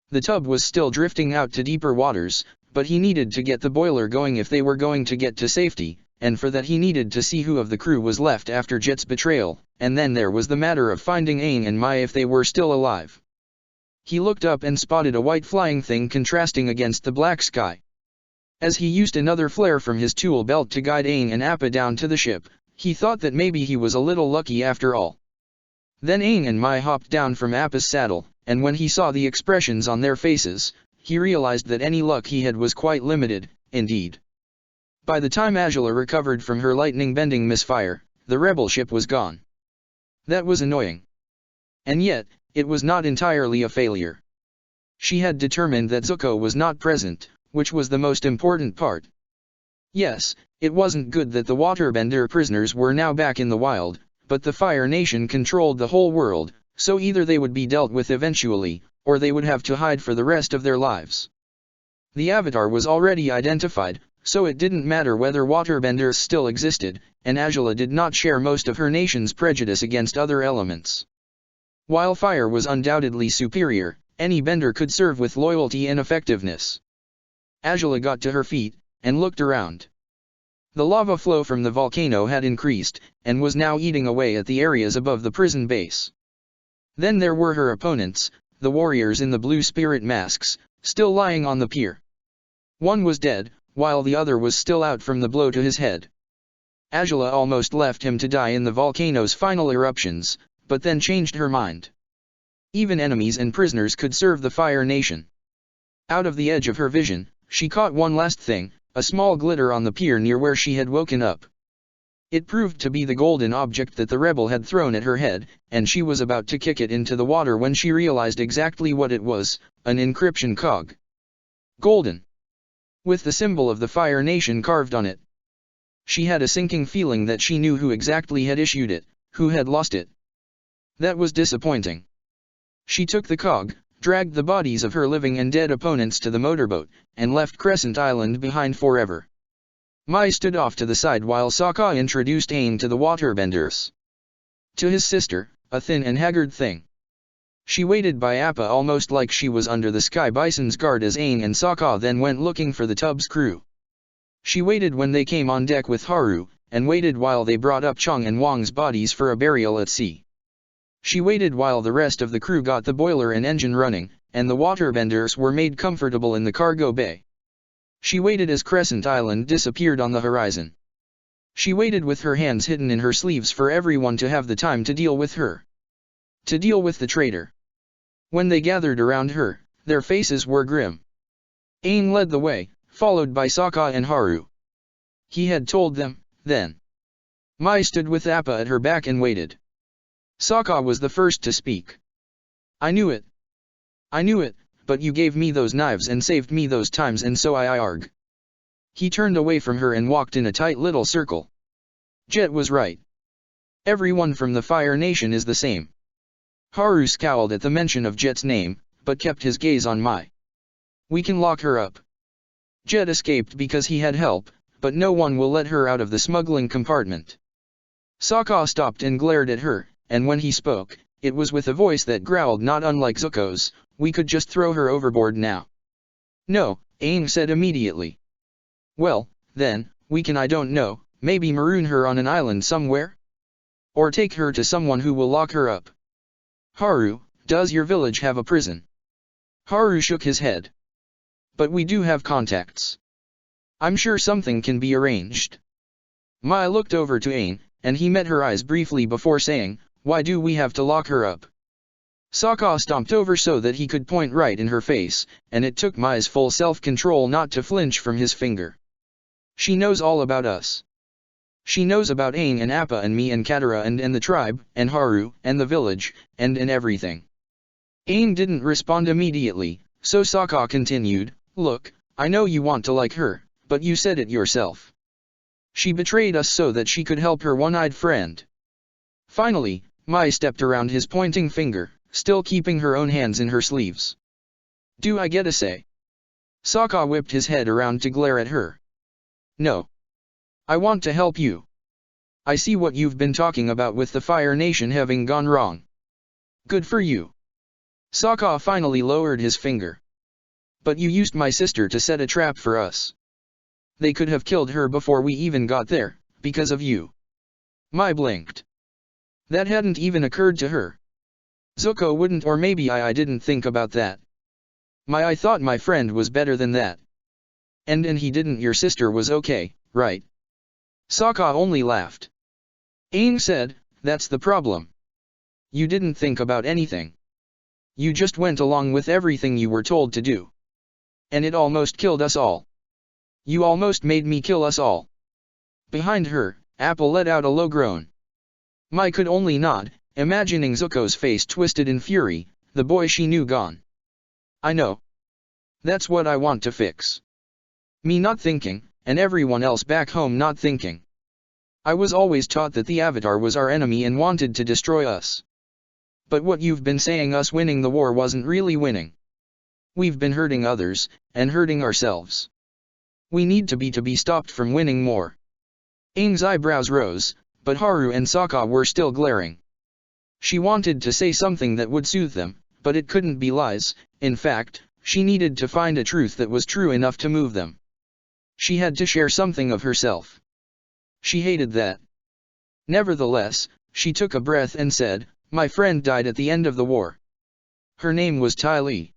The tub was still drifting out to deeper waters, but he needed to get the boiler going if they were going to get to safety, and for that he needed to see who of the crew was left after Jet's betrayal, and then there was the matter of finding Aang and Mai if they were still alive. He looked up and spotted a white flying thing contrasting against the black sky. As he used another flare from his tool belt to guide Aang and Appa down to the ship, he thought that maybe he was a little lucky after all. Then Aang and Mai hopped down from Appa's saddle, and when he saw the expressions on their faces, he realized that any luck he had was quite limited, indeed. By the time Azula recovered from her lightning-bending misfire, the rebel ship was gone. That was annoying. And yet, it was not entirely a failure. She had determined that Zuko was not present, which was the most important part. Yes, it wasn't good that the waterbender prisoners were now back in the wild, but the Fire Nation controlled the whole world, so either they would be dealt with eventually, or they would have to hide for the rest of their lives. The Avatar was already identified, so it didn't matter whether waterbenders still existed, and Azula did not share most of her nation's prejudice against other elements. While fire was undoubtedly superior, any bender could serve with loyalty and effectiveness. Azula got to her feet, and looked around. The lava flow from the volcano had increased, and was now eating away at the areas above the prison base. Then there were her opponents, the warriors in the blue spirit masks, still lying on the pier. One was dead, while the other was still out from the blow to his head. Azula almost left him to die in the volcano's final eruptions, but then changed her mind. Even enemies and prisoners could serve the Fire Nation. Out of the edge of her vision, she caught one last thing, a small glitter on the pier near where she had woken up. It proved to be the golden object that the rebel had thrown at her head, and she was about to kick it into the water when she realized exactly what it was, an encryption cog. Golden. With the symbol of the Fire Nation carved on it. She had a sinking feeling that she knew who exactly had issued it, who had lost it. That was disappointing. She took the cog, dragged the bodies of her living and dead opponents to the motorboat, and left Crescent Island behind forever. Mai stood off to the side while Sokka introduced Aang to the waterbenders. To his sister, a thin and haggard thing. She waited by Appa almost like she was under the Sky Bison's guard as Aang and Sokka then went looking for the tub's crew. She waited when they came on deck with Haru, and waited while they brought up Chong and Wang's bodies for a burial at sea. She waited while the rest of the crew got the boiler and engine running, and the waterbenders were made comfortable in the cargo bay. She waited as Crescent Island disappeared on the horizon. She waited with her hands hidden in her sleeves for everyone to have the time to deal with her. To deal with the traitor. When they gathered around her, their faces were grim. Aang led the way, followed by Sokka and Haru. He had told them, then. Mai stood with Appa at her back and waited. Sokka was the first to speak. I knew it. I knew it, but you gave me those knives and saved me those times and so I arg. He turned away from her and walked in a tight little circle. Jet was right. Everyone from the Fire Nation is the same. Haru scowled at the mention of Jet's name, but kept his gaze on Mai. We can lock her up. Jet escaped because he had help, but no one will let her out of the smuggling compartment. Sokka stopped and glared at her, and when he spoke, it was with a voice that growled not unlike Zuko's. We could just throw her overboard now. No, Aang said immediately. Well, then, we can I don't know, maybe maroon her on an island somewhere? Or take her to someone who will lock her up. Haru, does your village have a prison? Haru shook his head. But we do have contacts. I'm sure something can be arranged. Mai looked over to Aang, and he met her eyes briefly before saying, why do we have to lock her up? Sokka stomped over so that he could point right in her face, and it took Mai's full self-control not to flinch from his finger. She knows all about us. She knows about Aang and Appa and me and Katara and the tribe, and Haru, and the village, and everything. Aang didn't respond immediately, so Sokka continued, "Look, I know you want to like her, but you said it yourself. She betrayed us so that she could help her one-eyed friend." Finally, Mai stepped around his pointing finger, still keeping her own hands in her sleeves. "Do I get a say?" Sokka whipped his head around to glare at her. "No. I want to help you. I see what you've been talking about with the Fire Nation having gone wrong. Good for you." Sokka finally lowered his finger. "But you used my sister to set a trap for us. They could have killed her before we even got there, because of you." Mai blinked. That hadn't even occurred to her. Zuko wouldn't, or maybe I didn't think about that. I thought my friend was better than that. And he didn't. Your sister was okay, right?" Sokka only laughed. Aang said, "That's the problem. You didn't think about anything. You just went along with everything you were told to do. And it almost killed us all. You almost made me kill us all." Behind her, Appa let out a low groan. Mai could only nod, imagining Zuko's face twisted in fury, the boy she knew gone. "I know. That's what I want to fix. Me not thinking, and everyone else back home not thinking. I was always taught that the Avatar was our enemy and wanted to destroy us. But what you've been saying, us winning the war wasn't really winning. We've been hurting others, and hurting ourselves. We need to be stopped from winning more." Aang's eyebrows rose, but Haru and Sokka were still glaring. She wanted to say something that would soothe them, but it couldn't be lies. In fact, she needed to find a truth that was true enough to move them. She had to share something of herself. She hated that. Nevertheless, she took a breath and said, "My friend died at the end of the war. Her name was Ty Lee.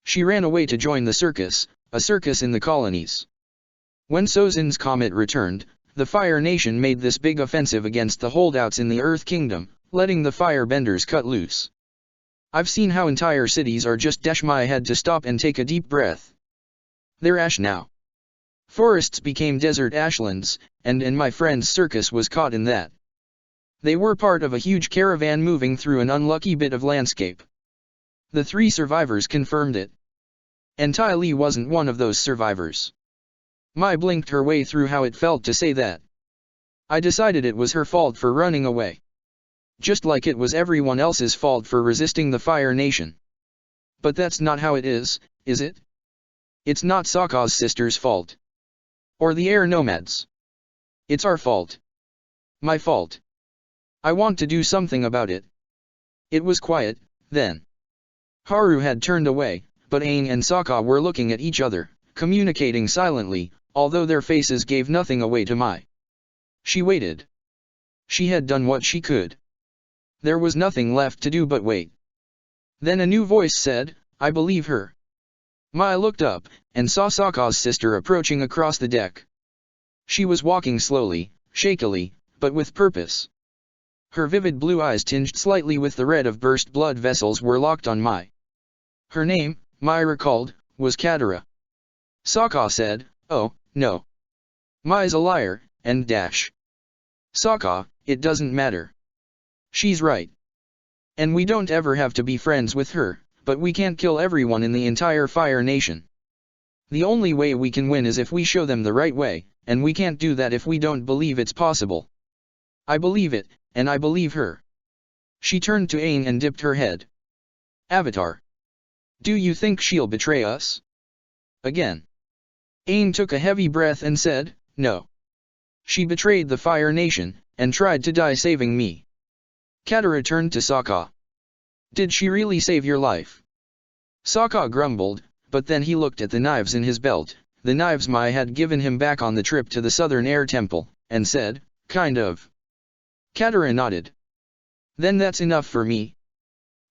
She ran away to join the circus, a circus in the colonies. When Sozin's comet returned, the Fire Nation made this big offensive against the holdouts in the Earth Kingdom, letting the firebenders cut loose. I've seen how entire cities are just dash." Mai had to stop and take a deep breath. "They're ash now. Forests became desert ashlands, and my friend's circus was caught in that. They were part of a huge caravan moving through an unlucky bit of landscape. The 3 survivors confirmed it. And Ty Lee wasn't one of those survivors." Mai blinked her way through how it felt to say that. "I decided it was her fault for running away. Just like it was everyone else's fault for resisting the Fire Nation. But that's not how it is it? It's not Sokka's sister's fault. Or the air nomads. It's our fault. My fault. I want to do something about it." It was quiet, then. Haru had turned away, but Aang and Sokka were looking at each other, communicating silently, although their faces gave nothing away to Mai. She waited. She had done what she could. There was nothing left to do but wait. Then a new voice said, "I believe her." Mai looked up, and saw Sokka's sister approaching across the deck. She was walking slowly, shakily, but with purpose. Her vivid blue eyes, tinged slightly with the red of burst blood vessels, were locked on Mai. Her name, Mai recalled, was Katara. Sokka said, "Oh, no. Mai's a liar, and dash. Sokka, it doesn't matter. She's right. And we don't ever have to be friends with her, but we can't kill everyone in the entire Fire Nation. The only way we can win is if we show them the right way, and we can't do that if we don't believe it's possible. I believe it, and I believe her." She turned to Aang and dipped her head. "Avatar. Do you think she'll betray us?" Again. Aang took a heavy breath and said, "No. She betrayed the Fire Nation, and tried to die saving me." Katara turned to Sokka. "Did she really save your life?" Sokka grumbled, but then he looked at the knives in his belt, the knives Mai had given him back on the trip to the Southern Air Temple, and said, "Kind of." Katara nodded. "Then that's enough for me."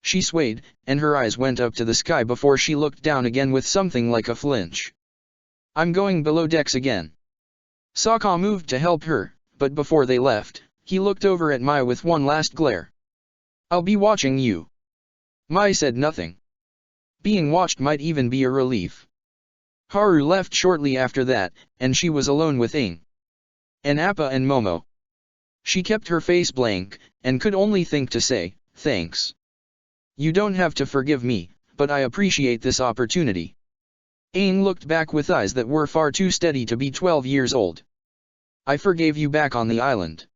She swayed, and her eyes went up to the sky before she looked down again with something like a flinch. "I'm going below decks again." Sokka moved to help her, but before they left, he looked over at Mai with one last glare. "I'll be watching you." Mai said nothing. Being watched might even be a relief. Haru left shortly after that, and she was alone with Aang and Appa and Momo. She kept her face blank, and could only think to say, "Thanks. You don't have to forgive me, but I appreciate this opportunity." Aang looked back with eyes that were far too steady to be 12 years old. "I forgave you back on the island.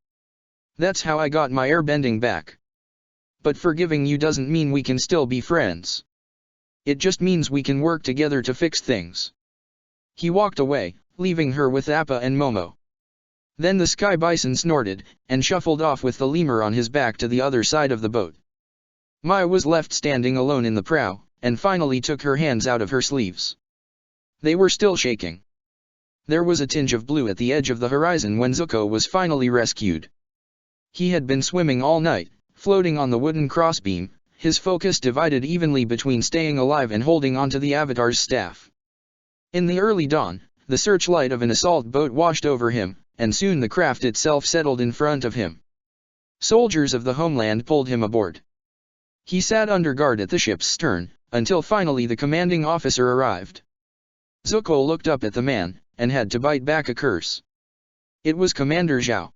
That's how I got my airbending back. But forgiving you doesn't mean we can still be friends. It just means we can work together to fix things." He walked away, leaving her with Appa and Momo. Then the sky bison snorted, and shuffled off with the lemur on his back to the other side of the boat. Mai was left standing alone in the prow, and finally took her hands out of her sleeves. They were still shaking. There was a tinge of blue at the edge of the horizon when Zuko was finally rescued. He had been swimming all night, floating on the wooden crossbeam, his focus divided evenly between staying alive and holding onto the Avatar's staff. In the early dawn, the searchlight of an assault boat washed over him, and soon the craft itself settled in front of him. Soldiers of the homeland pulled him aboard. He sat under guard at the ship's stern, until finally the commanding officer arrived. Zuko looked up at the man, and had to bite back a curse. It was Commander Zhao.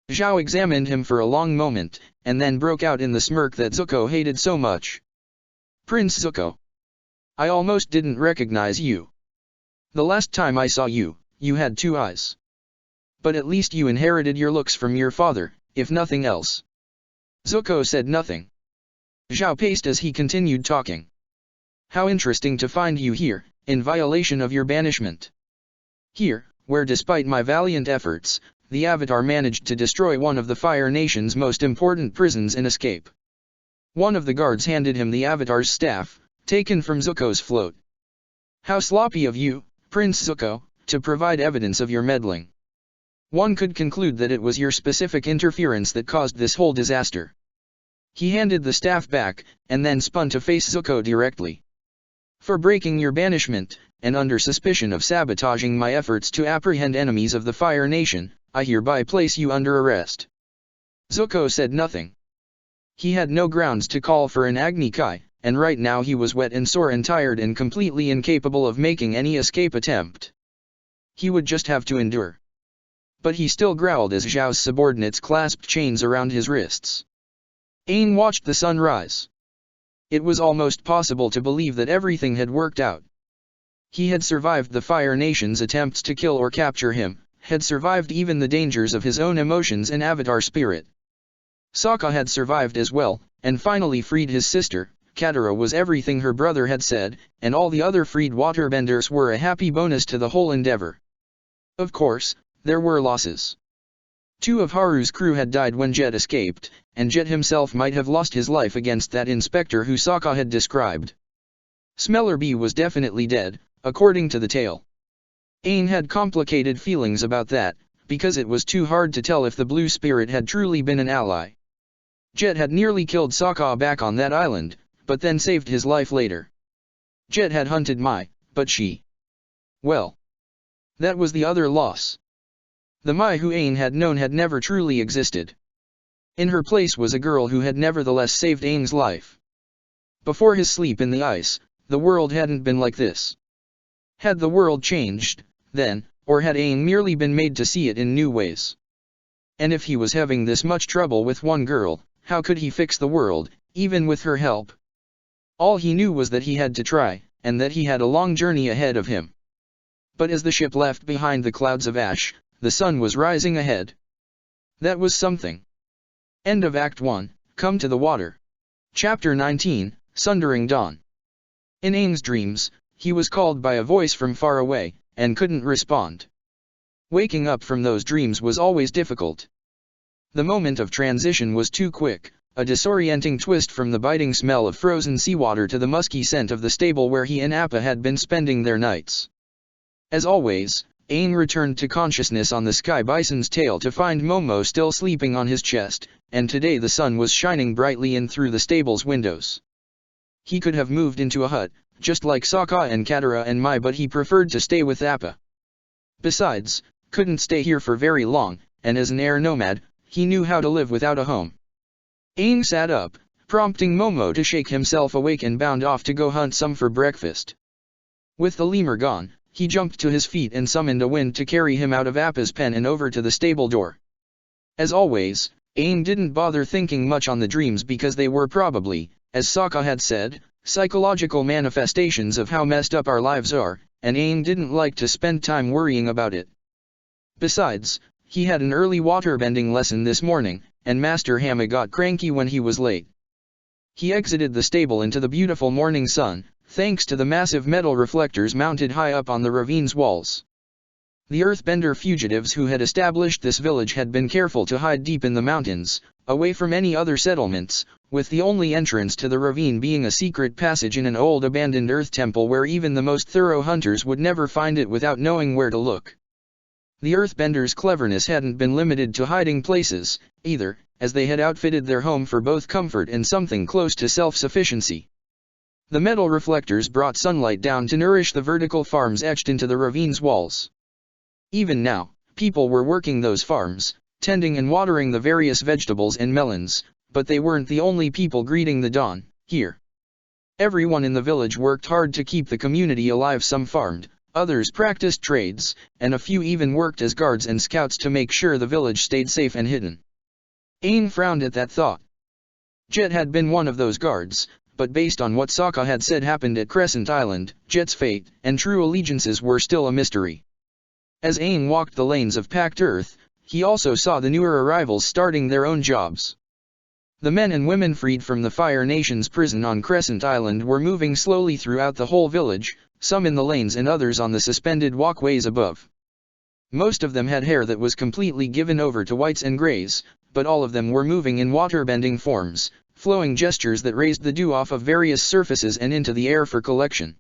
Zhao examined him for a long moment, and then broke out in the smirk that Zuko hated so much. "Prince Zuko. I almost didn't recognize you. The last time I saw you, you had 2 eyes. But at least you inherited your looks from your father, if nothing else." Zuko said nothing. Zhao paced as he continued talking. "How interesting to find you here, in violation of your banishment. Here, where despite my valiant efforts, the Avatar managed to destroy one of the Fire Nation's most important prisons and escape." One of the guards handed him the Avatar's staff, taken from Zuko's float. "How sloppy of you, Prince Zuko, to provide evidence of your meddling. One could conclude that it was your specific interference that caused this whole disaster." He handed the staff back, and then spun to face Zuko directly. "For breaking your banishment, and under suspicion of sabotaging my efforts to apprehend enemies of the Fire Nation, I hereby place you under arrest." Zuko said nothing. He had no grounds to call for an Agni Kai, and right now he was wet and sore and tired and completely incapable of making any escape attempt. He would just have to endure. But he still growled as Zhao's subordinates clasped chains around his wrists. Aang watched the sun rise. It was almost possible to believe that everything had worked out. He had survived the Fire Nation's attempts to kill or capture him, had survived even the dangers of his own emotions and Avatar spirit. Sokka had survived as well, and finally freed his sister. Katara was everything her brother had said, and all the other freed waterbenders were a happy bonus to the whole endeavor. Of course, there were losses. 2 of Haru's crew had died when Jet escaped, and Jet himself might have lost his life against that inspector who Sokka had described. Smellerbee was definitely dead, according to the tale. Aang had complicated feelings about that, because it was too hard to tell if the Blue Spirit had truly been an ally. Jet had nearly killed Sokka back on that island, but then saved his life later. Jet had hunted Mai, but she... well, that was the other loss. The Mai who Aang had known had never truly existed. In her place was a girl who had nevertheless saved Aang's life. Before his sleep in the ice, the world hadn't been like this. Had the world changed, then, or had Aang merely been made to see it in new ways? And if he was having this much trouble with one girl, how could he fix the world, even with her help? All he knew was that he had to try, and that he had a long journey ahead of him. But as the ship left behind the clouds of ash, the sun was rising ahead. That was something. End of Act 1, Come to the Water. Chapter 19, Sundering Dawn. In Aang's dreams, he was called by a voice from far away, and couldn't respond. Waking up from those dreams was always difficult. The moment of transition was too quick, a disorienting twist from the biting smell of frozen seawater to the musky scent of the stable where he and Appa had been spending their nights. As always, Aang returned to consciousness on the sky bison's tail to find Momo still sleeping on his chest, and today the sun was shining brightly in through the stable's windows. He could have moved into a hut, just like Sokka and Katara and Mai, but he preferred to stay with Appa. Besides, couldn't stay here for very long, and as an air nomad, he knew how to live without a home. Aang sat up, prompting Momo to shake himself awake and bound off to go hunt some for breakfast. With the lemur gone, he jumped to his feet and summoned a wind to carry him out of Appa's pen and over to the stable door. As always, Aang didn't bother thinking much on the dreams because they were probably, as Sokka had said, psychological manifestations of how messed up our lives are, and Aang didn't like to spend time worrying about it. Besides, he had an early waterbending lesson this morning, and Master Hamma got cranky when he was late. He exited the stable into the beautiful morning sun, thanks to the massive metal reflectors mounted high up on the ravine's walls. The earthbender fugitives who had established this village had been careful to hide deep in the mountains, away from any other settlements, with the only entrance to the ravine being a secret passage in an old abandoned earth temple where even the most thorough hunters would never find it without knowing where to look. The earthbenders' cleverness hadn't been limited to hiding places, either, as they had outfitted their home for both comfort and something close to self-sufficiency. The metal reflectors brought sunlight down to nourish the vertical farms etched into the ravine's walls. Even now, people were working those farms, tending and watering the various vegetables and melons, but they weren't the only people greeting the dawn, here. Everyone in the village worked hard to keep the community alive. Some farmed, others practiced trades, and a few even worked as guards and scouts to make sure the village stayed safe and hidden. Aang frowned at that thought. Jet had been one of those guards, but based on what Sokka had said happened at Crescent Island, Jet's fate and true allegiances were still a mystery. As Aang walked the lanes of packed earth, he also saw the newer arrivals starting their own jobs. The men and women freed from the Fire Nation's prison on Crescent Island were moving slowly throughout the whole village, some in the lanes and others on the suspended walkways above. Most of them had hair that was completely given over to whites and grays, but all of them were moving in waterbending forms, flowing gestures that raised the dew off of various surfaces and into the air for collection.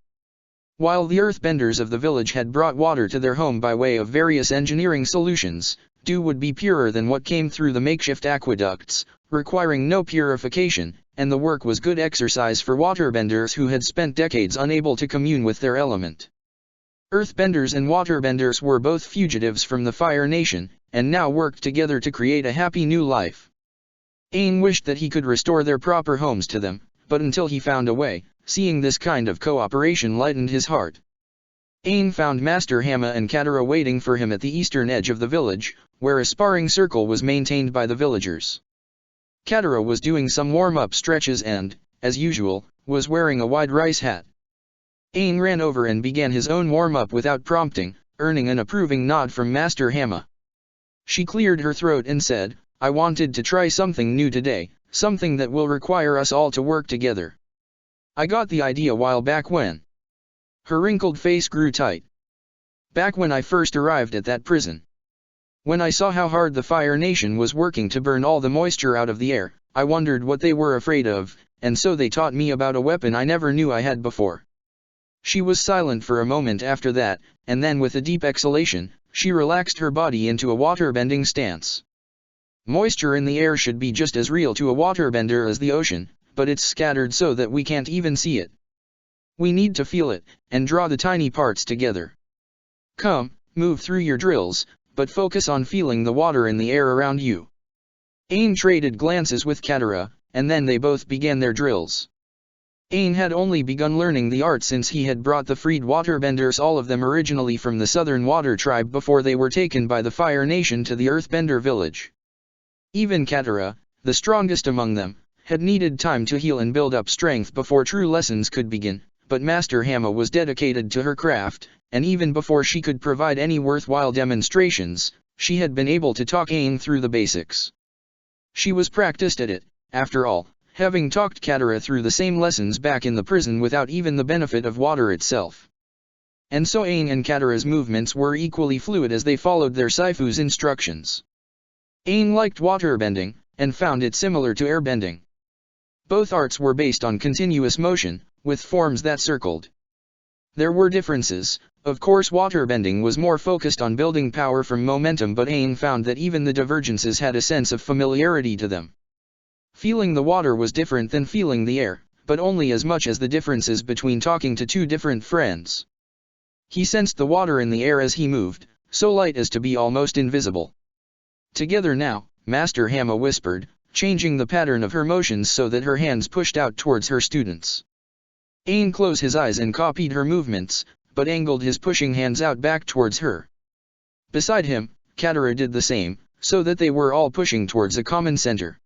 While the earthbenders of the village had brought water to their home by way of various engineering solutions, dew would be purer than what came through the makeshift aqueducts, requiring no purification, and the work was good exercise for waterbenders who had spent decades unable to commune with their element. Earthbenders and waterbenders were both fugitives from the Fire Nation, and now worked together to create a happy new life. Aang wished that he could restore their proper homes to them, but until he found a way, seeing this kind of cooperation lightened his heart. Aang found Master Hamma and Katara waiting for him at the eastern edge of the village, where a sparring circle was maintained by the villagers. Katara was doing some warm-up stretches and, as usual, was wearing a wide rice hat. Aang ran over and began his own warm-up without prompting, earning an approving nod from Master Hamma. She cleared her throat and said, "I wanted to try something new today, something that will require us all to work together. I got the idea while back when." Her wrinkled face grew tight. "Back when I first arrived at that prison. When I saw how hard the Fire Nation was working to burn all the moisture out of the air, I wondered what they were afraid of, and so they taught me about a weapon I never knew I had before." She was silent for a moment after that, and then with a deep exhalation, she relaxed her body into a waterbending stance. Moisture in the air should be just as real to a waterbender as the ocean, but it's scattered so that we can't even see it. We need to feel it, and draw the tiny parts together. Come, move through your drills, but focus on feeling the water in the air around you. Aang traded glances with Katara, and then they both began their drills. Aang had only begun learning the art since he had brought the freed waterbenders, all of them originally from the Southern Water Tribe, before they were taken by the Fire Nation to the Earthbender village. Even Katara, the strongest among them, had needed time to heal and build up strength before true lessons could begin, but Master Hamma was dedicated to her craft, and even before she could provide any worthwhile demonstrations, she had been able to talk Aang through the basics. She was practiced at it, after all, having talked Katara through the same lessons back in the prison without even the benefit of water itself. And so Aang and Katara's movements were equally fluid as they followed their Saifu's instructions. Aang liked waterbending, and found it similar to airbending. Both arts were based on continuous motion, with forms that circled. There were differences. Of course, waterbending was more focused on building power from momentum, but Aang found that even the divergences had a sense of familiarity to them. Feeling the water was different than feeling the air, but only as much as the differences between talking to two different friends. He sensed the water in the air as he moved, so light as to be almost invisible. "Together now," Master Hamma whispered, changing the pattern of her motions so that her hands pushed out towards her students. Ain closed his eyes and copied her movements, but angled his pushing hands out back towards her. Beside him, Katara did the same, so that they were all pushing towards a common center.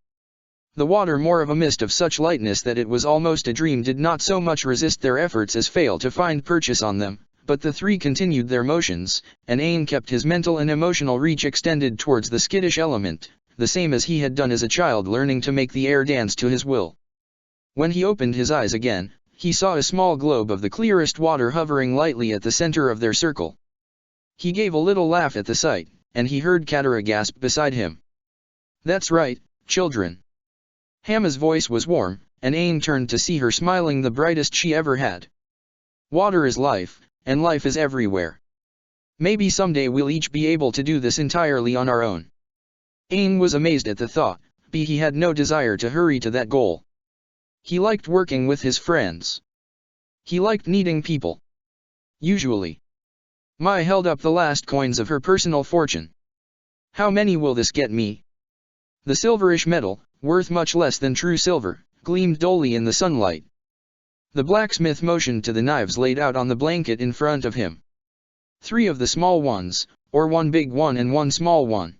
The water, more of a mist of such lightness that it was almost a dream, did not so much resist their efforts as fail to find purchase on them, but the three continued their motions, and Ain kept his mental and emotional reach extended towards the skittish element, the same as he had done as a child learning to make the air dance to his will. When he opened his eyes again, he saw a small globe of the clearest water hovering lightly at the center of their circle. He gave a little laugh at the sight, and he heard Katara gasp beside him. "That's right, children." Hamma's voice was warm, and Ain turned to see her smiling the brightest she ever had. "Water is life, and life is everywhere. Maybe someday we'll each be able to do this entirely on our own." Ain was amazed at the thought, but he had no desire to hurry to that goal. He liked working with his friends. He liked needing people. Usually. Mai held up the last coins of her personal fortune. "How many will this get me?" The silverish metal, worth much less than true silver, gleamed dully in the sunlight. The blacksmith motioned to the knives laid out on the blanket in front of him. 3 of the small ones, or 1 big one and 1 small one.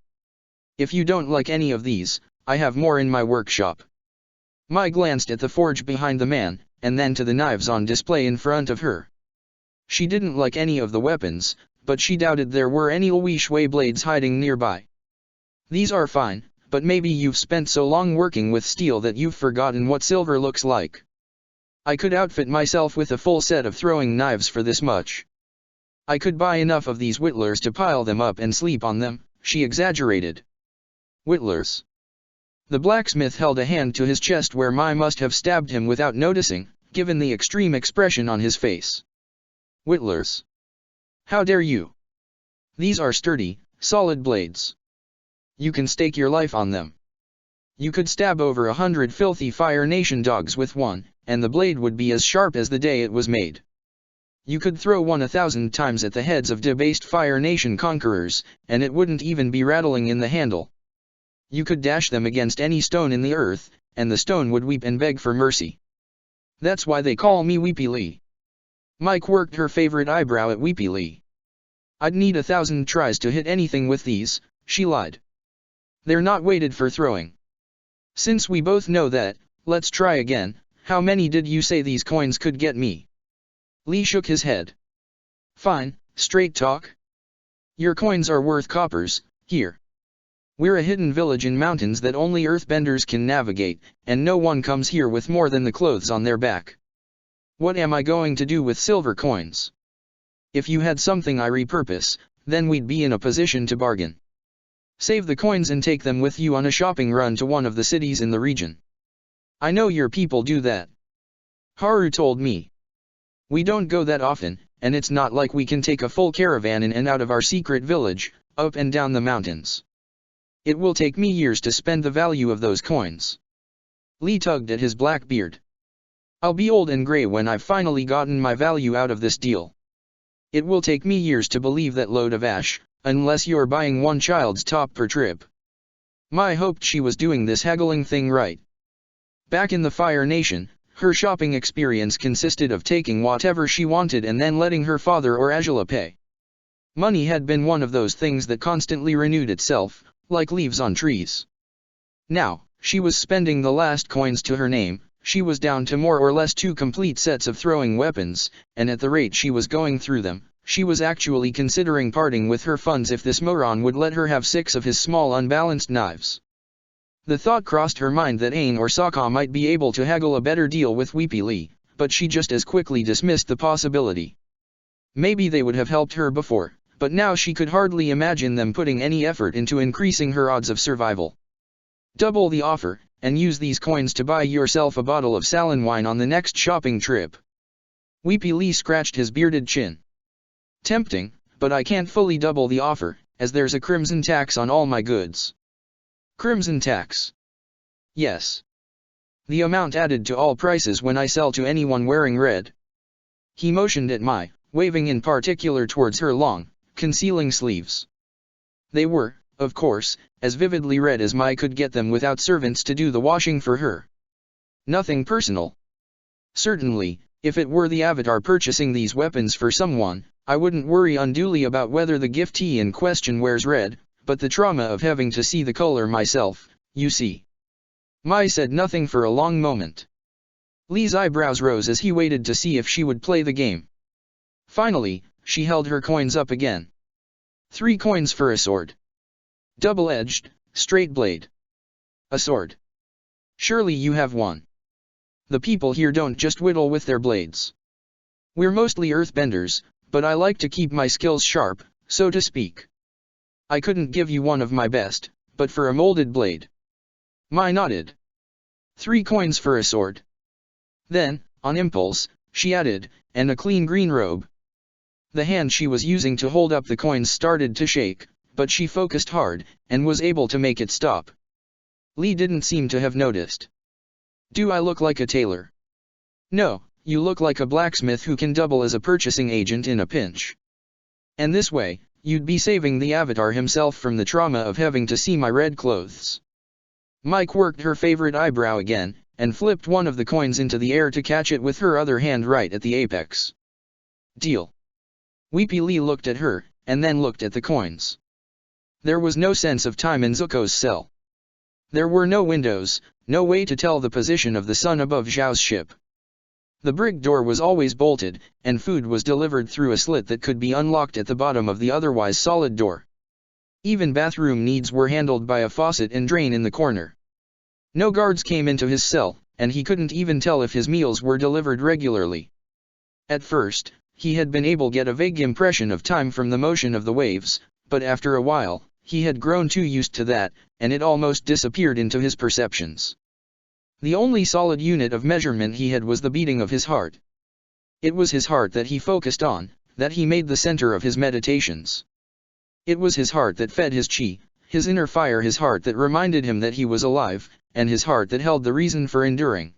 "If you don't like any of these, I have more in my workshop." Mai glanced at the forge behind the man, and then to the knives on display in front of her. She didn't like any of the weapons, but she doubted there were any Ui Shui blades hiding nearby. "These are fine, but maybe you've spent so long working with steel that you've forgotten what silver looks like. I could outfit myself with a full set of throwing knives for this much. I could buy enough of these whittlers to pile them up and sleep on them," she exaggerated. "Whittlers?" The blacksmith held a hand to his chest where Mai must have stabbed him without noticing, given the extreme expression on his face. "Whittlers? How dare you? These are sturdy, solid blades. You can stake your life on them. You could stab over 100 filthy Fire Nation dogs with one, and the blade would be as sharp as the day it was made. You could throw one 1,000 times at the heads of debased Fire Nation conquerors, and it wouldn't even be rattling in the handle. You could dash them against any stone in the earth, and the stone would weep and beg for mercy. That's why they call me Weepy Lee." Mike worked her favorite eyebrow at Weepy Lee. "I'd need 1,000 tries to hit anything with these," she lied. "They're not weighted for throwing. Since we both know that, let's try again. How many did you say these coins could get me?" Lee shook his head. "Fine, straight talk. Your coins are worth coppers. Here. We're a hidden village in mountains that only earthbenders can navigate, and no one comes here with more than the clothes on their back. What am I going to do with silver coins? If you had something I repurpose, then we'd be in a position to bargain. Save the coins and take them with you on a shopping run to one of the cities in the region. I know your people do that. Haru told me. We don't go that often, and it's not like we can take a full caravan in and out of our secret village, up and down the mountains. It will take me years to spend the value of those coins." Lee tugged at his black beard. "I'll be old and gray when I've finally gotten my value out of this deal. It will take me years to believe that load of ash, unless you're buying one child's top per trip." Mai hoped she was doing this haggling thing right. Back in the Fire Nation, her shopping experience consisted of taking whatever she wanted and then letting her father or Azula pay. Money had been one of those things that constantly renewed itself, like leaves on trees. Now, she was spending the last coins to her name. She was down to more or less 2 complete sets of throwing weapons, and at the rate she was going through them, she was actually considering parting with her funds if this moron would let her have 6 of his small unbalanced knives. The thought crossed her mind that Ain or Sokka might be able to haggle a better deal with Weepy Lee, but she just as quickly dismissed the possibility. Maybe they would have helped her before, but now she could hardly imagine them putting any effort into increasing her odds of survival. "Double the offer, and use these coins to buy yourself a bottle of Salon wine on the next shopping trip." Weepy Lee scratched his bearded chin. "Tempting, but I can't fully double the offer, as there's a crimson tax on all my goods." "Crimson tax?" "Yes. The amount added to all prices when I sell to anyone wearing red." He motioned at Mai, waving in particular towards her long, concealing sleeves. They were, of course, as vividly red as Mai could get them without servants to do the washing for her. Nothing personal. Certainly, if it were the Avatar purchasing these weapons for someone, I wouldn't worry unduly about whether the giftee in question wears red, but the trauma of having to see the color myself, you see. Mai said nothing for a long moment. Lee's eyebrows rose as he waited to see if she would play the game. Finally, she held her coins up again. 3 coins for a sword. Double-edged, straight blade. A sword. Surely you have one. The people here don't just whittle with their blades. We're mostly earthbenders, but I like to keep my skills sharp, so to speak. I couldn't give you one of my best, but for a molded blade. Mai nodded. 3 coins for a sword. Then, on impulse, she added, and a clean green robe. The hand she was using to hold up the coins started to shake, but she focused hard, and was able to make it stop. Lee didn't seem to have noticed. Do I look like a tailor? No, you look like a blacksmith who can double as a purchasing agent in a pinch. And this way, you'd be saving the Avatar himself from the trauma of having to see my red clothes. Mai quirked her favorite eyebrow again, and flipped one of the coins into the air to catch it with her other hand right at the apex. Deal. Weepy Lee looked at her, and then looked at the coins. There was no sense of time in Zuko's cell. There were no windows, no way to tell the position of the sun above Zhao's ship. The brig door was always bolted, and food was delivered through a slit that could be unlocked at the bottom of the otherwise solid door. Even bathroom needs were handled by a faucet and drain in the corner. No guards came into his cell, and he couldn't even tell if his meals were delivered regularly. At first, he had been able to get a vague impression of time from the motion of the waves, but after a while, he had grown too used to that, and it almost disappeared into his perceptions. The only solid unit of measurement he had was the beating of his heart. It was his heart that he focused on, that he made the center of his meditations. It was his heart that fed his chi, his inner fire, his heart that reminded him that he was alive, and his heart that held the reason for enduring.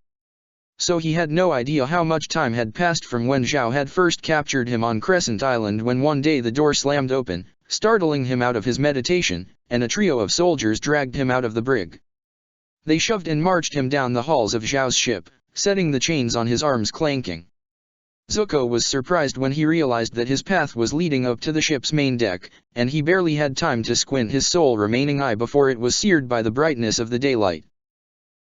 So he had no idea how much time had passed from when Zhao had first captured him on Crescent Island, when one day the door slammed open, startling him out of his meditation, and a trio of soldiers dragged him out of the brig. They shoved and marched him down the halls of Zhao's ship, setting the chains on his arms clanking. Zuko was surprised when he realized that his path was leading up to the ship's main deck, and he barely had time to squint his sole remaining eye before it was seared by the brightness of the daylight.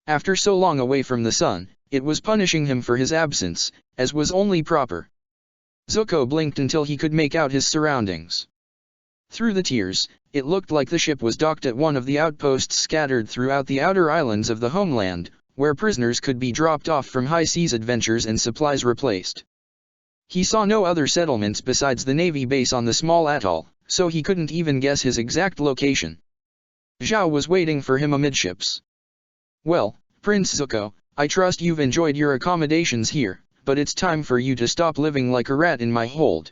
After so long away from the sun, it was punishing him for his absence, as was only proper. Zuko blinked until he could make out his surroundings. Through the tears, it looked like the ship was docked at one of the outposts scattered throughout the outer islands of the homeland, where prisoners could be dropped off from high seas adventures and supplies replaced. He saw no other settlements besides the Navy base on the small atoll, so he couldn't even guess his exact location. Zhao was waiting for him amidships. Well, Prince Zuko, I trust you've enjoyed your accommodations here, but it's time for you to stop living like a rat in my hold.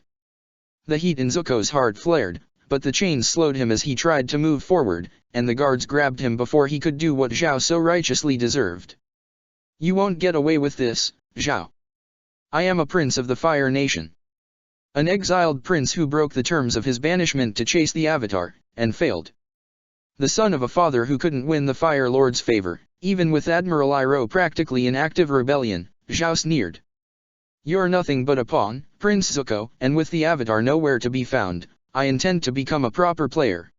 The heat in Zuko's heart flared, but the chains slowed him as he tried to move forward, and the guards grabbed him before he could do what Zhao so righteously deserved. You won't get away with this, Zhao. I am a prince of the Fire Nation. An exiled prince who broke the terms of his banishment to chase the Avatar, and failed. The son of a father who couldn't win the Fire Lord's favor, even with Admiral Iroh practically in active rebellion, Zhao sneered. You're nothing but a pawn, Prince Zuko, and with the Avatar nowhere to be found, I intend to become a proper player.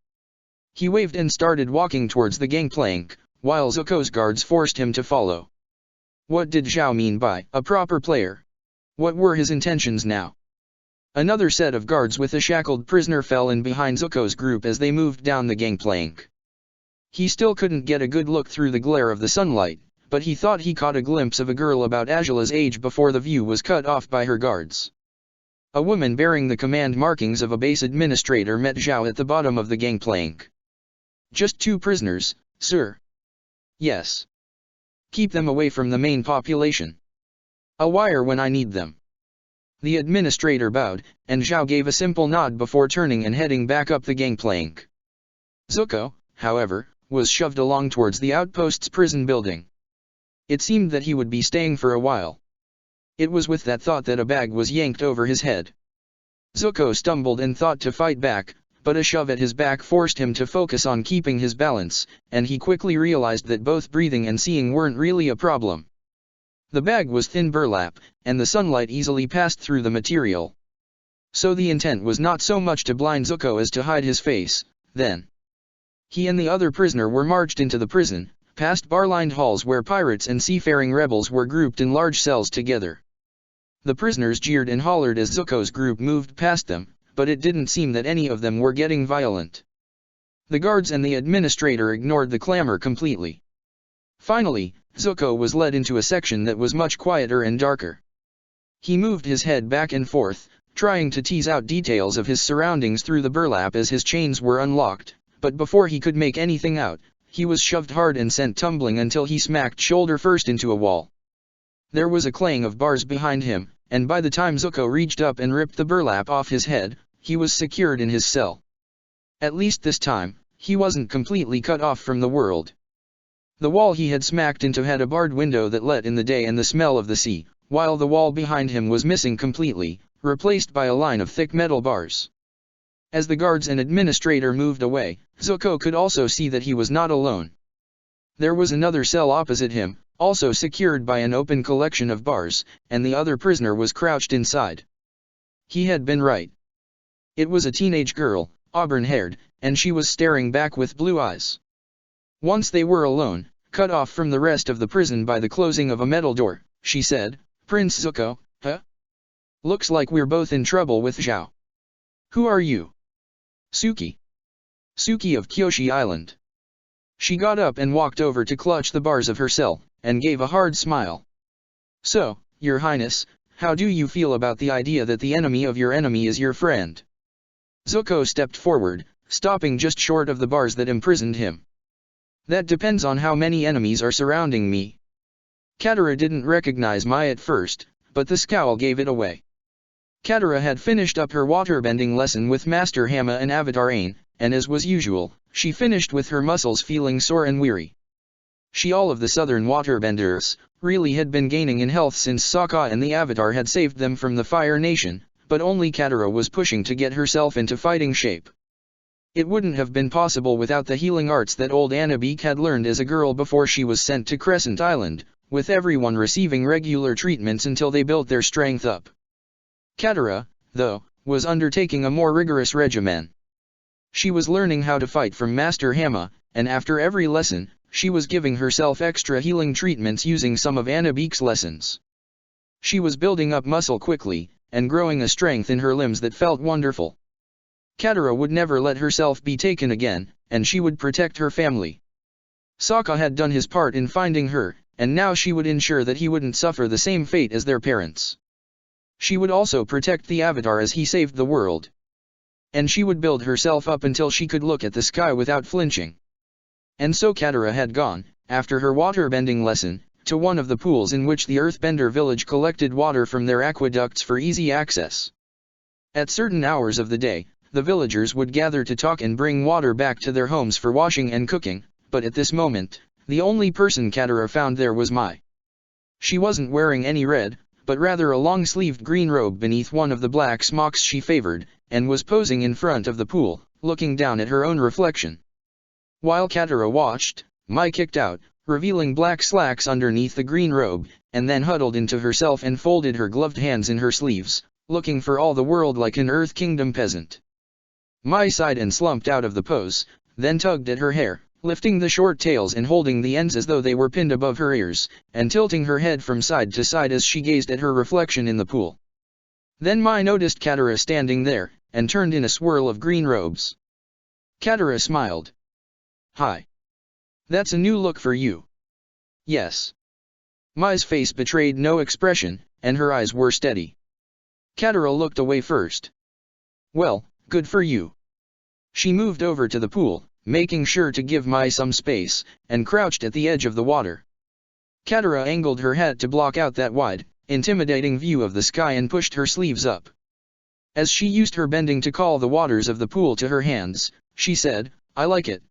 He waved and started walking towards the gangplank, while Zuko's guards forced him to follow. What did Zhao mean by a proper player? What were his intentions now? Another set of guards with a shackled prisoner fell in behind Zuko's group as they moved down the gangplank. He still couldn't get a good look through the glare of the sunlight, but he thought he caught a glimpse of a girl about Angela's age before the view was cut off by her guards. A woman bearing the command markings of a base administrator met Zhao at the bottom of the gangplank. Just 2 prisoners, sir. Yes. Keep them away from the main population. A wire when I need them. The administrator bowed, and Zhao gave a simple nod before turning and heading back up the gangplank. Zuko, however, was shoved along towards the outpost's prison building. It seemed that he would be staying for a while. It was with that thought that a bag was yanked over his head. Zuko stumbled and thought to fight back, but a shove at his back forced him to focus on keeping his balance, and he quickly realized that both breathing and seeing weren't really a problem. The bag was thin burlap, and the sunlight easily passed through the material. So the intent was not so much to blind Zuko as to hide his face. Then he and the other prisoner were marched into the prison, past bar-lined halls where pirates and seafaring rebels were grouped in large cells together. The prisoners jeered and hollered as Zuko's group moved past them, but it didn't seem that any of them were getting violent. The guards and the administrator ignored the clamor completely. Finally, Zuko was led into a section that was much quieter and darker. He moved his head back and forth, trying to tease out details of his surroundings through the burlap as his chains were unlocked, but before he could make anything out, he was shoved hard and sent tumbling until he smacked shoulder first into a wall. There was a clang of bars behind him, and by the time Zuko reached up and ripped the burlap off his head, he was secured in his cell. At least this time, he wasn't completely cut off from the world. The wall he had smacked into had a barred window that let in the day and the smell of the sea, while the wall behind him was missing completely, replaced by a line of thick metal bars. As the guards and administrator moved away, Zuko could also see that he was not alone. There was another cell opposite him, also secured by an open collection of bars, and the other prisoner was crouched inside. He had been right. It was a teenage girl, auburn-haired, and she was staring back with blue eyes. Once they were alone, cut off from the rest of the prison by the closing of a metal door, she said, "Prince Zuko, huh? Looks like we're both in trouble with Zhao. Who are you?" "Suki. Suki of Kyoshi Island." She got up and walked over to clutch the bars of her cell, and gave a hard smile. "So, Your Highness, how do you feel about the idea that the enemy of your enemy is your friend?" Zuko stepped forward, stopping just short of the bars that imprisoned him. "That depends on how many enemies are surrounding me." Katara didn't recognize Mai at first, but the scowl gave it away. Katara had finished up her waterbending lesson with Master Hamma and Avatar Aang, and as was usual, she finished with her muscles feeling sore and weary. All of the southern waterbenders really had been gaining in health since Sokka and the Avatar had saved them from the Fire Nation, but only Katara was pushing to get herself into fighting shape. It wouldn't have been possible without the healing arts that old Annabeek had learned as a girl before she was sent to Crescent Island, with everyone receiving regular treatments until they built their strength up. Katara, though, was undertaking a more rigorous regimen. She was learning how to fight from Master Hamma, and after every lesson, she was giving herself extra healing treatments using some of Annabeek's lessons. She was building up muscle quickly, and growing a strength in her limbs that felt wonderful. Katara would never let herself be taken again, and she would protect her family. Sokka had done his part in finding her, and now she would ensure that he wouldn't suffer the same fate as their parents. She would also protect the Avatar as he saved the world. And she would build herself up until she could look at the sky without flinching. And so Katara had gone, after her waterbending lesson, to one of the pools in which the Earthbender village collected water from their aqueducts for easy access. At certain hours of the day, the villagers would gather to talk and bring water back to their homes for washing and cooking, but at this moment, the only person Katara found there was Mai. She wasn't wearing any red, but rather a long-sleeved green robe beneath one of the black smocks she favored, and was posing in front of the pool, looking down at her own reflection. While Katara watched, Mai kicked out, revealing black slacks underneath the green robe, and then huddled into herself and folded her gloved hands in her sleeves, looking for all the world like an Earth Kingdom peasant. Mai sighed and slumped out of the pose, then tugged at her hair, lifting the short tails and holding the ends as though they were pinned above her ears, and tilting her head from side to side as she gazed at her reflection in the pool. Then Mai noticed Katara standing there, and turned in a swirl of green robes. Katara smiled. "Hi. That's a new look for you." "Yes." Mai's face betrayed no expression, and her eyes were steady. Katara looked away first. "Well, good for you." She moved over to the pool, making sure to give Mai some space, and crouched at the edge of the water. Katara angled her head to block out that wide, intimidating view of the sky and pushed her sleeves up. As she used her bending to call the waters of the pool to her hands, she said, "I like it."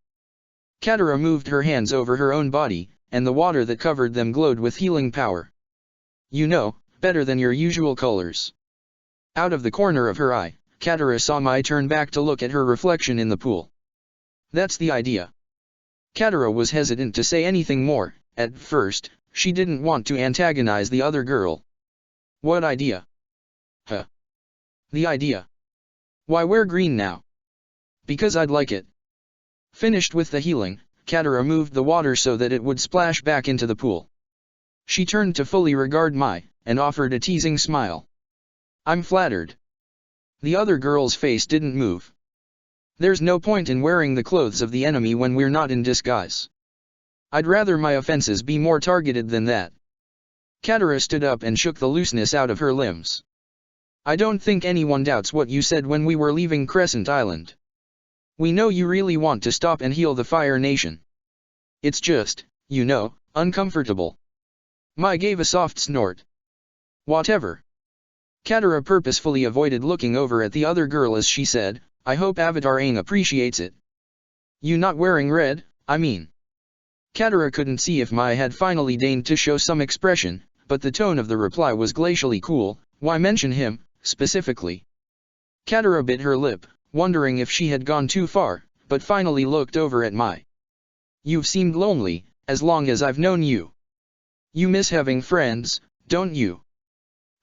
Katara moved her hands over her own body, and the water that covered them glowed with healing power. "You know, better than your usual colors." Out of the corner of her eye, Katara saw Mai turn back to look at her reflection in the pool. That's the idea. Katara was hesitant to say anything more. At first, she didn't want to antagonize the other girl. What idea? Huh. The idea. Why wear green now? Because I'd like it. Finished with the healing, Katara moved the water so that it would splash back into the pool. She turned to fully regard Mai, and offered a teasing smile. I'm flattered. The other girl's face didn't move. There's no point in wearing the clothes of the enemy when we're not in disguise. I'd rather my offenses be more targeted than that. Katara stood up and shook the looseness out of her limbs. I don't think anyone doubts what you said when we were leaving Crescent Island. We know you really want to stop and heal the Fire Nation. It's just, you know, uncomfortable. Mai gave a soft snort. Whatever. Katara purposefully avoided looking over at the other girl as she said, I hope Avatar Aang appreciates it. You not wearing red, I mean. Katara couldn't see if Mai had finally deigned to show some expression, but the tone of the reply was glacially cool. Why mention him, specifically? Katara bit her lip, wondering if she had gone too far, but finally looked over at Mai. You've seemed lonely, as long as I've known you. You miss having friends, don't you?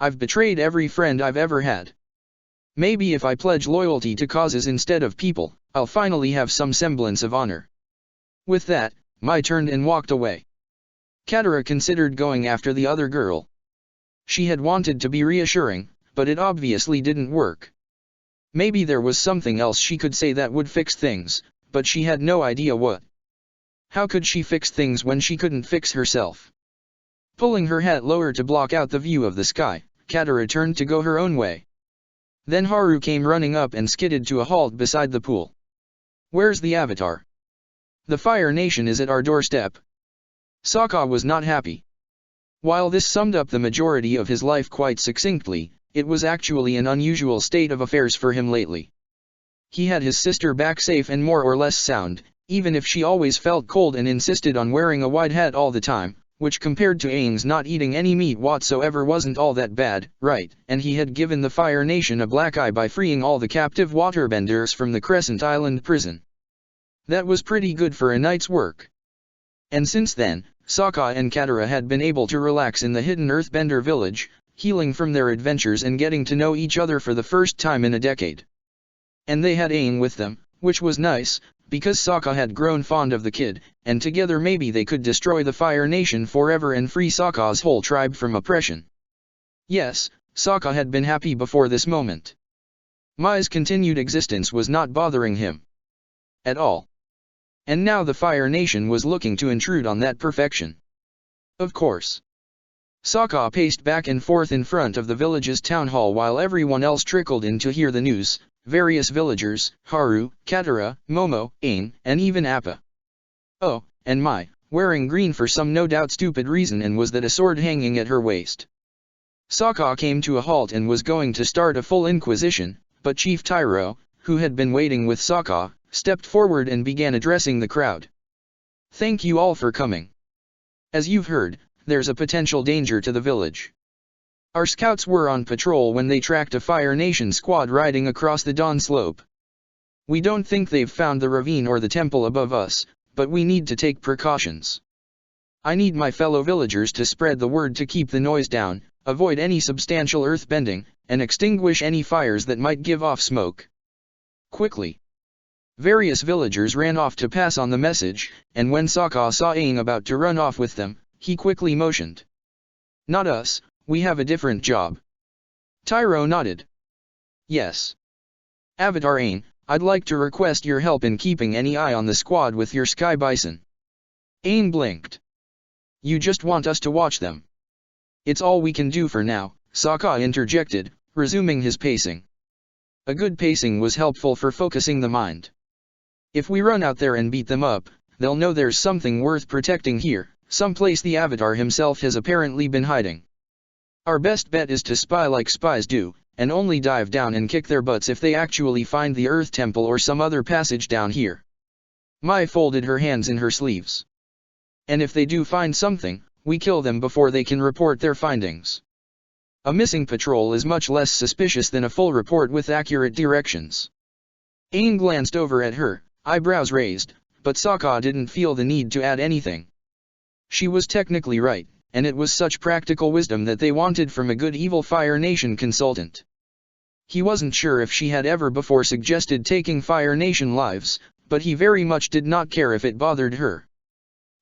I've betrayed every friend I've ever had. Maybe if I pledge loyalty to causes instead of people, I'll finally have some semblance of honor. With that, Mai turned and walked away. Katara considered going after the other girl. She had wanted to be reassuring, but it obviously didn't work. Maybe there was something else she could say that would fix things, but she had no idea what. How could she fix things when she couldn't fix herself? Pulling her hat lower to block out the view of the sky, Katara turned to go her own way. Then Haru came running up and skidded to a halt beside the pool. Where's the Avatar? The Fire Nation is at our doorstep. Sokka was not happy. While this summed up the majority of his life quite succinctly, it was actually an unusual state of affairs for him lately. He had his sister back safe and more or less sound, even if she always felt cold and insisted on wearing a wide hat all the time, which compared to Aang's not eating any meat whatsoever wasn't all that bad, right, and he had given the Fire Nation a black eye by freeing all the captive waterbenders from the Crescent Island prison. That was pretty good for a night's work. And since then, Sokka and Katara had been able to relax in the hidden Earthbender village, healing from their adventures and getting to know each other for the first time in a decade. And they had Aang with them, which was nice, because Sokka had grown fond of the kid, and together maybe they could destroy the Fire Nation forever and free Sokka's whole tribe from oppression. Yes, Sokka had been happy before this moment. Mai's continued existence was not bothering him at all. And now the Fire Nation was looking to intrude on that perfection. Of course. Sokka paced back and forth in front of the village's town hall while everyone else trickled in to hear the news. Various villagers, Haru, Katara, Momo, Aang, and even Appa. Oh, and Mai, wearing green for some no doubt stupid reason, and was that a sword hanging at her waist. Sokka came to a halt and was going to start a full inquisition, but Chief Tyro, who had been waiting with Sokka, stepped forward and began addressing the crowd. Thank you all for coming. As you've heard, there's a potential danger to the village. Our scouts were on patrol when they tracked a Fire Nation squad riding across the Dawn Slope. We don't think they've found the ravine or the temple above us, but we need to take precautions. I need my fellow villagers to spread the word to keep the noise down, avoid any substantial earthbending, and extinguish any fires that might give off smoke. Quickly. Various villagers ran off to pass on the message, and when Sokka saw Aang about to run off with them, he quickly motioned. Not us. We have a different job. Tyro nodded. Yes. Avatar Aang, I'd like to request your help in keeping any eye on the squad with your Sky Bison. Aang blinked. You just want us to watch them. It's all we can do for now, Sokka interjected, resuming his pacing. A good pacing was helpful for focusing the mind. If we run out there and beat them up, they'll know there's something worth protecting here, someplace the Avatar himself has apparently been hiding. Our best bet is to spy like spies do, and only dive down and kick their butts if they actually find the Earth Temple or some other passage down here. Mai folded her hands in her sleeves. And if they do find something, we kill them before they can report their findings. A missing patrol is much less suspicious than a full report with accurate directions. Aang glanced over at her, eyebrows raised, but Sokka didn't feel the need to add anything. She was technically right, and it was such practical wisdom that they wanted from a good Evil Fire Nation consultant. He wasn't sure if she had ever before suggested taking Fire Nation lives, but he very much did not care if it bothered her.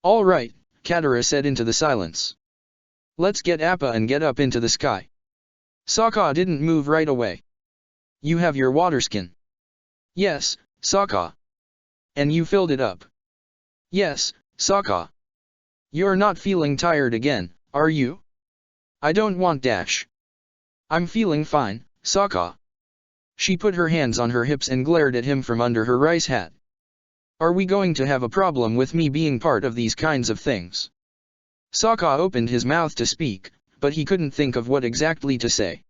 "All right," Katara said into the silence. "Let's get Appa and get up into the sky." Sokka didn't move right away. "You have your water skin." "Yes, Sokka." "And you filled it up." "Yes, Sokka." "You're not feeling tired again, are you?" "I don't want dash." "I'm feeling fine, Sokka." She put her hands on her hips and glared at him from under her rice hat. "Are we going to have a problem with me being part of these kinds of things?" Sokka opened his mouth to speak, but he couldn't think of what exactly to say.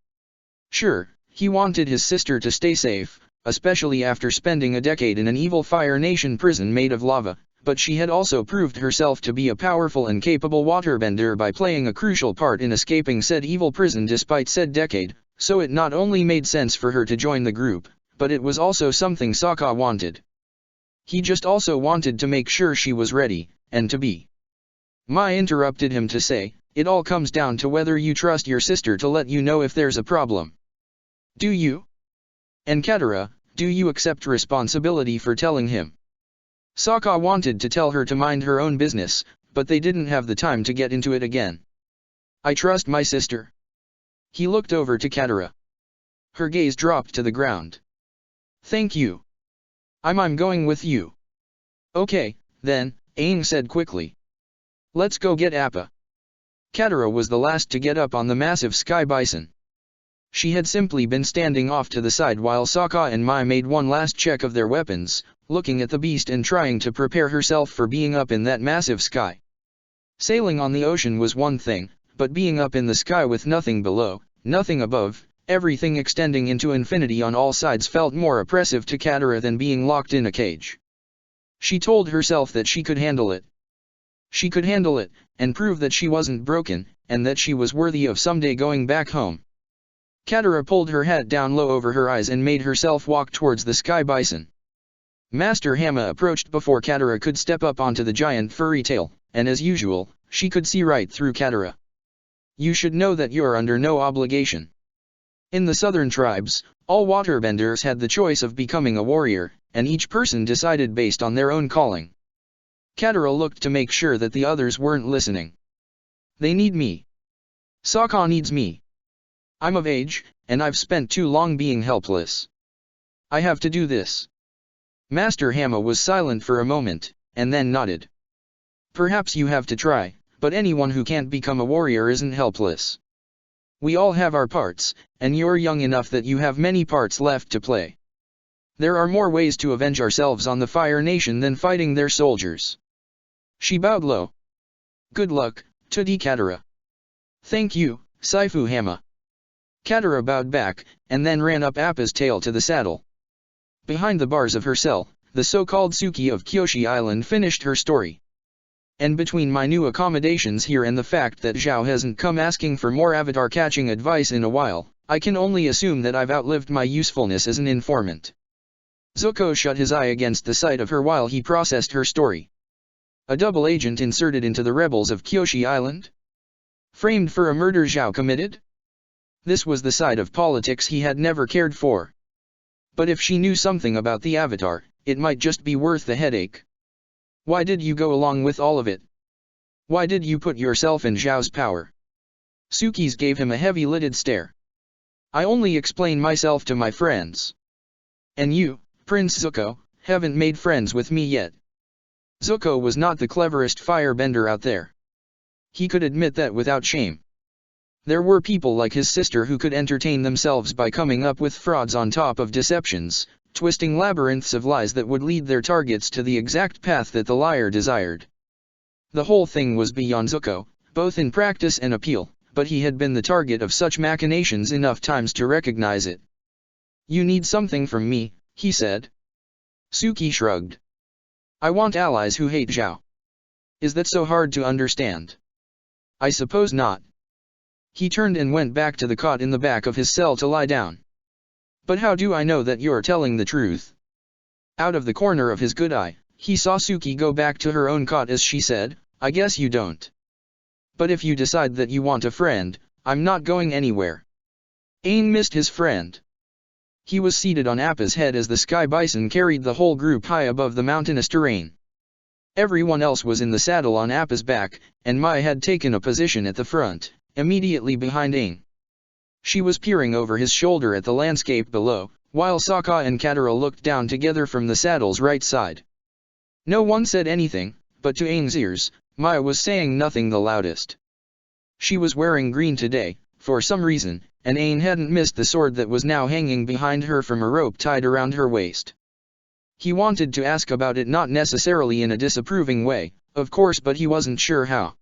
Sure, he wanted his sister to stay safe, especially after spending a decade in an evil Fire Nation prison made of lava, but she had also proved herself to be a powerful and capable waterbender by playing a crucial part in escaping said evil prison despite said decade, so it not only made sense for her to join the group, but it was also something Sokka wanted. He just also wanted to make sure she was ready, and to be. Mai interrupted him to say, "It all comes down to whether you trust your sister to let you know if there's a problem. Do you? And Katara, do you accept responsibility for telling him?" Sokka wanted to tell her to mind her own business, but they didn't have the time to get into it again. "I trust my sister." He looked over to Katara. Her gaze dropped to the ground. "Thank you. I'm going with you." "Okay, then," Aang said quickly. "Let's go get Appa." Katara was the last to get up on the massive sky bison. She had simply been standing off to the side while Sokka and Mai made one last check of their weapons, looking at the beast and trying to prepare herself for being up in that massive sky. Sailing on the ocean was one thing, but being up in the sky with nothing below, nothing above, everything extending into infinity on all sides felt more oppressive to Katara than being locked in a cage. She told herself that she could handle it. She could handle it, and prove that she wasn't broken, and that she was worthy of someday going back home. Katara pulled her hat down low over her eyes and made herself walk towards the sky bison. Master Hamma approached before Katara could step up onto the giant furry tail, and as usual, she could see right through Katara. "You should know that you're under no obligation." In the southern tribes, all waterbenders had the choice of becoming a warrior, and each person decided based on their own calling. Katara looked to make sure that the others weren't listening. "They need me. Sokka needs me. I'm of age, and I've spent too long being helpless. I have to do this." Master Hamma was silent for a moment, and then nodded. "Perhaps you have to try, but anyone who can't become a warrior isn't helpless. We all have our parts, and you're young enough that you have many parts left to play. There are more ways to avenge ourselves on the Fire Nation than fighting their soldiers." She bowed low. "Good luck, Tudi Katara." "Thank you, Saifu Hamma." Katara bowed back, and then ran up Appa's tail to the saddle. Behind the bars of her cell, the so-called Suki of Kyoshi Island finished her story. "And between my new accommodations here and the fact that Zhao hasn't come asking for more avatar catching advice in a while, I can only assume that I've outlived my usefulness as an informant." Zuko shut his eye against the sight of her while he processed her story. A double agent inserted into the rebels of Kyoshi Island? Framed for a murder Zhao committed? This was the side of politics he had never cared for. But if she knew something about the Avatar, it might just be worth the headache. "Why did you go along with all of it? Why did you put yourself in Zhao's power?" Suki's gave him a heavy-lidded stare. "I only explain myself to my friends. And you, Prince Zuko, haven't made friends with me yet." Zuko was not the cleverest firebender out there. He could admit that without shame. There were people like his sister who could entertain themselves by coming up with frauds on top of deceptions, twisting labyrinths of lies that would lead their targets to the exact path that the liar desired. The whole thing was beyond Zuko, both in practice and appeal, but he had been the target of such machinations enough times to recognize it. "You need something from me," he said. Suki shrugged. "I want allies who hate Zhao. Is that so hard to understand?" "I suppose not." He turned and went back to the cot in the back of his cell to lie down. But how do I know that you're telling the truth? Out of the corner of his good eye, he saw Suki go back to her own cot as she said, I guess you don't. But if you decide that you want a friend, I'm not going anywhere. Aang missed his friend. He was seated on Appa's head as the sky bison carried the whole group high above the mountainous terrain. Everyone else was in the saddle on Appa's back, and Mai had taken a position at the front, immediately behind Aang. She was peering over his shoulder at the landscape below, while Sokka and Katara looked down together from the saddle's right side. No one said anything, but to Aang's ears, Mai was saying nothing the loudest. She was wearing green today, for some reason, and Aang hadn't missed the sword that was now hanging behind her from a rope tied around her waist. He wanted to ask about it, not necessarily in a disapproving way, of course, but he wasn't sure how.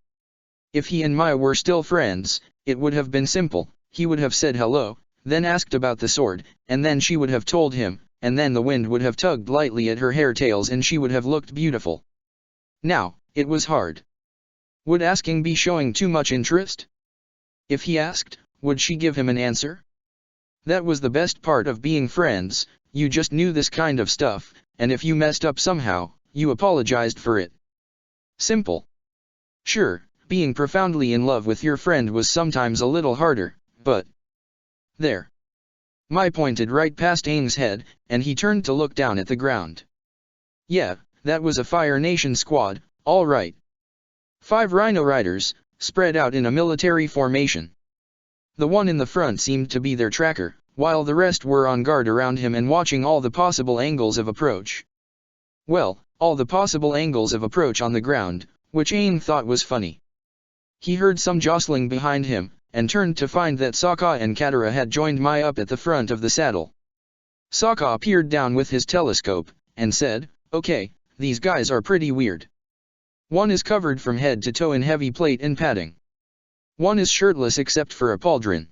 If he and Mai were still friends, it would have been simple. He would have said hello, then asked about the sword, and then she would have told him, and then the wind would have tugged lightly at her hair tails and she would have looked beautiful. Now, it was hard. Would asking be showing too much interest? If he asked, would she give him an answer? That was the best part of being friends, you just knew this kind of stuff, and if you messed up somehow, you apologized for it. Simple. Sure, being profoundly in love with your friend was sometimes a little harder, but... There. Mai pointed right past Aang's head, and he turned to look down at the ground. Yeah, that was a Fire Nation squad, all right. 5 Rhino Riders, spread out in a military formation. The one in the front seemed to be their tracker, while the rest were on guard around him and watching all the possible angles of approach. Well, all the possible angles of approach on the ground, which Aang thought was funny. He heard some jostling behind him, and turned to find that Sokka and Katara had joined Mai up at the front of the saddle. Sokka peered down with his telescope, and said, okay, these guys are pretty weird. One is covered from head to toe in heavy plate and padding. One is shirtless except for a pauldron.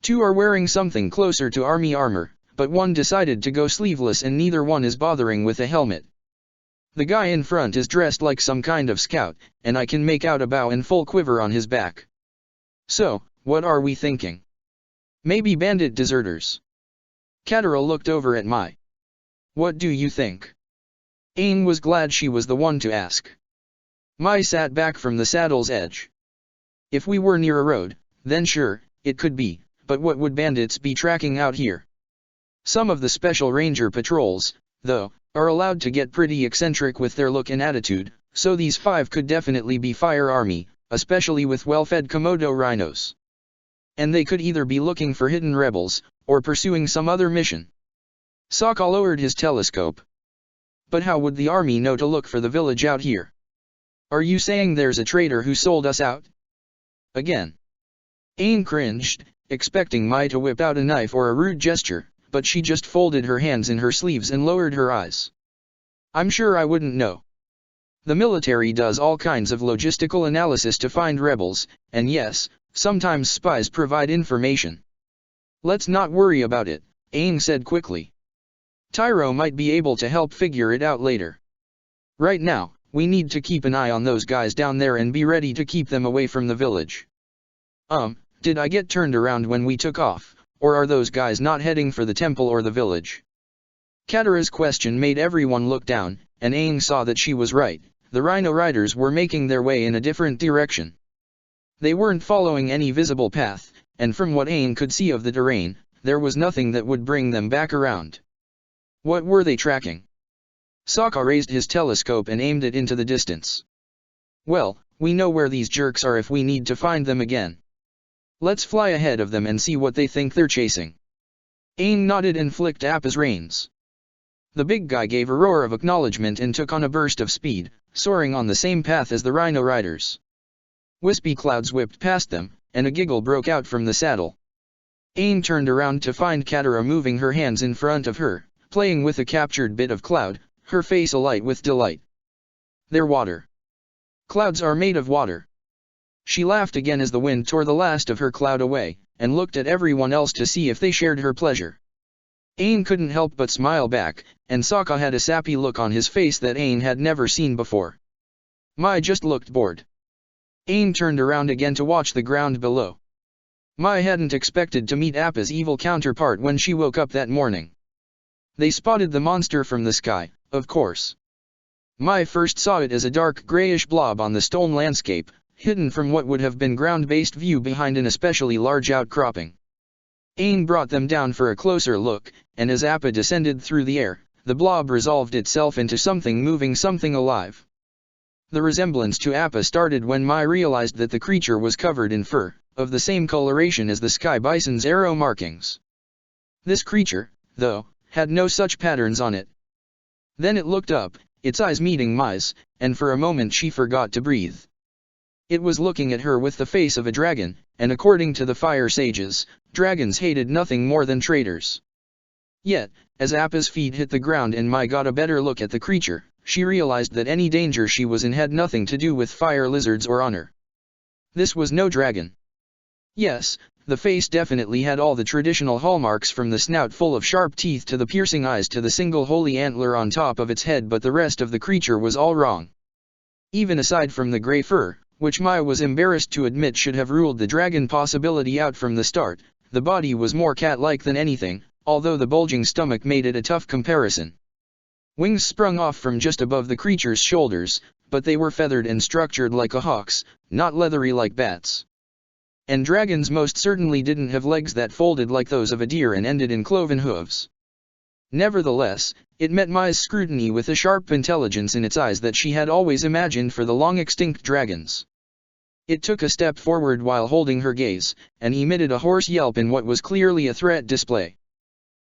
2 are wearing something closer to army armor, but one decided to go sleeveless and neither one is bothering with a helmet. The guy in front is dressed like some kind of scout, and I can make out a bow and full quiver on his back. So, what are we thinking? Maybe bandit deserters. Katara looked over at Mai. What do you think? Aang was glad she was the one to ask. Mai sat back from the saddle's edge. If we were near a road, then sure, it could be, but what would bandits be tracking out here? Some of the Special Ranger patrols, though, are allowed to get pretty eccentric with their look and attitude, so these 5 could definitely be Fire Army, especially with well-fed Komodo rhinos. And they could either be looking for hidden rebels, or pursuing some other mission. Sokka lowered his telescope. But how would the army know to look for the village out here? Are you saying there's a traitor who sold us out? Again. Aang cringed, expecting Mai to whip out a knife or a rude gesture, but she just folded her hands in her sleeves and lowered her eyes. I'm sure I wouldn't know. The military does all kinds of logistical analysis to find rebels, and yes, sometimes spies provide information. Let's not worry about it, Aang said quickly. Tyro might be able to help figure it out later. Right now, we need to keep an eye on those guys down there and be ready to keep them away from the village. Did I get turned around when we took off, or are those guys not heading for the temple or the village? Katara's question made everyone look down, and Aang saw that she was right. The Rhino Riders were making their way in a different direction. They weren't following any visible path, and from what Aang could see of the terrain, there was nothing that would bring them back around. What were they tracking? Sokka raised his telescope and aimed it into the distance. Well, we know where these jerks are if we need to find them again. Let's fly ahead of them and see what they think they're chasing. Aang nodded and flicked Appa's reins. The big guy gave a roar of acknowledgement and took on a burst of speed, soaring on the same path as the Rhino Riders. Wispy clouds whipped past them, and a giggle broke out from the saddle. Aang turned around to find Katara moving her hands in front of her, playing with a captured bit of cloud, her face alight with delight. They're water. Clouds are made of water. She laughed again as the wind tore the last of her cloud away, and looked at everyone else to see if they shared her pleasure. Aang couldn't help but smile back, and Sokka had a sappy look on his face that Aang had never seen before. Mai just looked bored. Aang turned around again to watch the ground below. Mai hadn't expected to meet Appa's evil counterpart when she woke up that morning. They spotted the monster from the sky, of course. Mai first saw it as a dark grayish blob on the stone landscape, hidden from what would have been ground-based view behind an especially large outcropping. Aang brought them down for a closer look, and as Appa descended through the air, the blob resolved itself into something moving, something alive. The resemblance to Appa started when Mai realized that the creature was covered in fur, of the same coloration as the sky bison's arrow markings. This creature, though, had no such patterns on it. Then it looked up, its eyes meeting Mai's, and for a moment she forgot to breathe. It was looking at her with the face of a dragon, and according to the fire sages, dragons hated nothing more than traitors. Yet, as Appa's feet hit the ground and Mai got a better look at the creature, she realized that any danger she was in had nothing to do with fire lizards or honor. This was no dragon. Yes, the face definitely had all the traditional hallmarks, from the snout full of sharp teeth to the piercing eyes to the single holy antler on top of its head, but the rest of the creature was all wrong. Even aside from the gray fur, which Mai was embarrassed to admit should have ruled the dragon possibility out from the start, the body was more cat-like than anything, although the bulging stomach made it a tough comparison. Wings sprung off from just above the creature's shoulders, but they were feathered and structured like a hawk's, not leathery like bats. And dragons most certainly didn't have legs that folded like those of a deer and ended in cloven hooves. Nevertheless, it met Mai's scrutiny with a sharp intelligence in its eyes that she had always imagined for the long-extinct dragons. It took a step forward while holding her gaze, and emitted a hoarse yelp in what was clearly a threat display.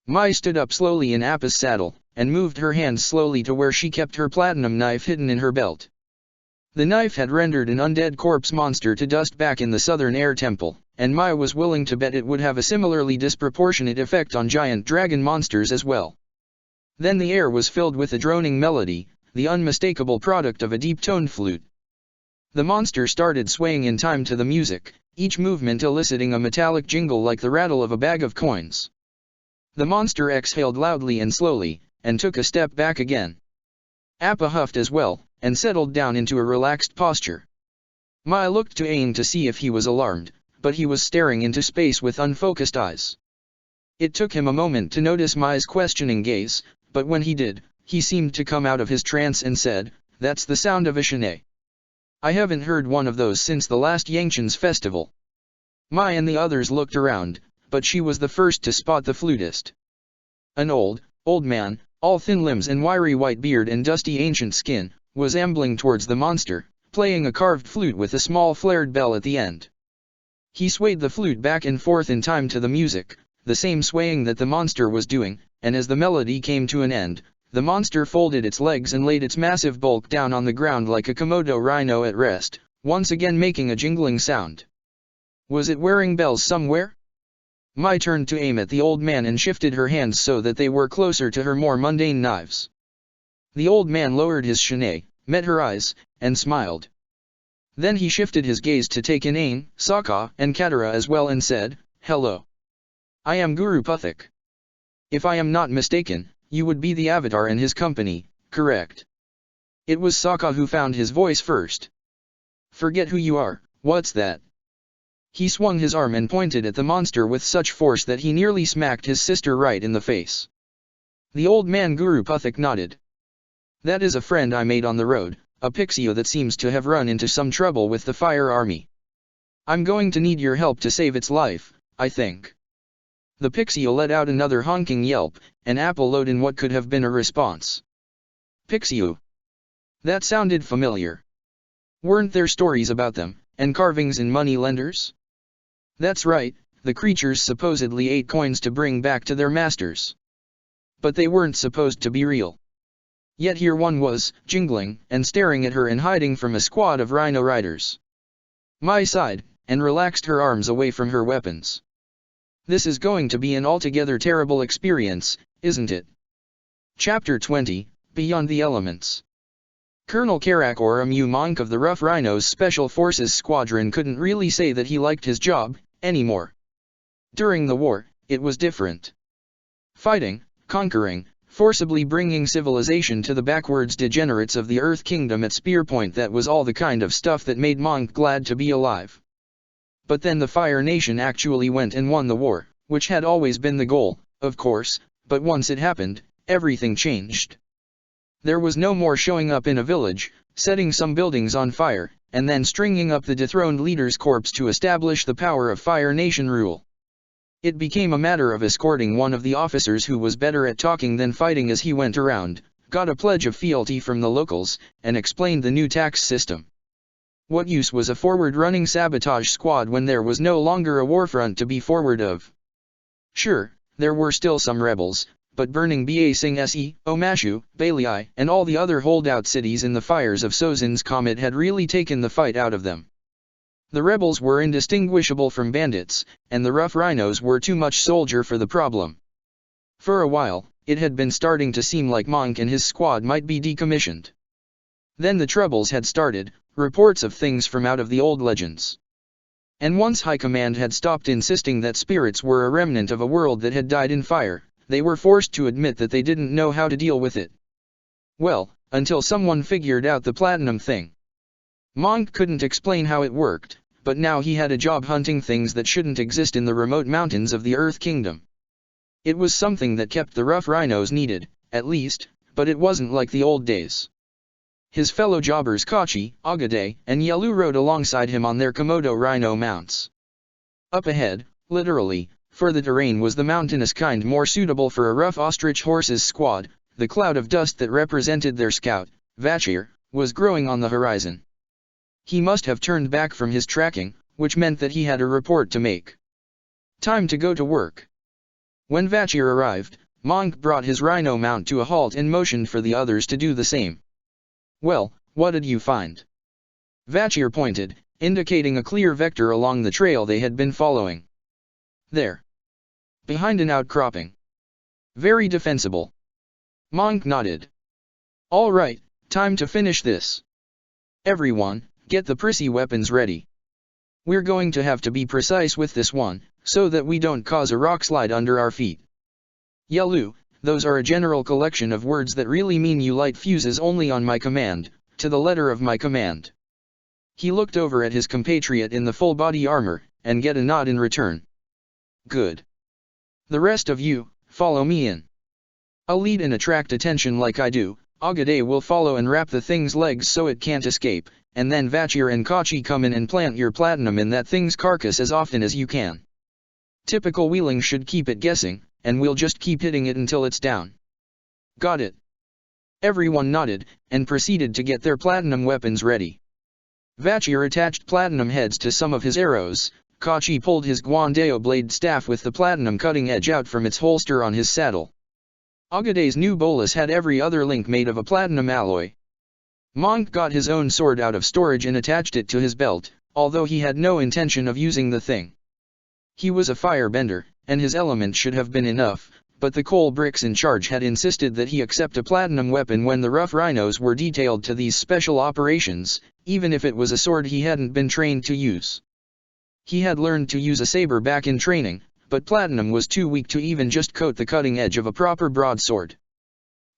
Mai stood up slowly in Appa's saddle, and moved her hands slowly to where she kept her platinum knife hidden in her belt. The knife had rendered an undead corpse monster to dust back in the southern air temple, and Mai was willing to bet it would have a similarly disproportionate effect on giant dragon monsters as well. Then the air was filled with a droning melody, the unmistakable product of a deep-toned flute. The monster started swaying in time to the music, each movement eliciting a metallic jingle like the rattle of a bag of coins. The monster exhaled loudly and slowly, and took a step back again. Appa huffed as well, and settled down into a relaxed posture. Mai looked to Aang to see if he was alarmed, but he was staring into space with unfocused eyes. It took him a moment to notice Mai's questioning gaze, but when he did, he seemed to come out of his trance and said, "That's the sound of a shenai. I haven't heard one of those since the last Yangchen's festival." Mai and the others looked around, but she was the first to spot the flutist. An old man, all thin limbs and wiry white beard and dusty ancient skin, was ambling towards the monster, playing a carved flute with a small flared bell at the end. He swayed the flute back and forth in time to the music, the same swaying that the monster was doing, and as the melody came to an end, the monster folded its legs and laid its massive bulk down on the ground like a Komodo rhino at rest, once again making a jingling sound. Was it wearing bells somewhere? Mai turned to aim at the old man and shifted her hands so that they were closer to her more mundane knives. The old man lowered his shenai, met her eyes, and smiled. Then he shifted his gaze to take in Aang, Sokka, and Katara as well and said, "Hello. I am Guru Puthik. If I am not mistaken, you would be the Avatar and his company, correct?" It was Sokka who found his voice first. "Forget who you are, what's that?" He swung his arm and pointed at the monster with such force that he nearly smacked his sister right in the face. The old man Guru Puthik nodded. "That is a friend I made on the road, a pixie that seems to have run into some trouble with the fire army. I'm going to need your help to save its life, I think." The pixie let out another honking yelp, and Appa lowed in what could have been a response. Pixie. That sounded familiar. Weren't there stories about them, and carvings in money lenders? That's right, the creatures supposedly ate coins to bring back to their masters. But they weren't supposed to be real. Yet here one was, jingling, and staring at her and hiding from a squad of rhino riders. Mai sighed, and relaxed her arms away from her weapons. This is going to be an altogether terrible experience, isn't it? Chapter 20, Beyond the Elements. Colonel Karakor Amu Monk of the Rough Rhinos Special Forces Squadron couldn't really say that he liked his job, anymore. During the war, it was different. Fighting, conquering, forcibly bringing civilization to the backwards degenerates of the Earth Kingdom at spear point, that was all the kind of stuff that made Monk glad to be alive. But then the Fire Nation actually went and won the war, which had always been the goal, of course, but once it happened, everything changed. There was no more showing up in a village, setting some buildings on fire, and then stringing up the dethroned leader's corpse to establish the power of Fire Nation rule. It became a matter of escorting one of the officers who was better at talking than fighting as he went around, got a pledge of fealty from the locals, and explained the new tax system. What use was a forward-running sabotage squad when there was no longer a war front to be forward of? Sure, there were still some rebels, but burning Ba Sing Se, Omashu, Balei, and all the other holdout cities in the fires of Sozin's comet had really taken the fight out of them. The rebels were indistinguishable from bandits, and the rough rhinos were too much soldier for the problem. For a while, it had been starting to seem like Monk and his squad might be decommissioned. Then the troubles had started, reports of things from out of the old legends. And once High Command had stopped insisting that spirits were a remnant of a world that had died in fire, they were forced to admit that they didn't know how to deal with it. Well, until someone figured out the platinum thing. Monk couldn't explain how it worked, but now he had a job hunting things that shouldn't exist in the remote mountains of the Earth Kingdom. It was something that kept the rough rhinos needed, at least, but it wasn't like the old days. His fellow jobbers Kachi, Agade, and Yelu rode alongside him on their Komodo rhino mounts. Up ahead, literally, for the terrain was the mountainous kind more suitable for a rough ostrich horse's squad, the cloud of dust that represented their scout, Vachir, was growing on the horizon. He must have turned back from his tracking, which meant that he had a report to make. Time to go to work. When Vachir arrived, Monk brought his rhino mount to a halt and motioned for the others to do the same. Well, what did you find? Vachir pointed, indicating a clear vector along the trail they had been following. There. Behind an outcropping. Very defensible. Monk nodded. All right, time to finish this. Everyone, get the prissy weapons ready. We're going to have to be precise with this one, so that we don't cause a rock slide under our feet. Yelu, those are a general collection of words that really mean you light fuses only on my command, to the letter of my command. He looked over at his compatriot in the full body armor, and get a nod in return. Good. The rest of you, follow me in. I'll lead and attract attention like I do, Agade will follow and wrap the thing's legs so it can't escape, and then Vachir and Kachi come in and plant your platinum in that thing's carcass as often as you can. Typical wheeling should keep it guessing, and we'll just keep hitting it until it's down. Got it. Everyone nodded, and proceeded to get their platinum weapons ready. Vachir attached platinum heads to some of his arrows, Kachi pulled his Guandeo blade staff with the platinum cutting edge out from its holster on his saddle. Agade's new bolus had every other link made of a platinum alloy. Monk got his own sword out of storage and attached it to his belt, although he had no intention of using the thing. He was a firebender, and his element should have been enough, but the coal bricks in charge had insisted that he accept a platinum weapon when the rough rhinos were detailed to these special operations, even if it was a sword he hadn't been trained to use. He had learned to use a saber back in training, but platinum was too weak to even just coat the cutting edge of a proper broadsword.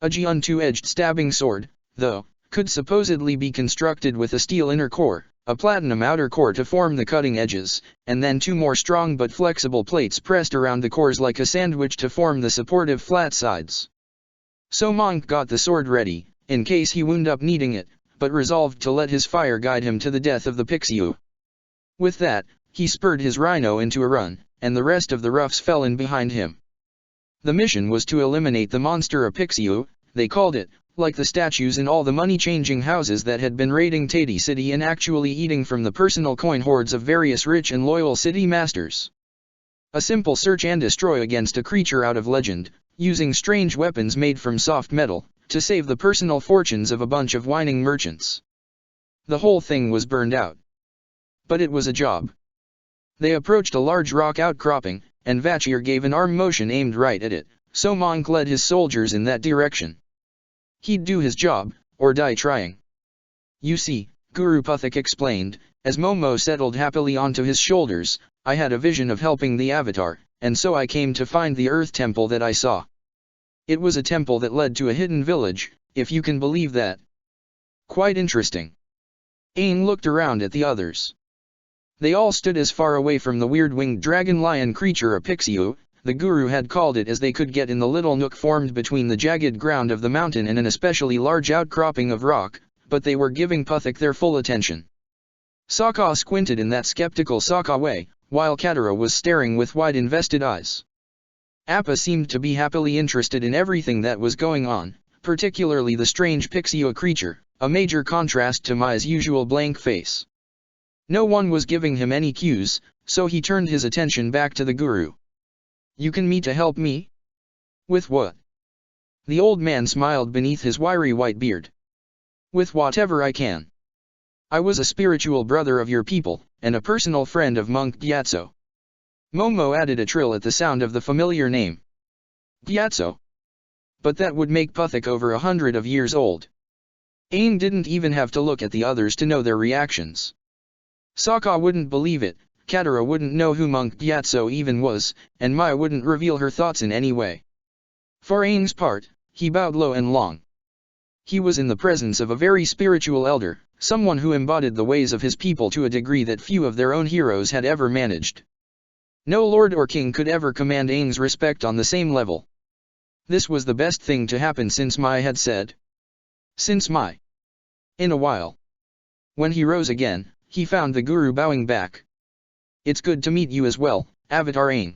A Jian two-edged stabbing sword, though, could supposedly be constructed with a steel inner core, a platinum outer core to form the cutting edges, and then two more strong but flexible plates pressed around the cores like a sandwich to form the supportive flat sides. So Monk got the sword ready, in case he wound up needing it, but resolved to let his fire guide him to the death of the Pixiu. With that, he spurred his rhino into a run, and the rest of the roughs fell in behind him. The mission was to eliminate the monster Pixiu, they called it, like the statues in all the money-changing houses that had been raiding Tati City and actually eating from the personal coin hoards of various rich and loyal city masters. A simple search and destroy against a creature out of legend, using strange weapons made from soft metal, to save the personal fortunes of a bunch of whining merchants. The whole thing was burned out. But it was a job. They approached a large rock outcropping, and Vachir gave an arm motion aimed right at it, so Monk led his soldiers in that direction. He'd do his job, or die trying. You see, Guru Puthik explained, as Momo settled happily onto his shoulders, I had a vision of helping the Avatar, and so I came to find the Earth Temple that I saw. It was a temple that led to a hidden village, if you can believe that. Quite interesting. Aang looked around at the others. They all stood as far away from the weird winged dragon lion creature a Pixiu, the guru had called it, as they could get in the little nook formed between the jagged ground of the mountain and an especially large outcropping of rock, but they were giving Puthik their full attention. Sokka squinted in that skeptical Sokka way, while Katara was staring with wide invested eyes. Appa seemed to be happily interested in everything that was going on, particularly the strange Pixiu creature, a major contrast to Mai's usual blank face. No one was giving him any cues, so he turned his attention back to the guru. "You can me to help me?" "With what?" The old man smiled beneath his wiry white beard. "With whatever I can. I was a spiritual brother of your people, and a personal friend of Monk Gyatso." Momo added a trill at the sound of the familiar name. "Gyatso? But that would make Puthik over 100 of years old." Aang didn't even have to look at the others to know their reactions. Sokka wouldn't believe it, Katara wouldn't know who Monk Gyatso even was, and Mai wouldn't reveal her thoughts in any way. For Aang's part, he bowed low and long. He was in the presence of a very spiritual elder, someone who embodied the ways of his people to a degree that few of their own heroes had ever managed. No lord or king could ever command Aang's respect on the same level. This was the best thing to happen since Mai had said. Since Mai. In a while. When he rose again, he found the guru bowing back. "It's good to meet you as well, Avatar Aang.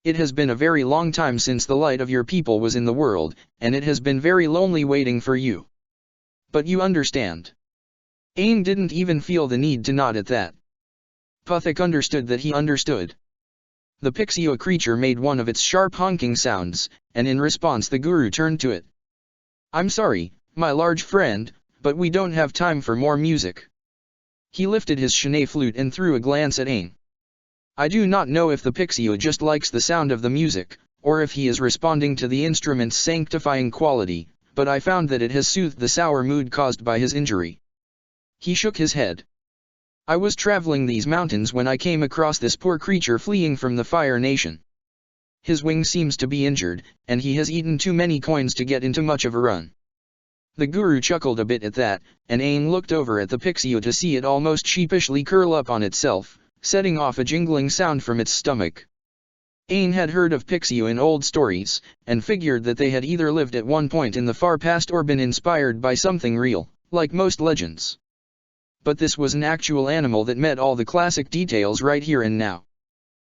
It has been a very long time since the light of your people was in the world, and it has been very lonely waiting for you. But you understand." Aang didn't even feel the need to nod at that. Puthik understood that he understood. The Pixiu creature made one of its sharp honking sounds, and in response the guru turned to it. "I'm sorry, my large friend, but we don't have time for more music." He lifted his Shanae flute and threw a glance at Aang. "I do not know if the Pixiu just likes the sound of the music, or if he is responding to the instrument's sanctifying quality, but I found that it has soothed the sour mood caused by his injury." He shook his head. "I was traveling these mountains when I came across this poor creature fleeing from the Fire Nation. His wing seems to be injured, and he has eaten too many coins to get into much of a run." The guru chuckled a bit at that, and Aang looked over at the Pixiu to see it almost sheepishly curl up on itself, setting off a jingling sound from its stomach. Aang had heard of Pixiu in old stories, and figured that they had either lived at one point in the far past or been inspired by something real, like most legends. But this was an actual animal that met all the classic details right here and now.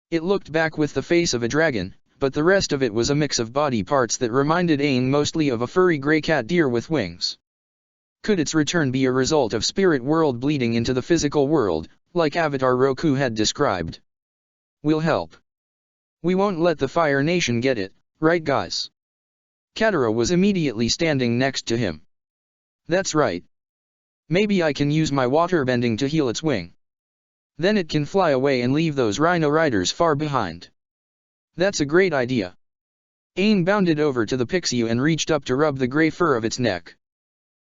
It looked back with the face of a dragon, but the rest of it was a mix of body parts that reminded Aang mostly of a furry grey cat deer with wings. Could its return be a result of spirit world bleeding into the physical world, like Avatar Roku had described? "We'll help. We won't let the Fire Nation get it, right guys?" Katara was immediately standing next to him. "That's right. Maybe I can use my water bending to heal its wing. Then it can fly away and leave those rhino riders far behind." "That's a great idea." Aang bounded over to the Pixiu and reached up to rub the grey fur of its neck.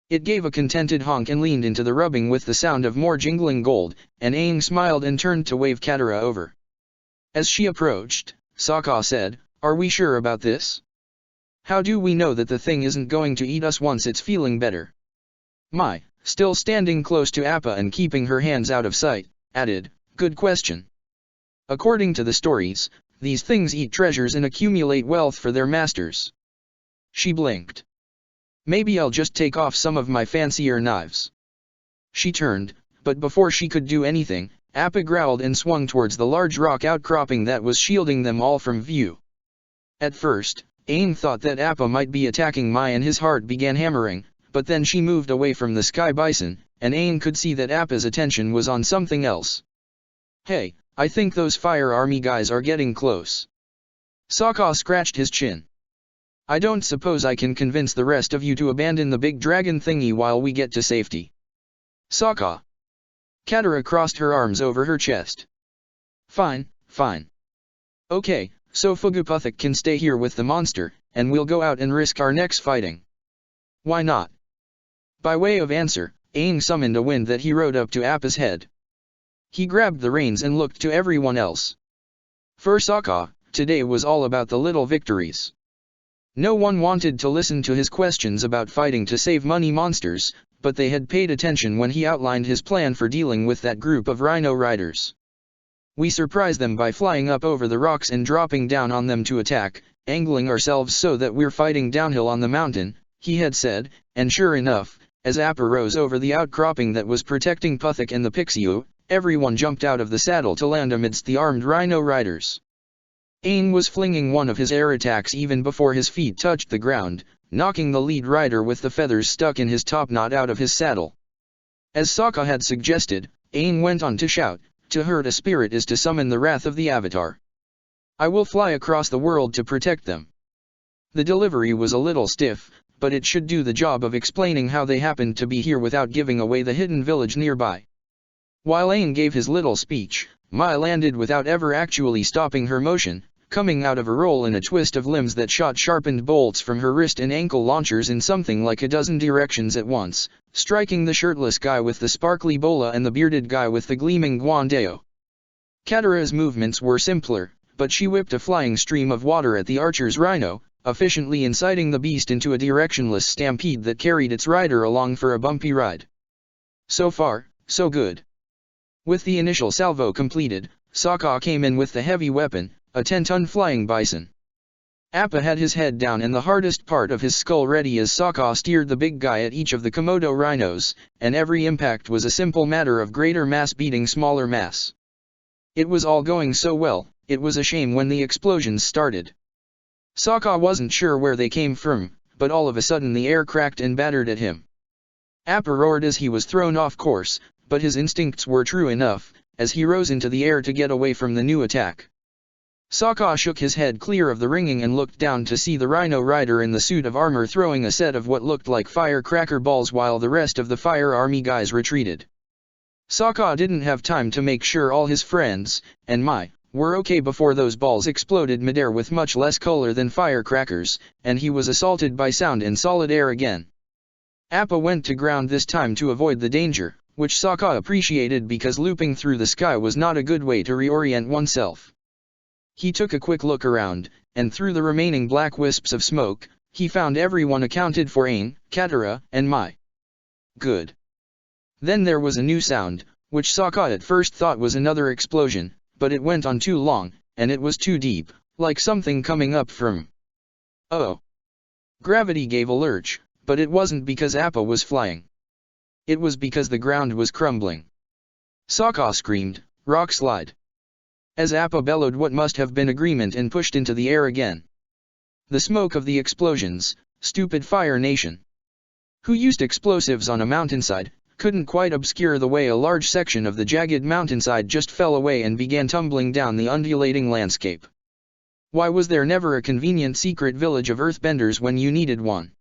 It gave a contented honk and leaned into the rubbing with the sound of more jingling gold, and Aang smiled and turned to wave Katara over. As she approached, Sokka said, "Are we sure about this? How do we know that the thing isn't going to eat us once it's feeling better?" Mai, still standing close to Appa and keeping her hands out of sight, added, "Good question. According to the stories, these things eat treasures and accumulate wealth for their masters." She blinked. "Maybe I'll just take off some of my fancier knives." She turned, but before she could do anything, Appa growled and swung towards the large rock outcropping that was shielding them all from view. At first, Aang thought that Appa might be attacking Mai and his heart began hammering, but then she moved away from the sky bison, and Aang could see that Appa's attention was on something else. "Hey, I think those Fire Army guys are getting close." Sokka scratched his chin. "I don't suppose I can convince the rest of you to abandon the big dragon thingy while we get to safety." "Sokka." Katara crossed her arms over her chest. "Fine, fine. Okay, so Puthik can stay here with the monster, and we'll go out and risk our necks fighting." "Why not?" By way of answer, Aang summoned a wind that he rode up to Appa's head. He grabbed the reins and looked to everyone else. For Sokka, today was all about the little victories. No one wanted to listen to his questions about fighting to save money monsters, but they had paid attention when he outlined his plan for dealing with that group of rhino riders. "We surprise them by flying up over the rocks and dropping down on them to attack, angling ourselves so that we're fighting downhill on the mountain," he had said, and sure enough, as Appa rose over the outcropping that was protecting Puthik and the Pixiu, everyone jumped out of the saddle to land amidst the armed rhino riders. Aang was flinging one of his air attacks even before his feet touched the ground, knocking the lead rider with the feathers stuck in his topknot out of his saddle. As Sokka had suggested, Aang went on to shout, "To hurt a spirit is to summon the wrath of the Avatar. I will fly across the world to protect them." The delivery was a little stiff, but it should do the job of explaining how they happened to be here without giving away the hidden village nearby. While Aang gave his little speech, Mai landed without ever actually stopping her motion, coming out of a roll in a twist of limbs that shot sharpened bolts from her wrist and ankle launchers in something like a dozen directions at once, striking the shirtless guy with the sparkly bola and the bearded guy with the gleaming guandeo. Katara's movements were simpler, but she whipped a flying stream of water at the archer's rhino, efficiently inciting the beast into a directionless stampede that carried its rider along for a bumpy ride. So far, so good. With the initial salvo completed, Sokka came in with the heavy weapon, a 10-ton flying bison. Appa had his head down and the hardest part of his skull ready as Sokka steered the big guy at each of the Komodo rhinos, and every impact was a simple matter of greater mass beating smaller mass. It was all going so well, it was a shame when the explosions started. Sokka wasn't sure where they came from, but all of a sudden the air cracked and battered at him. Appa roared as he was thrown off course, but his instincts were true enough, as he rose into the air to get away from the new attack. Sokka shook his head clear of the ringing and looked down to see the rhino rider in the suit of armor throwing a set of what looked like firecracker balls while the rest of the fire army guys retreated. Sokka didn't have time to make sure all his friends, and Mai, were okay before those balls exploded midair with much less color than firecrackers, and he was assaulted by sound in solid air again. Appa went to ground this time to avoid the danger, which Sokka appreciated because looping through the sky was not a good way to reorient oneself. He took a quick look around, and through the remaining black wisps of smoke, he found everyone accounted for: Aang, Katara, and Mai. Good. Then there was a new sound, which Sokka at first thought was another explosion, but it went on too long, and it was too deep, like something coming up from... Oh! Gravity gave a lurch, but it wasn't because Appa was flying. It was because the ground was crumbling. Sokka screamed, "Rock slide!" as Appa bellowed what must have been agreement and pushed into the air again. The smoke of the explosions, stupid Fire Nation. Who used explosives on a mountainside, couldn't quite obscure the way a large section of the jagged mountainside just fell away and began tumbling down the undulating landscape. Why was there never a convenient secret village of earthbenders when you needed one?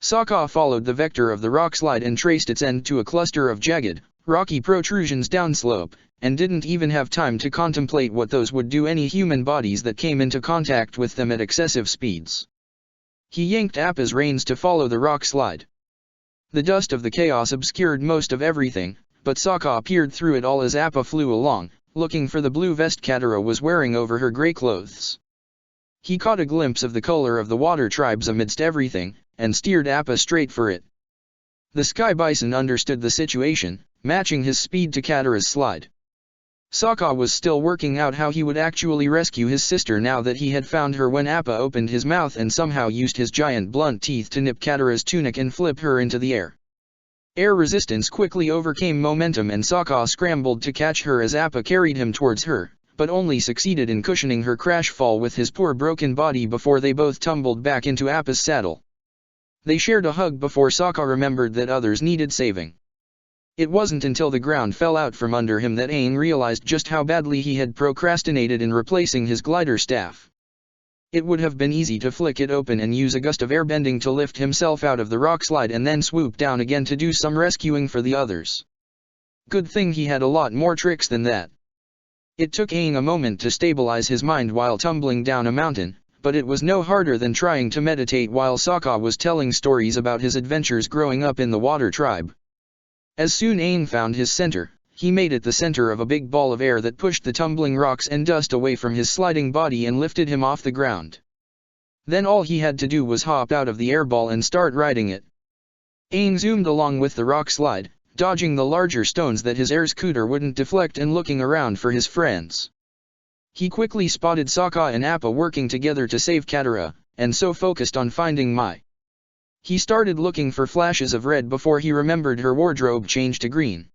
Sokka followed the vector of the rock slide and traced its end to a cluster of jagged, rocky protrusions downslope, and didn't even have time to contemplate what those would do any human bodies that came into contact with them at excessive speeds. He yanked Appa's reins to follow the rock slide. The dust of the chaos obscured most of everything, but Sokka peered through it all as Appa flew along, looking for the blue vest Katara was wearing over her grey clothes. He caught a glimpse of the color of the water tribes amidst everything, and steered Appa straight for it. The Sky Bison understood the situation, matching his speed to Katara's slide. Sokka was still working out how he would actually rescue his sister now that he had found her when Appa opened his mouth and somehow used his giant blunt teeth to nip Katara's tunic and flip her into the air. Air resistance quickly overcame momentum and Sokka scrambled to catch her as Appa carried him towards her, but only succeeded in cushioning her crash fall with his poor broken body before they both tumbled back into Appa's saddle. They shared a hug before Sokka remembered that others needed saving. It wasn't until the ground fell out from under him that Aang realized just how badly he had procrastinated in replacing his glider staff. It would have been easy to flick it open and use a gust of airbending to lift himself out of the rock slide and then swoop down again to do some rescuing for the others. Good thing he had a lot more tricks than that. It took Aang a moment to stabilize his mind while tumbling down a mountain, but it was no harder than trying to meditate while Sokka was telling stories about his adventures growing up in the Water Tribe. As soon Aang found his center, he made it the center of a big ball of air that pushed the tumbling rocks and dust away from his sliding body and lifted him off the ground. Then all he had to do was hop out of the airball and start riding it. Aang zoomed along with the rock slide, dodging the larger stones that his air scooter wouldn't deflect and looking around for his friends. He quickly spotted Sokka and Appa working together to save Katara, and so focused on finding Mai. He started looking for flashes of red before he remembered her wardrobe changed to green.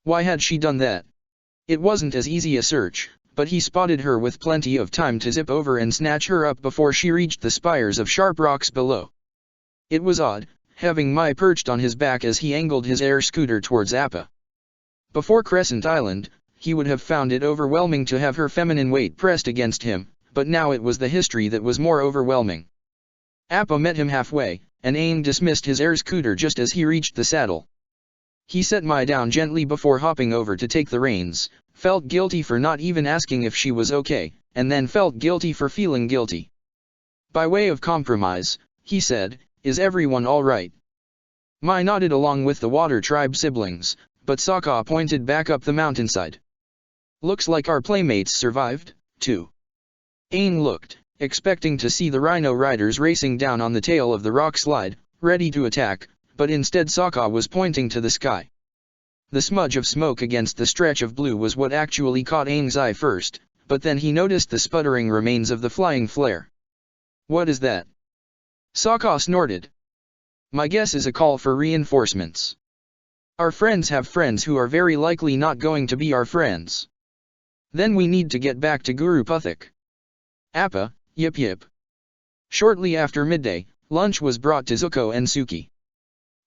Why had she done that? It wasn't as easy a search, but he spotted her with plenty of time to zip over and snatch her up before she reached the spires of sharp rocks below. It was odd, having Mai perched on his back as he angled his air scooter towards Appa. Before Crescent Island, he would have found it overwhelming to have her feminine weight pressed against him, but now it was the history that was more overwhelming. Appa met him halfway, and Aang dismissed his air scooter just as he reached the saddle. He set Mai down gently before hopping over to take the reins, felt guilty for not even asking if she was okay, and then felt guilty for feeling guilty. By way of compromise, he said, "Is everyone all right?" Mai nodded along with the Water Tribe siblings, but Sokka pointed back up the mountainside. "Looks like our playmates survived, too." Aang looked, expecting to see the rhino riders racing down on the tail of the rock slide, ready to attack, but instead Sokka was pointing to the sky. The smudge of smoke against the stretch of blue was what actually caught Aang's eye first, but then he noticed the sputtering remains of the flying flare. "What is that?" Sokka snorted. "My guess is a call for reinforcements. Our friends have friends who are very likely not going to be our friends. Then we need to get back to Guru Puthak." Appa, yip. Shortly after midday, lunch was brought to Zuko and Suki.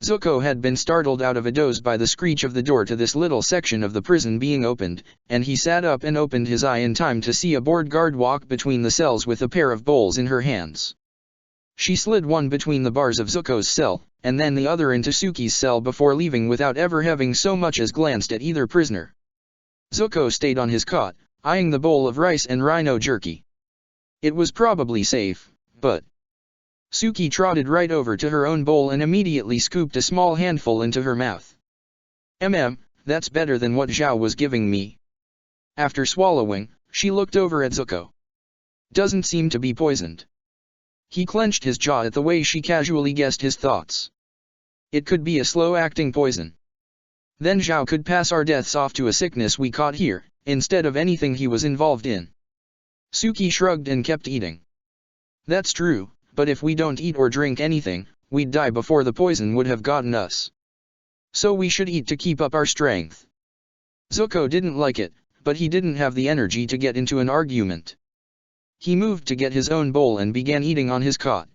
Zuko had been startled out of a doze by the screech of the door to this little section of the prison being opened, and he sat up and opened his eye in time to see a board guard walk between the cells with a pair of bowls in her hands. She slid one between the bars of Zuko's cell, and then the other into Suki's cell before leaving without ever having so much as glanced at either prisoner. Zuko stayed on his cot, eyeing the bowl of rice and rhino jerky. It was probably safe, but... Suki trotted right over to her own bowl and immediately scooped a small handful into her mouth. That's better than what Zhao was giving me." After swallowing, she looked over at Zuko. "Doesn't seem to be poisoned." He clenched his jaw at the way she casually guessed his thoughts. "It could be a slow-acting poison. Then Zhao could pass our deaths off to a sickness we caught here, instead of anything he was involved in." Suki shrugged and kept eating. "That's true, but if we don't eat or drink anything, we'd die before the poison would have gotten us. So we should eat to keep up our strength." Zuko didn't like it, but he didn't have the energy to get into an argument. He moved to get his own bowl and began eating on his cot.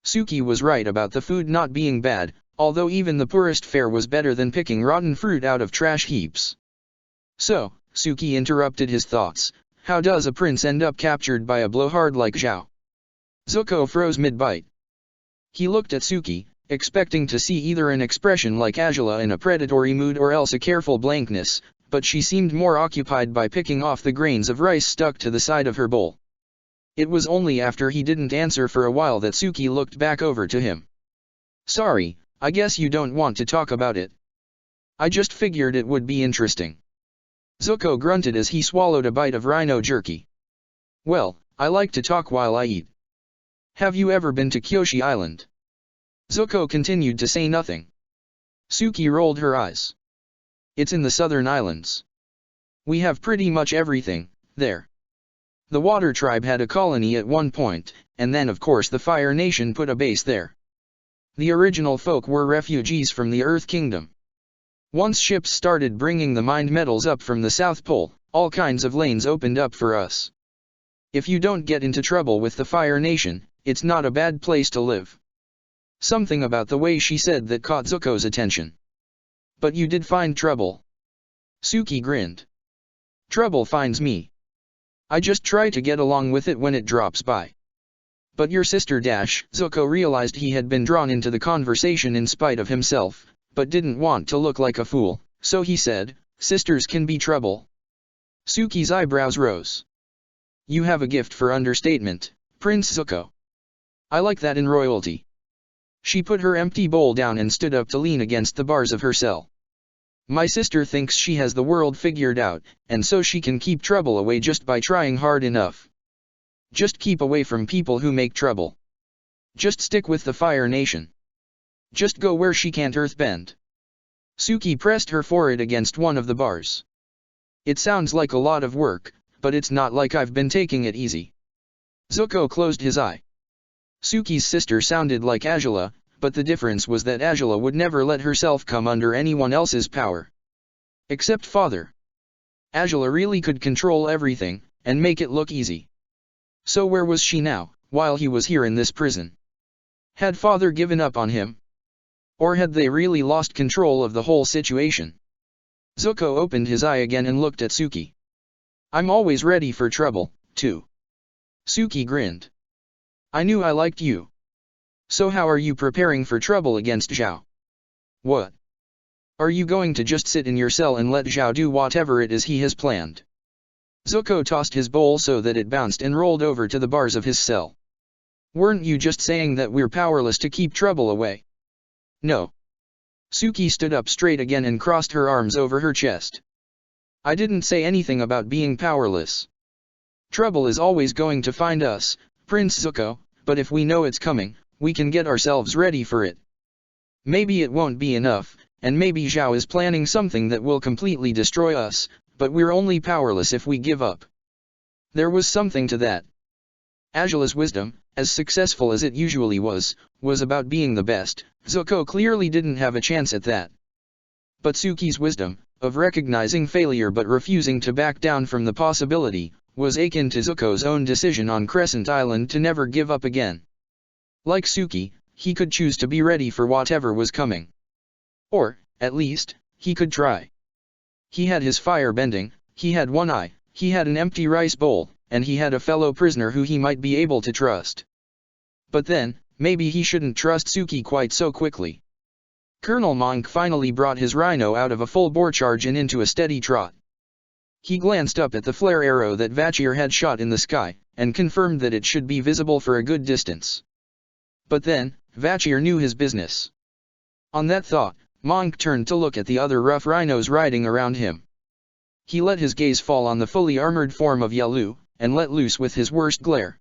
Suki was right about the food not being bad, although even the poorest fare was better than picking rotten fruit out of trash heaps. "So," Suki interrupted his thoughts, "how does a prince end up captured by a blowhard like Zhao?" Zuko froze mid-bite. He looked at Suki, expecting to see either an expression like Azula in a predatory mood or else a careful blankness, but she seemed more occupied by picking off the grains of rice stuck to the side of her bowl. It was only after he didn't answer for a while that Suki looked back over to him. "Sorry, I guess you don't want to talk about it. I just figured it would be interesting." Zuko grunted as he swallowed a bite of rhino jerky. "Well, I like to talk while I eat. Have you ever been to Kyoshi Island?" Zuko continued to say nothing. Suki rolled her eyes. "It's in the southern islands. We have pretty much everything there. The Water Tribe had a colony at one point, and then of course the Fire Nation put a base there. The original folk were refugees from the Earth Kingdom. Once ships started bringing the mined metals up from the South Pole, all kinds of lanes opened up for us. If you don't get into trouble with the Fire Nation, it's not a bad place to live." Something about the way she said that caught Zuko's attention. "But you did find trouble?" Suki grinned. "Trouble finds me. I just try to get along with it when it drops by." "But your sister Zuko realized he had been drawn into the conversation in spite of himself, but didn't want to look like a fool, so he said, "Sisters can be trouble." Suki's eyebrows rose. "You have a gift for understatement, Prince Zuko. I like that in royalty." She put her empty bowl down and stood up to lean against the bars of her cell. "My sister thinks she has the world figured out, and so she can keep trouble away just by trying hard enough. Just keep away from people who make trouble. Just stick with the Fire Nation." Just go where she can't earthbend. Suki pressed her forehead against one of the bars. It sounds like a lot of work, but it's not like I've been taking it easy. Zuko closed his eye. Suki's sister sounded like Azula, but the difference was that Azula would never let herself come under anyone else's power. Except Father. Azula really could control everything, and make it look easy. So where was she now, while he was here in this prison? Had Father given up on him? Or had they really lost control of the whole situation? Zuko opened his eye again and looked at Suki. I'm always ready for trouble, too. Suki grinned. I knew I liked you. So how are you preparing for trouble against Zhao? What? Are you going to just sit in your cell and let Zhao do whatever it is he has planned? Zuko tossed his bowl so that it bounced and rolled over to the bars of his cell. Weren't you just saying that we're powerless to keep trouble away? No. Suki stood up straight again and crossed her arms over her chest. I didn't say anything about being powerless. Trouble is always going to find us, Prince Zuko, but if we know it's coming, we can get ourselves ready for it. Maybe it won't be enough, and maybe Zhao is planning something that will completely destroy us, but we're only powerless if we give up. There was something to that. Azula's wisdom, as successful as it usually was about being the best. Zuko clearly didn't have a chance at that. But Suki's wisdom, of recognizing failure but refusing to back down from the possibility, was akin to Zuko's own decision on Crescent Island to never give up again. Like Suki, he could choose to be ready for whatever was coming. Or, at least, he could try. He had his fire bending, he had one eye, he had an empty rice bowl, and he had a fellow prisoner who he might be able to trust. But then, maybe he shouldn't trust Suki quite so quickly. Colonel Monk finally brought his rhino out of a full bore charge and into a steady trot. He glanced up at the flare arrow that Vachir had shot in the sky, and confirmed that it should be visible for a good distance. But then, Vachir knew his business. On that thought, Monk turned to look at the other rough rhinos riding around him. He let his gaze fall on the fully armored form of Yalu, and let loose with his worst glare.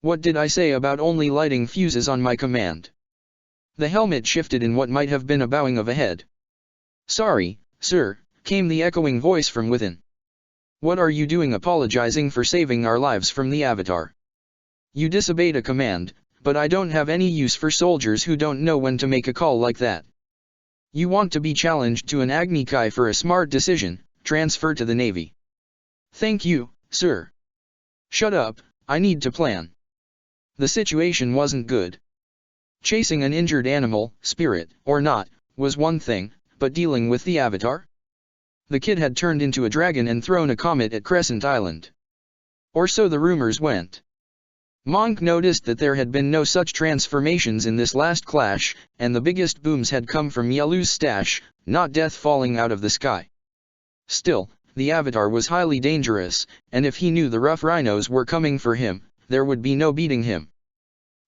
What did I say about only lighting fuses on my command? The helmet shifted in what might have been a bowing of a head. Sorry, sir, came the echoing voice from within. What are you doing apologizing for saving our lives from the Avatar? You disobeyed a command, but I don't have any use for soldiers who don't know when to make a call like that. You want to be challenged to an Agni Kai for a smart decision, transfer to the Navy. Thank you, sir. Shut up, I need to plan. The situation wasn't good. Chasing an injured animal, spirit or not, was one thing, but dealing with the Avatar? The kid had turned into a dragon and thrown a comet at Crescent Island. Or so the rumors went. Monk noticed that there had been no such transformations in this last clash, and the biggest booms had come from Yalu's stash, not death falling out of the sky. Still, the Avatar was highly dangerous, and if he knew the rough rhinos were coming for him, there would be no beating him.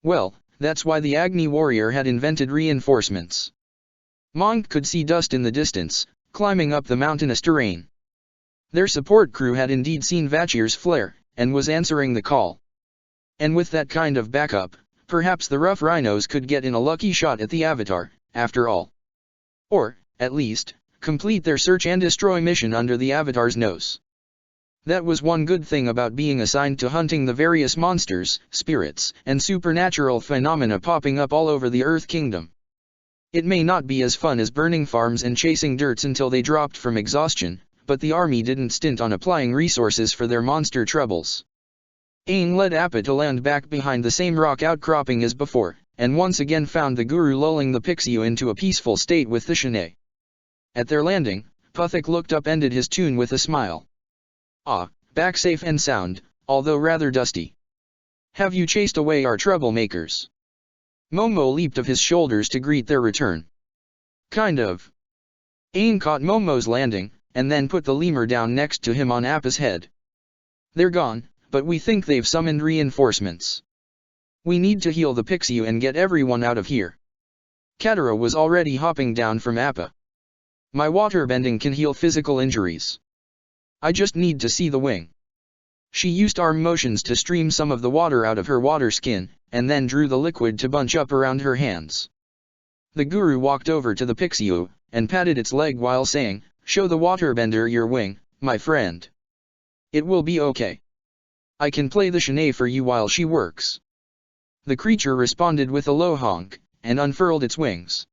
Well, that's why the Agni warrior had invented reinforcements. Monk could see dust in the distance, climbing up the mountainous terrain. Their support crew had indeed seen Vachir's flare, and was answering the call. And with that kind of backup, perhaps the rough rhinos could get in a lucky shot at the Avatar, after all. Or, at least, complete their search and destroy mission under the Avatar's nose. That was one good thing about being assigned to hunting the various monsters, spirits, and supernatural phenomena popping up all over the Earth Kingdom. It may not be as fun as burning farms and chasing dirts until they dropped from exhaustion, but the army didn't stint on applying resources for their monster troubles. Aang led Appa to land back behind the same rock outcropping as before, and once again found the Guru lulling the Pixiu into a peaceful state with the Shanae. At their landing, Puthik looked up, ended his tune with a smile. Ah, back safe and sound, although rather dusty. Have you chased away our troublemakers? Momo leaped of his shoulders to greet their return. Kind of. Aang caught Momo's landing, and then put the lemur down next to him on Appa's head. They're gone, but we think they've summoned reinforcements. We need to heal the Pixiu and get everyone out of here. Katara was already hopping down from Appa. My waterbending can heal physical injuries. I just need to see the wing. She used arm motions to stream some of the water out of her water skin, and then drew the liquid to bunch up around her hands. The guru walked over to the Pixiu, and patted its leg while saying, "Show the waterbender your wing, my friend. It will be okay. I can play the shinai for you while she works." The creature responded with a low honk, and unfurled its wings.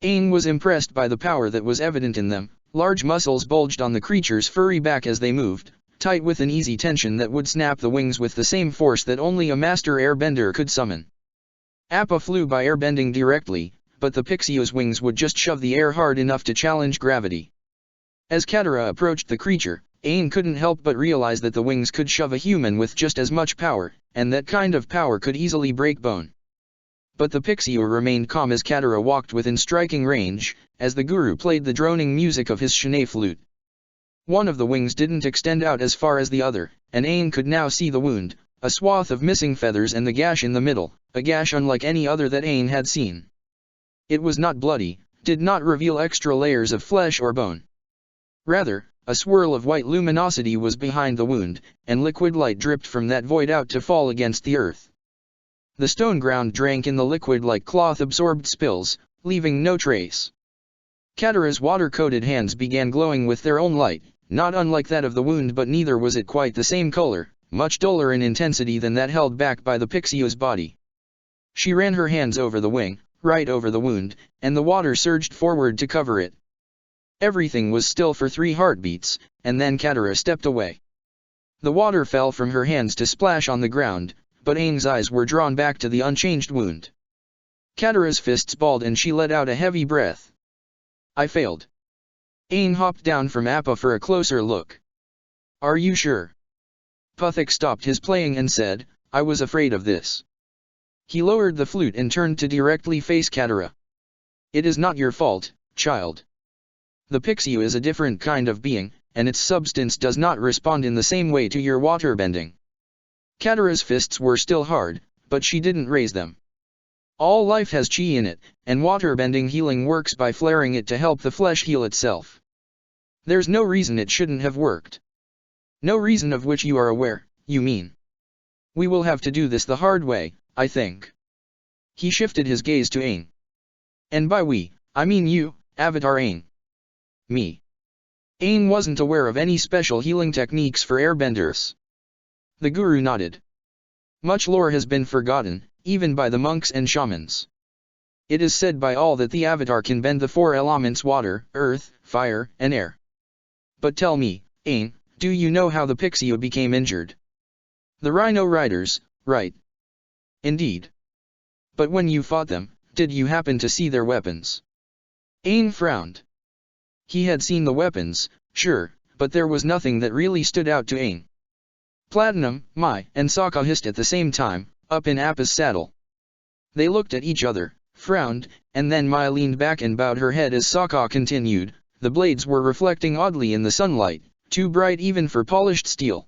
Aang was impressed by the power that was evident in them. Large muscles bulged on the creature's furry back as they moved, tight with an easy tension that would snap the wings with the same force that only a master airbender could summon. Appa flew by airbending directly, but the Pixiu's wings would just shove the air hard enough to challenge gravity. As Katara approached the creature, Aang couldn't help but realize that the wings could shove a human with just as much power, and that kind of power could easily break bone. But the Pixiu remained calm as Katara walked within striking range, as the guru played the droning music of his shinai flute. One of the wings didn't extend out as far as the other, and Aang could now see the wound, a swath of missing feathers and the gash in the middle, a gash unlike any other that Aang had seen. It was not bloody, did not reveal extra layers of flesh or bone. Rather, a swirl of white luminosity was behind the wound, and liquid light dripped from that void out to fall against the earth. The stone ground drank in the liquid like cloth-absorbed spills, leaving no trace. Katara's water-coated hands began glowing with their own light, not unlike that of the wound, but neither was it quite the same color, much duller in intensity than that held back by the Pixiu's body. She ran her hands over the wing, right over the wound, and the water surged forward to cover it. Everything was still for 3 heartbeats, and then Katara stepped away. The water fell from her hands to splash on the ground, but Aang's eyes were drawn back to the unchanged wound. Katara's fists balled and she let out a heavy breath. "I failed." Aang hopped down from Appa for a closer look. "Are you sure?" Puthik stopped his playing and said, "I was afraid of this." He lowered the flute and turned to directly face Katara. "It is not your fault, child. The Pixiu is a different kind of being, and its substance does not respond in the same way to your waterbending." Katara's fists were still hard, but she didn't raise them. All life has chi in it, and waterbending healing works by flaring it to help the flesh heal itself. There's no reason it shouldn't have worked. No reason of which you are aware, you mean. We will have to do this the hard way, I think. He shifted his gaze to Aang. And by we, I mean you, Avatar Aang. Me. Aang wasn't aware of any special healing techniques for airbenders. The guru nodded. Much lore has been forgotten, even by the monks and shamans. It is said by all that the Avatar can bend the 4 elements: water, earth, fire, and air. But tell me, Aang, do you know how the Pixiu became injured? The Rhino Riders, right? Indeed. But when you fought them, did you happen to see their weapons? Aang frowned. He had seen the weapons, sure, but there was nothing that really stood out to Aang. Platinum, Mai, and Sokka hissed at the same time, up in Appa's saddle. They looked at each other, frowned, and then Mai leaned back and bowed her head as Sokka continued. The blades were reflecting oddly in the sunlight, too bright even for polished steel.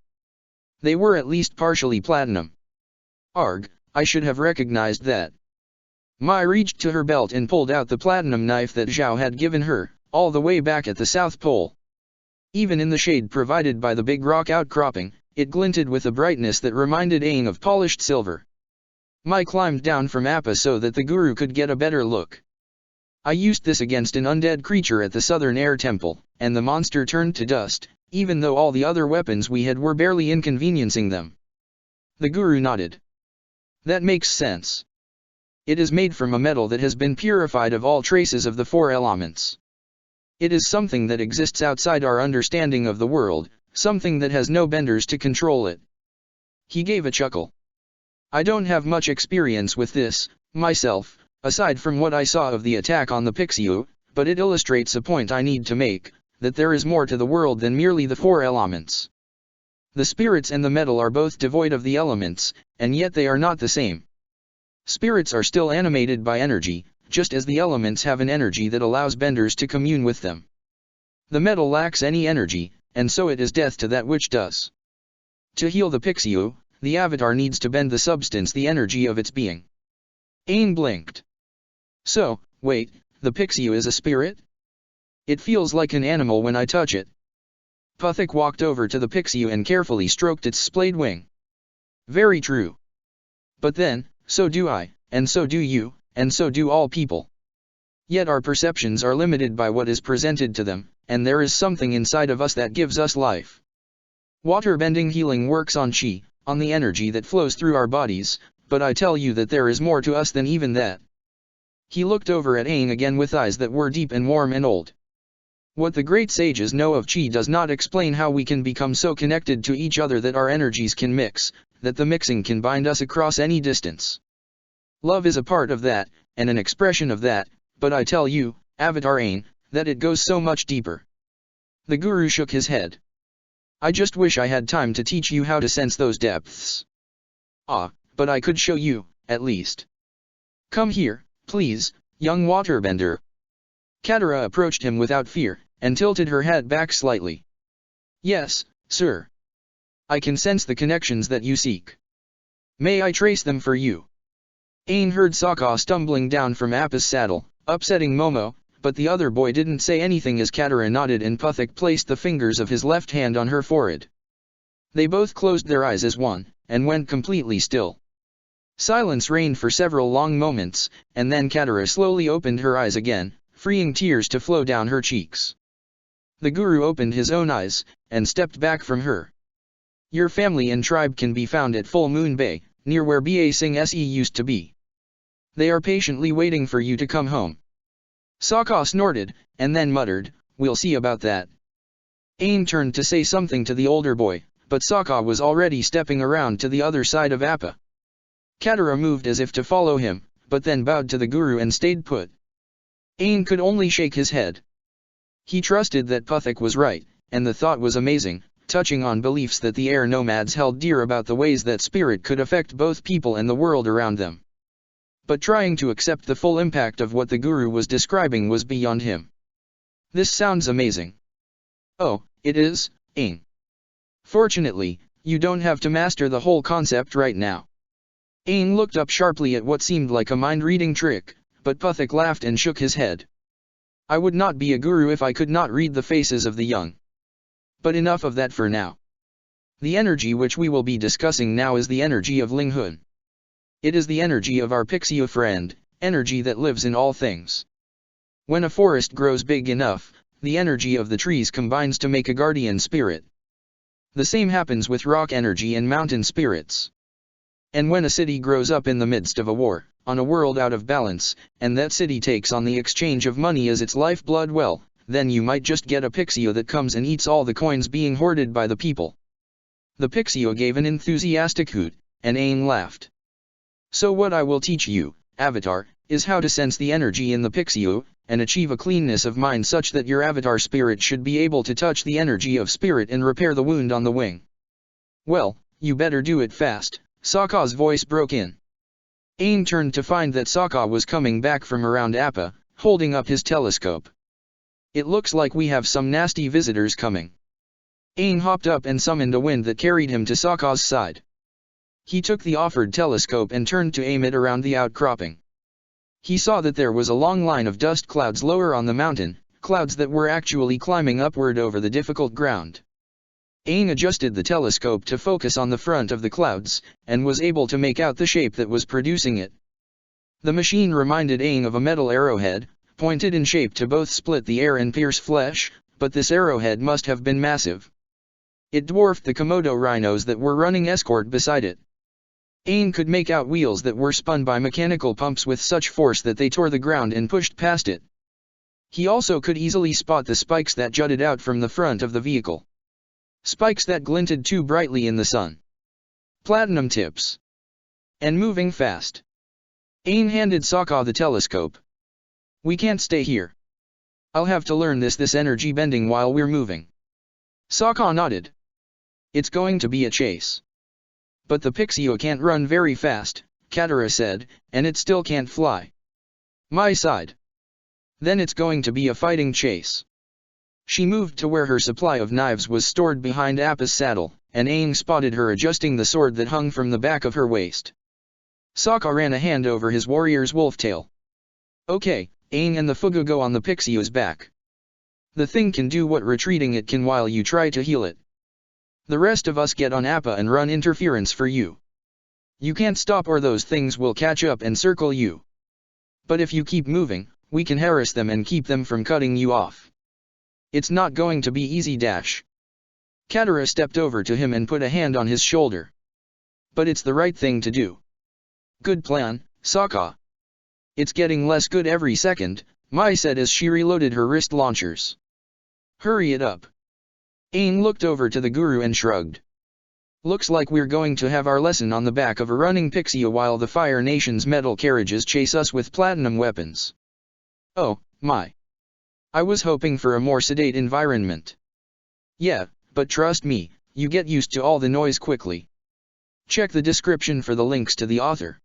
They were at least partially platinum. Arg, I should have recognized that. Mai reached to her belt and pulled out the platinum knife that Zhao had given her, all the way back at the South Pole. Even in the shade provided by the big rock outcropping, it glinted with a brightness that reminded Aang of polished silver. Mai climbed down from Appa so that the guru could get a better look. I used this against an undead creature at the Southern Air Temple, and the monster turned to dust, even though all the other weapons we had were barely inconveniencing them. The guru nodded. That makes sense. It is made from a metal that has been purified of all traces of the 4 elements. It is something that exists outside our understanding of the world, something that has no benders to control it. He gave a chuckle. I don't have much experience with this, myself, aside from what I saw of the attack on the Pixiu, but it illustrates a point I need to make, that there is more to the world than merely the 4 elements. The spirits and the metal are both devoid of the elements, and yet they are not the same. Spirits are still animated by energy, just as the elements have an energy that allows benders to commune with them. The metal lacks any energy, and so it is death to that which does. To heal the Pixiu, the Avatar needs to bend the substance, the energy of its being. Aang blinked. So, wait, the Pixiu is a spirit? It feels like an animal when I touch it. Puthik walked over to the Pixiu and carefully stroked its splayed wing. Very true. But then, so do I, and so do you, and so do all people. Yet our perceptions are limited by what is presented to them, and there is something inside of us that gives us life. Waterbending healing works on chi, on the energy that flows through our bodies, but I tell you that there is more to us than even that. He looked over at Aang again with eyes that were deep and warm and old. What the great sages know of chi does not explain how we can become so connected to each other that our energies can mix, that the mixing can bind us across any distance. Love is a part of that, and an expression of that, but I tell you, Avatar Aang, that it goes so much deeper. The Guru shook his head. I just wish I had time to teach you how to sense those depths. Ah, but I could show you, at least. Come here, please, young waterbender. Katara approached him without fear, and tilted her head back slightly. Yes, sir. I can sense the connections that you seek. May I trace them for you? Aang heard Sokka stumbling down from Appa's saddle, upsetting Momo, but the other boy didn't say anything as Katara nodded and Puthik placed the fingers of his left hand on her forehead. They both closed their eyes as one, and went completely still. Silence reigned for several long moments, and then Katara slowly opened her eyes again, freeing tears to flow down her cheeks. The Guru opened his own eyes, and stepped back from her. Your family and tribe can be found at Full Moon Bay, near where Ba Sing Se used to be. They are patiently waiting for you to come home. Sokka snorted, and then muttered, We'll see about that. Aang turned to say something to the older boy, but Sokka was already stepping around to the other side of Appa. Katara moved as if to follow him, but then bowed to the Guru and stayed put. Aang could only shake his head. He trusted that Puthik was right, and the thought was amazing, touching on beliefs that the air nomads held dear about the ways that spirit could affect both people and the world around them. But trying to accept the full impact of what the Guru was describing was beyond him. This sounds amazing. Oh, it is, Aang. Fortunately, you don't have to master the whole concept right now. Aang looked up sharply at what seemed like a mind-reading trick, but Puthik laughed and shook his head. I would not be a guru if I could not read the faces of the young. But enough of that for now. The energy which we will be discussing now is the energy of Linghun. It is the energy of our Pixio friend, energy that lives in all things. When a forest grows big enough, the energy of the trees combines to make a guardian spirit. The same happens with rock energy and mountain spirits. And when a city grows up in the midst of a war, on a world out of balance, and that city takes on the exchange of money as its lifeblood, well, then you might just get a Pixio that comes and eats all the coins being hoarded by the people. The Pixio gave an enthusiastic hoot, and Aang laughed. So what I will teach you, Avatar, is how to sense the energy in the Pixio, and achieve a cleanness of mind such that your Avatar spirit should be able to touch the energy of spirit and repair the wound on the wing. Well, you better do it fast, Sokka's voice broke in. Aang turned to find that Sokka was coming back from around Appa, holding up his telescope. It looks like we have some nasty visitors coming. Aang hopped up and summoned a wind that carried him to Sokka's side. He took the offered telescope and turned to aim it around the outcropping. He saw that there was a long line of dust clouds lower on the mountain, clouds that were actually climbing upward over the difficult ground. Aang adjusted the telescope to focus on the front of the clouds, and was able to make out the shape that was producing it. The machine reminded Aang of a metal arrowhead, pointed in shape to both split the air and pierce flesh, but this arrowhead must have been massive. It dwarfed the Komodo rhinos that were running escort beside it. Aang could make out wheels that were spun by mechanical pumps with such force that they tore the ground and pushed past it. He also could easily spot the spikes that jutted out from the front of the vehicle. Spikes that glinted too brightly in the sun. Platinum tips. And moving fast. Aang handed Sokka the telescope. We can't stay here. I'll have to learn this energy bending while we're moving. Sokka nodded. It's going to be a chase. But the Pixio can't run very fast, Katara said, and it still can't fly. My side. Then it's going to be a fighting chase. She moved to where her supply of knives was stored behind Appa's saddle, and Aang spotted her adjusting the sword that hung from the back of her waist. Sokka ran a hand over his warrior's wolf tail. Okay, Aang and the Fugu go on the Pixio's back. The thing can do what retreating it can while you try to heal it. The rest of us get on Appa and run interference for you. You can't stop or those things will catch up and circle you. But if you keep moving, we can harass them and keep them from cutting you off. It's not going to be easy. Katara stepped over to him and put a hand on his shoulder. But it's the right thing to do. Good plan, Sokka. It's getting less good every second, Mai said as she reloaded her wrist launchers. Hurry it up. Aang looked over to the Guru and shrugged. Looks like we're going to have our lesson on the back of a running Pixia while the Fire Nation's metal carriages chase us with platinum weapons. Oh, my. I was hoping for a more sedate environment. Yeah, but trust me, you get used to all the noise quickly. Check the description for the links to the author.